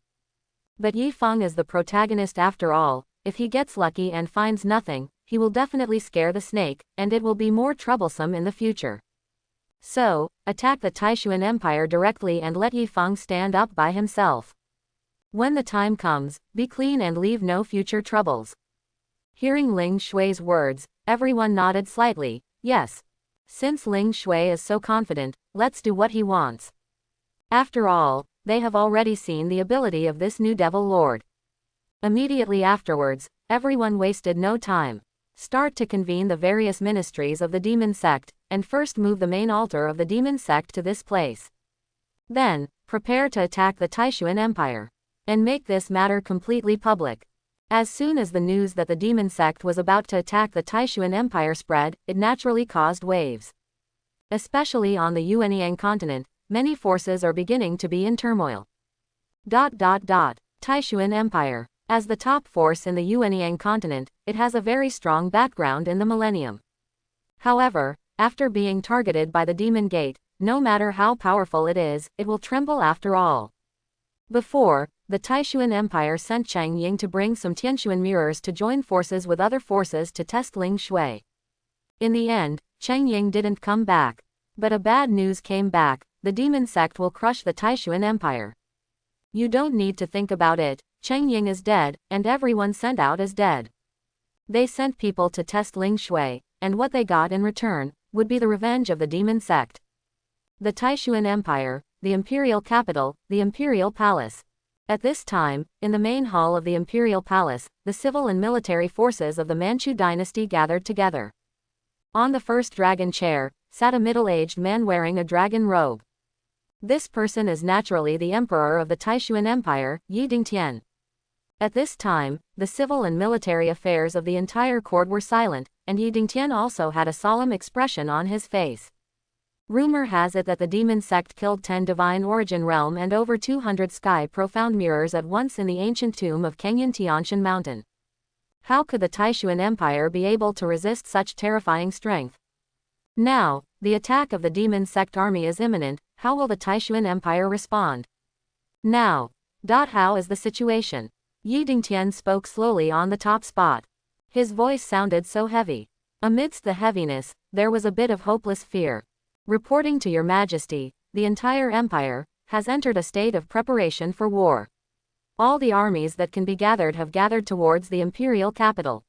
A: But Yifeng is the protagonist after all. If he gets lucky and finds nothing, he will definitely scare the snake, and it will be more troublesome in the future. So, attack the Taishuan Empire directly and let Yifeng stand up by himself. When the time comes, be clean and leave no future troubles. Hearing Ling Shui's words, everyone nodded slightly. Yes. Since Ling Shui is so confident, let's do what he wants. After all, they have already seen the ability of this new devil lord. Immediately afterwards, everyone wasted no time. Start to convene the various ministries of the demon sect, and first move the main altar of the demon sect to this place. Then, prepare to attack the Taishuan Empire. And make this matter completely public. As soon as the news that the demon sect was about to attack the Taishuan Empire spread, it naturally caused waves. Especially on the Yuanyang continent, many forces are beginning to be in turmoil. Taishuan Empire. As the top force in the Yuanyang continent, it has a very strong background in the millennium. However, after being targeted by the demon gate, no matter how powerful it is, it will tremble after all. Before, the Taishuan Empire sent Chang Ying to bring some Tianshuan mirrors to join forces with other forces to test Ling Shui. In the end, Chang Ying didn't come back. But a bad news came back: the demon sect will crush the Taishuan Empire. You don't need to think about it, Chang Ying is dead, and everyone sent out is dead. They sent people to test Ling Shui, and what they got in return would be the revenge of the demon sect. The Taishuan Empire, the imperial capital, the imperial palace. At this time, in the main hall of the imperial palace, the civil and military forces of the Manchu dynasty gathered together. On the first dragon chair, sat a middle-aged man wearing a dragon robe. This person is naturally the emperor of the Taishuan Empire, Yi Dingtian. At this time, the civil and military affairs of the entire court were silent, and Yi Dingtian also had a solemn expression on his face. Rumor has it that the demon sect killed 10 divine origin realm and over 200 sky profound mirrors at once in the ancient tomb of Kenyan Tianshan Mountain. How could the Taishuan Empire be able to resist such terrifying strength? Now, the attack of the demon sect army is imminent. How will the Taishuan Empire respond? Now. How is the situation? Yi Dingtian spoke slowly on the top spot. His voice sounded so heavy. Amidst the heaviness, there was a bit of hopeless fear. Reporting to your majesty, the entire empire has entered a state of preparation for war. All the armies that can be gathered have gathered towards the imperial capital.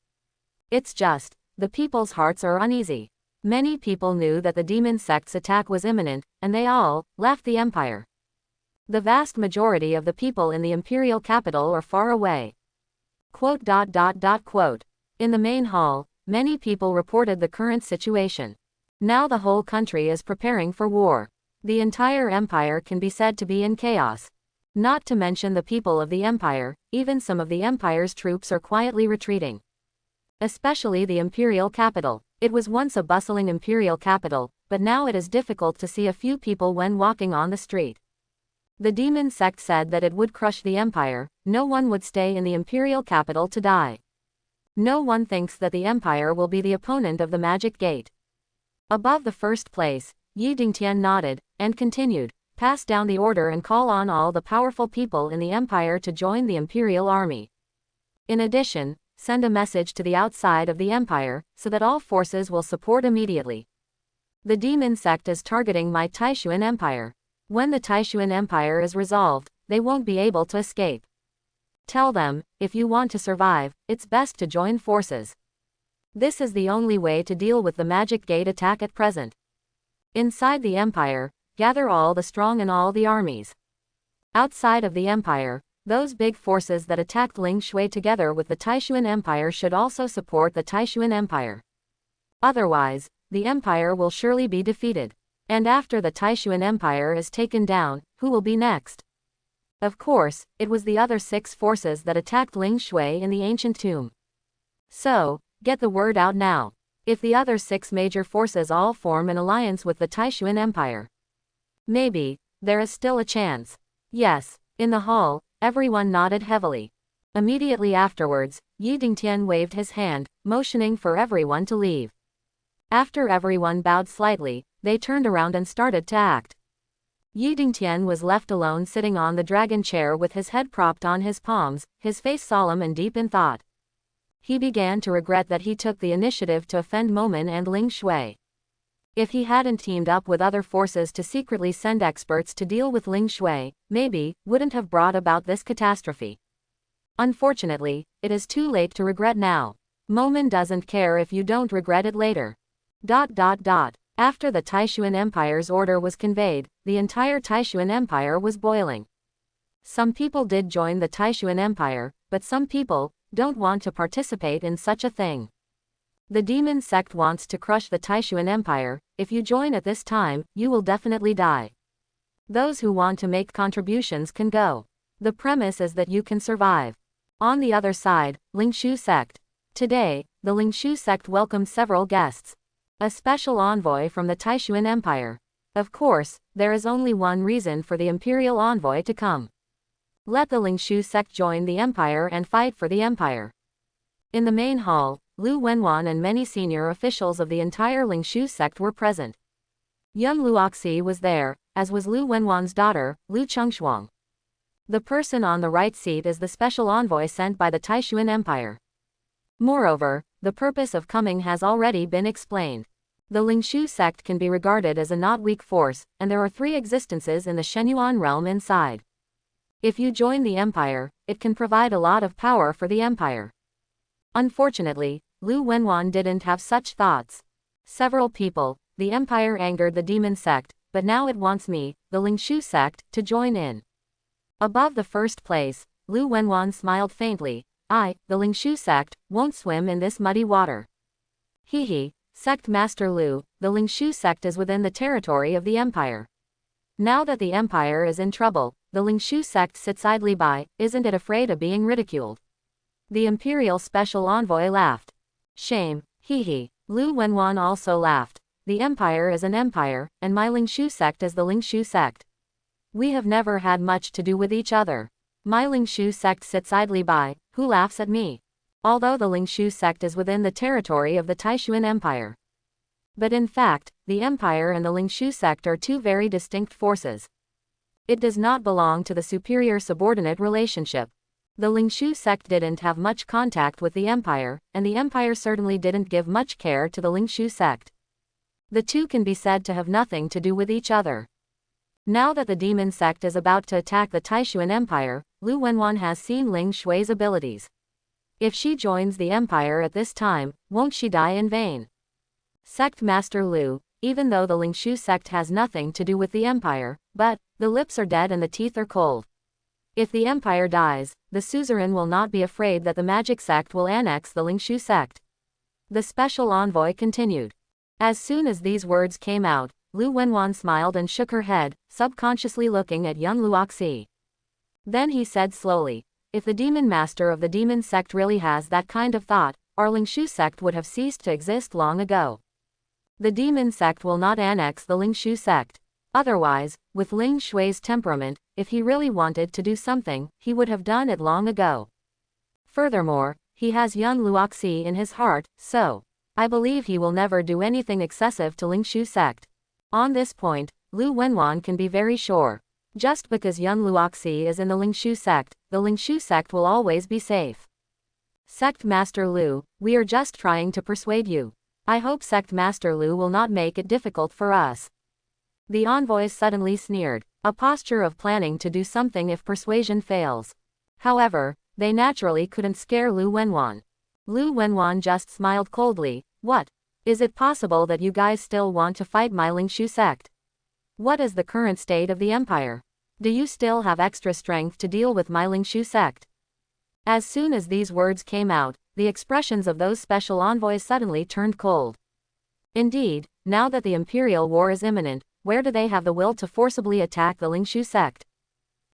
A: It's just, the people's hearts are uneasy. Many people knew that the demon sect's attack was imminent, and they all left the empire. The vast majority of the people in the imperial capital are far away. Quote. In the main hall, many people reported the current situation. Now the whole country is preparing for war. The entire empire can be said to be in chaos. Not to mention the people of the empire, even some of the empire's troops are quietly retreating. Especially the imperial capital. It was once a bustling imperial capital, but now it is difficult to see a few people when walking on the street. The demon sect said that it would crush the empire. No one would stay in the imperial capital to die. No one thinks that the empire will be the opponent of the magic gate. Above the first place, Yi Dingtian nodded, and continued, pass down the order and call on all the powerful people in the empire to join the imperial army. In addition, send a message to the outside of the empire, so that all forces will support immediately. The demon sect is targeting my Taishuan Empire. When the Taishuan Empire is resolved, they won't be able to escape. Tell them, if you want to survive, it's best to join forces. This is the only way to deal with the magic gate attack at present. Inside the empire, gather all the strong and all the armies. Outside of the empire, those big forces that attacked Ling Shui together with the Taishuan Empire should also support the Taishuan Empire. Otherwise, the empire will surely be defeated. And after the Taishuan Empire is taken down, who will be next? Of course, it was the other 6 forces that attacked Ling Shui in the ancient tomb. So, get the word out now. If the other 6 major forces all form an alliance with the Taishuan Empire, maybe there is still a chance. Yes. In the hall, everyone nodded heavily. Immediately afterwards, Yi Dingtian waved his hand, motioning for everyone to leave. After everyone bowed slightly, they turned around and started to act. Yi Dingtian was left alone sitting on the dragon chair with his head propped on his palms, his face solemn and deep in thought. He began to regret that he took the initiative to offend Momin and Ling Shui. If he hadn't teamed up with other forces to secretly send experts to deal with Ling Shui, maybe, wouldn't have brought about this catastrophe. Unfortunately, it is too late to regret now. Momin doesn't care if you don't regret it later. After the Taishuan Empire's order was conveyed, the entire Taishuan Empire was boiling. Some people did join the Taishuan Empire, but some people don't want to participate in such a thing. The demon sect wants to crush the Taishuan Empire. If you join at this time, you will definitely die. Those who want to make contributions can go. The premise is that you can survive. On the other side, Lingshu sect. Today, the Lingshu sect welcomed several guests. A special envoy from the Taishuan Empire. Of course, there is only one reason for the imperial envoy to come. Let the Lingshu sect join the empire and fight for the empire. In the main hall, Lu Wenwan and many senior officials of the entire Lingshu sect were present. Young Luoxi was there, as was Lu Wenwan's daughter, Lu Chengshuang. The person on the right seat is the special envoy sent by the Taishuan Empire. Moreover, the purpose of coming has already been explained. The Lingshu sect can be regarded as a not weak force, and there are 3 existences in the Shenyuan realm inside. If you join the empire, it can provide a lot of power for the empire. Unfortunately, Lu Wenwan didn't have such thoughts. Several people, the empire angered the demon sect, but now it wants me, the Lingshu sect, to join in. Above the first place, Lu Wenwan smiled faintly. I, the Lingshu sect, won't swim in this muddy water. Hehe, Sect Master Lu, the Lingshu sect is within the territory of the empire. Now that the empire is in trouble, the Lingshu sect sits idly by, isn't it afraid of being ridiculed? The imperial special envoy laughed. Shame, hehe. Lu Wenwan also laughed. The empire is an empire, and my Lingshu sect is the Lingshu sect. We have never had much to do with each other. My Lingshu sect sits idly by, who laughs at me? Although the Lingshu sect is within the territory of the Taishuan Empire. But in fact, the empire and the Lingshu sect are 2 very distinct forces. It does not belong to the superior-subordinate relationship. The Lingshu sect didn't have much contact with the empire, and the empire certainly didn't give much care to the Lingshu sect. The 2 can be said to have nothing to do with each other. Now that the demon sect is about to attack the Taishuan Empire, Lu Wenwan has seen Ling Shui's abilities. If she joins the empire at this time, won't she die in vain? Sect Master Lu, even though the Lingshu sect has nothing to do with the empire, but the lips are dead and the teeth are cold. If the empire dies, the suzerain will not be afraid that the magic sect will annex the Lingshu sect. The special envoy continued. As soon as these words came out, Lu Wenwan smiled and shook her head, subconsciously looking at young Luoxi. Then he said slowly, if the demon master of the demon sect really has that kind of thought, our Lingshu sect would have ceased to exist long ago. The demon sect will not annex the Lingshu sect. Otherwise, with Ling Shui's temperament, if he really wanted to do something, he would have done it long ago. Furthermore, he has young Luoxi in his heart, so I believe he will never do anything excessive to Lingshu sect. On this point, Lu Wenwan can be very sure. Just because young Luoxi is in the Lingshu sect will always be safe. Sect Master Lu, we are just trying to persuade you. I hope Sect Master Lu will not make it difficult for us. The envoy suddenly sneered, a posture of planning to do something if persuasion fails. However, they naturally couldn't scare Lu Wenwan. Lu Wenwan just smiled coldly. What? Is it possible that you guys still want to fight my Lingshu sect? What is the current state of the empire? Do you still have extra strength to deal with my Lingshu sect? As soon as these words came out, the expressions of those special envoys suddenly turned cold. Indeed, now that the imperial war is imminent, where do they have the will to forcibly attack the Lingshu sect?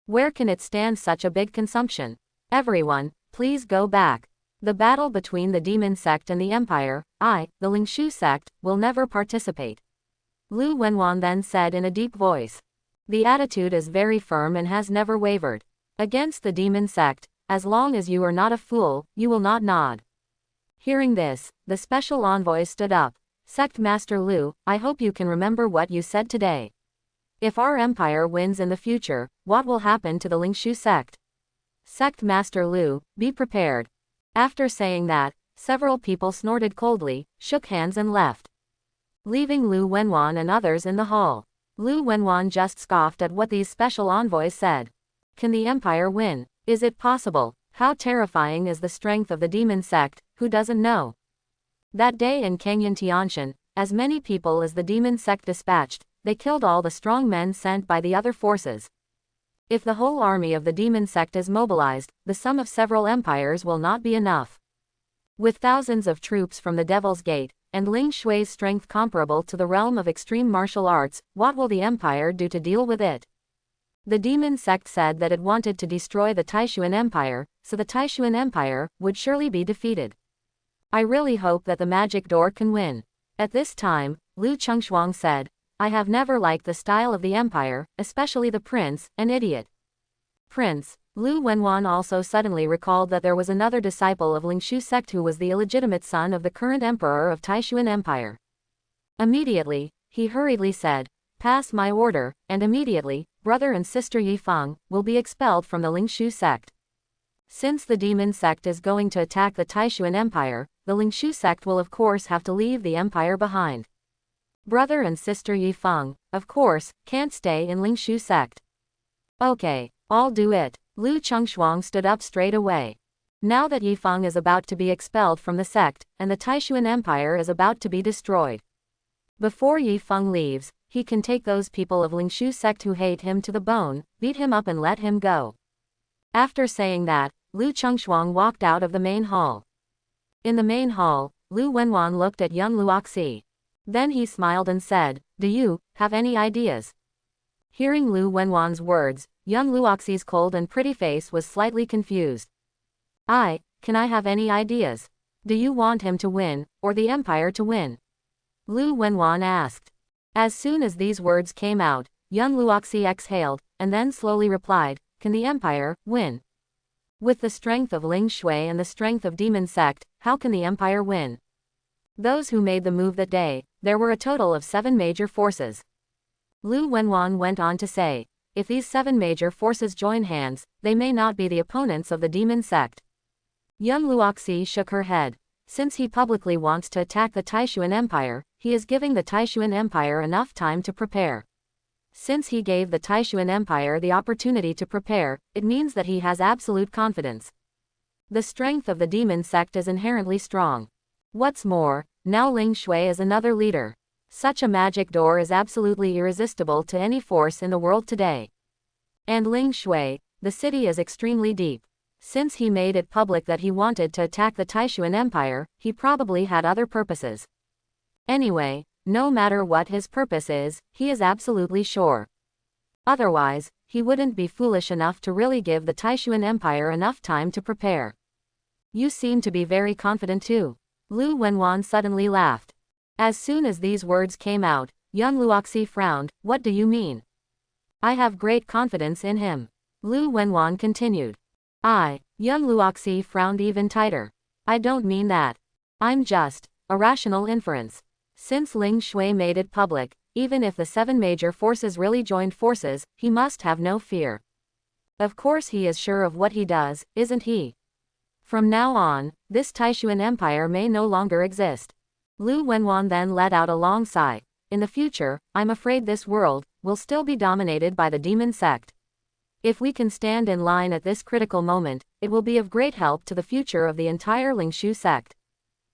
A: Where can it stand such a big consumption? Everyone, please go back. The battle between the demon sect and the empire, the Lingshu sect, will never participate. Lu Wenwan then said in a deep voice. The attitude is very firm and has never wavered. Against the demon sect, as long as you are not a fool, you will not nod. Hearing this, the special envoy stood up. Sect Master Lu, I hope you can remember what you said today. If our empire wins in the future, what will happen to the Lingshu sect? Sect Master Lu, be prepared. After saying that, several people snorted coldly, shook hands and left, leaving Lu Wenwan and others in the hall. Lu Wenwan just scoffed at what these special envoys said. Can the empire win? Is it possible? How terrifying is the strength of the demon sect, who doesn't know? That day in Canyon Tianshan, as many people as the demon sect dispatched, they killed all the strong men sent by the other forces. If the whole army of the demon sect is mobilized, the sum of several empires will not be enough. With thousands of troops from the Devil's Gate, and Ling Shui's strength comparable to the realm of extreme martial arts, what will the empire do to deal with it? The demon sect said that it wanted to destroy the Taishuan Empire, so the Taishuan Empire would surely be defeated. I really hope that the magic door can win. At this time, Lu Chengshuang said, I have never liked the style of the empire, especially the prince, an idiot. Prince, Lu Wenwan also suddenly recalled that there was another disciple of Lingshu sect who was the illegitimate son of the current emperor of Taishuan Empire. Immediately, he hurriedly said, pass my order, and immediately, brother and sister Yifeng will be expelled from the Lingshu sect. Since the demon sect is going to attack the Taishuan Empire, the Lingshu sect will of course have to leave the empire behind. Brother and sister Yifeng, of course, can't stay in Lingshu sect. Okay, I'll do it. Lu Chengshuang stood up straight away. Now that Yifeng is about to be expelled from the sect, and the Taishuan Empire is about to be destroyed. Before Yifeng leaves, he can take those people of Lingshu sect who hate him to the bone, beat him up and let him go. After saying that, Lu Chengshuang walked out of the main hall. In the main hall, Lu Wenwan looked at young Luoxi. Then he smiled and said, do you have any ideas? Hearing Lu Wenwan's words, young Luoxi's cold and pretty face was slightly confused. Can I have any ideas? Do you want him to win, or the empire to win? Lu Wenwan asked. As soon as these words came out, young Luoxi exhaled, and then slowly replied, can the empire win? With the strength of Ling Shui and the strength of demon sect, how can the empire win? Those who made the move that day, there were a total of 7 major forces. Lu Wenwan went on to say, if these 7 major forces join hands, they may not be the opponents of the demon sect. Young Luoxi shook her head. Since he publicly wants to attack the Taishuan Empire, he is giving the Taishuan Empire enough time to prepare. Since he gave the Taishuan Empire the opportunity to prepare, it means that he has absolute confidence. The strength of the demon sect is inherently strong. What's more, now Ling Shui is another leader. Such a magic door is absolutely irresistible to any force in the world today. And Ling Shui, the city is extremely deep. Since he made it public that he wanted to attack the Taishuan Empire, he probably had other purposes. Anyway, no matter what his purpose is, he is absolutely sure. Otherwise, he wouldn't be foolish enough to really give the Taishuan Empire enough time to prepare. You seem to be very confident too. Lu Wenwan suddenly laughed. As soon as these words came out, young Luoxi frowned. What do you mean? I have great confidence in him. Lu Wenwan continued. Young Luoxi frowned even tighter. I don't mean that. I'm just a rational inference. Since Ling Shui made it public, even if the 7 major forces really joined forces, he must have no fear. Of course he is sure of what he does, isn't he? From now on, this Taishuan Empire may no longer exist. Lu Wenwan then let out a long sigh. In the future, I'm afraid this world will still be dominated by the demon sect. If we can stand in line at this critical moment, it will be of great help to the future of the entire Lingshu sect.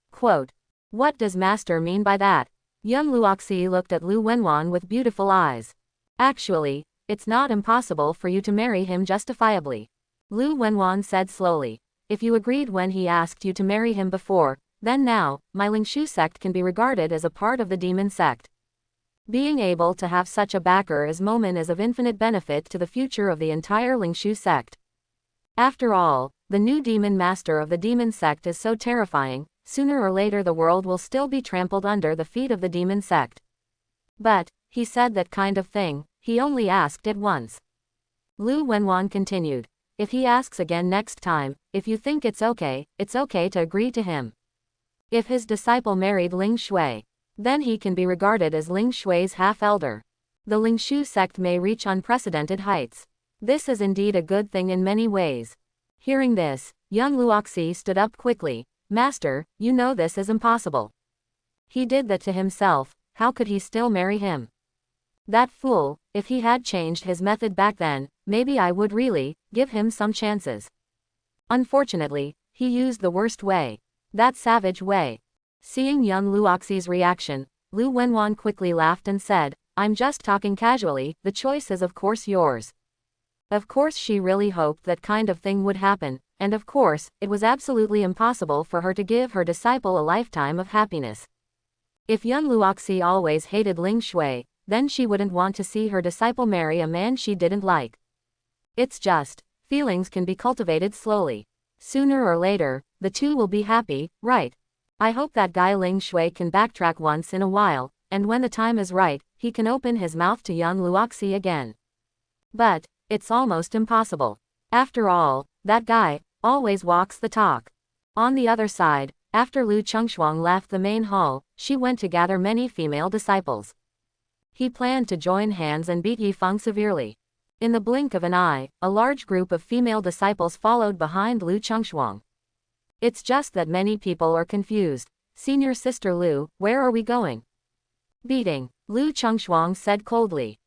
A: Quote. What does Master mean by that? Young Luoxi looked at Lu Wenwan with beautiful eyes. Actually, it's not impossible for you to marry him justifiably. Lu Wenwan said slowly. If you agreed when he asked you to marry him before, then now, my Lingshu sect can be regarded as a part of the demon sect. Being able to have such a backer as Momin is of infinite benefit to the future of the entire Lingshu sect. After all, the new demon master of the demon sect is so terrifying, sooner or later the world will still be trampled under the feet of the demon sect. But, he said that kind of thing, he only asked it once. Lu Wenwan continued. If he asks again next time, if you think it's okay to agree to him. If his disciple married Ling Shui, then he can be regarded as Ling Shui's half-elder. The Lingshu sect may reach unprecedented heights. This is indeed a good thing in many ways. Hearing this, young Luoxi stood up quickly. Master, you know this is impossible. He did that to himself, how could he still marry him? That fool, if he had changed his method back then, maybe I would really give him some chances. Unfortunately, he used the worst way. That savage way. Seeing young Luoxi's reaction, Lu Wenwan quickly laughed and said, I'm just talking casually, the choice is of course yours. Of course she really hoped that kind of thing would happen, and of course, it was absolutely impossible for her to give her disciple a lifetime of happiness. If young Luoxi always hated Ling Shui, then she wouldn't want to see her disciple marry a man she didn't like. It's just, feelings can be cultivated slowly. Sooner or later, the two will be happy, right? I hope that guy Ling Shui can backtrack once in a while, and when the time is right, he can open his mouth to young Luoxi again. But, it's almost impossible. After all, that guy always walks the talk. On the other side, after Lu Chengshuang left the main hall, she went to gather many female disciples. He planned to join hands and beat Yifeng severely. In the blink of an eye, a large group of female disciples followed behind Lu Chengshuang. It's just that many people are confused. Senior Sister Lu, where are we going? Beating, Lu Chengshuang said coldly.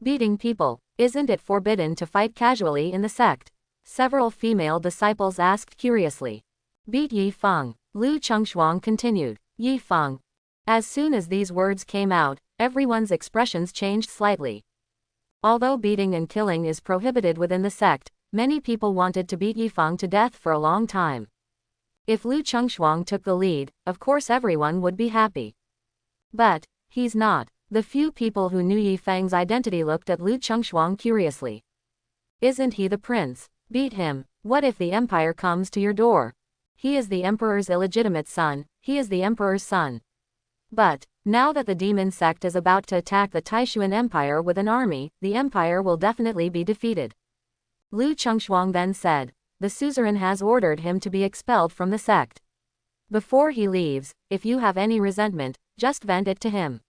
A: Beating people, isn't it forbidden to fight casually in the sect? Several female disciples asked curiously. Beat Yifeng, Lu Chengshuang continued. Yifeng. As soon as these words came out, everyone's expressions changed slightly. Although beating and killing is prohibited within the sect, many people wanted to beat Yifeng to death for a long time. If Lu Chengshuang took the lead, of course everyone would be happy. But, he's not. The few people who knew Yifeng's identity looked at Lu Chengshuang curiously. Isn't he the prince? Beat him. What if the empire comes to your door? He is the emperor's illegitimate son, he is the emperor's son. But, now that the demon sect is about to attack the Taishuan Empire with an army, the empire will definitely be defeated. Lu Chengshuang then said, the suzerain has ordered him to be expelled from the sect. Before he leaves, if you have any resentment, just vent it to him.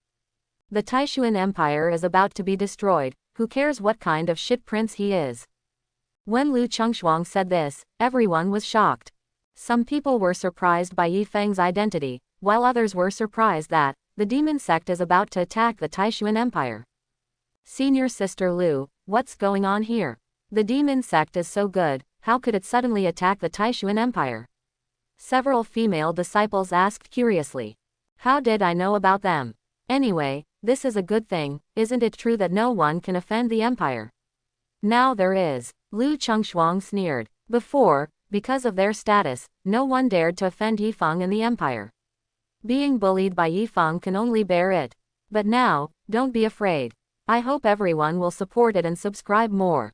A: The Taishuan Empire is about to be destroyed, who cares what kind of shit prince he is? When Lu Chengshuang said this, everyone was shocked. Some people were surprised by Yifeng's identity, while others were surprised that the demon sect is about to attack the Taishuan Empire. Senior Sister Lu, what's going on here? The demon sect is so good, how could it suddenly attack the Taishuan Empire? Several female disciples asked curiously. How did I know about them? Anyway, this is a good thing, isn't it true that no one can offend the empire? Now there is. Lu Chengshuang sneered. Before, because of their status, no one dared to offend Yifeng and the empire. Being bullied by Yifeng can only bear it. But now, don't be afraid. I hope everyone will support it and subscribe more.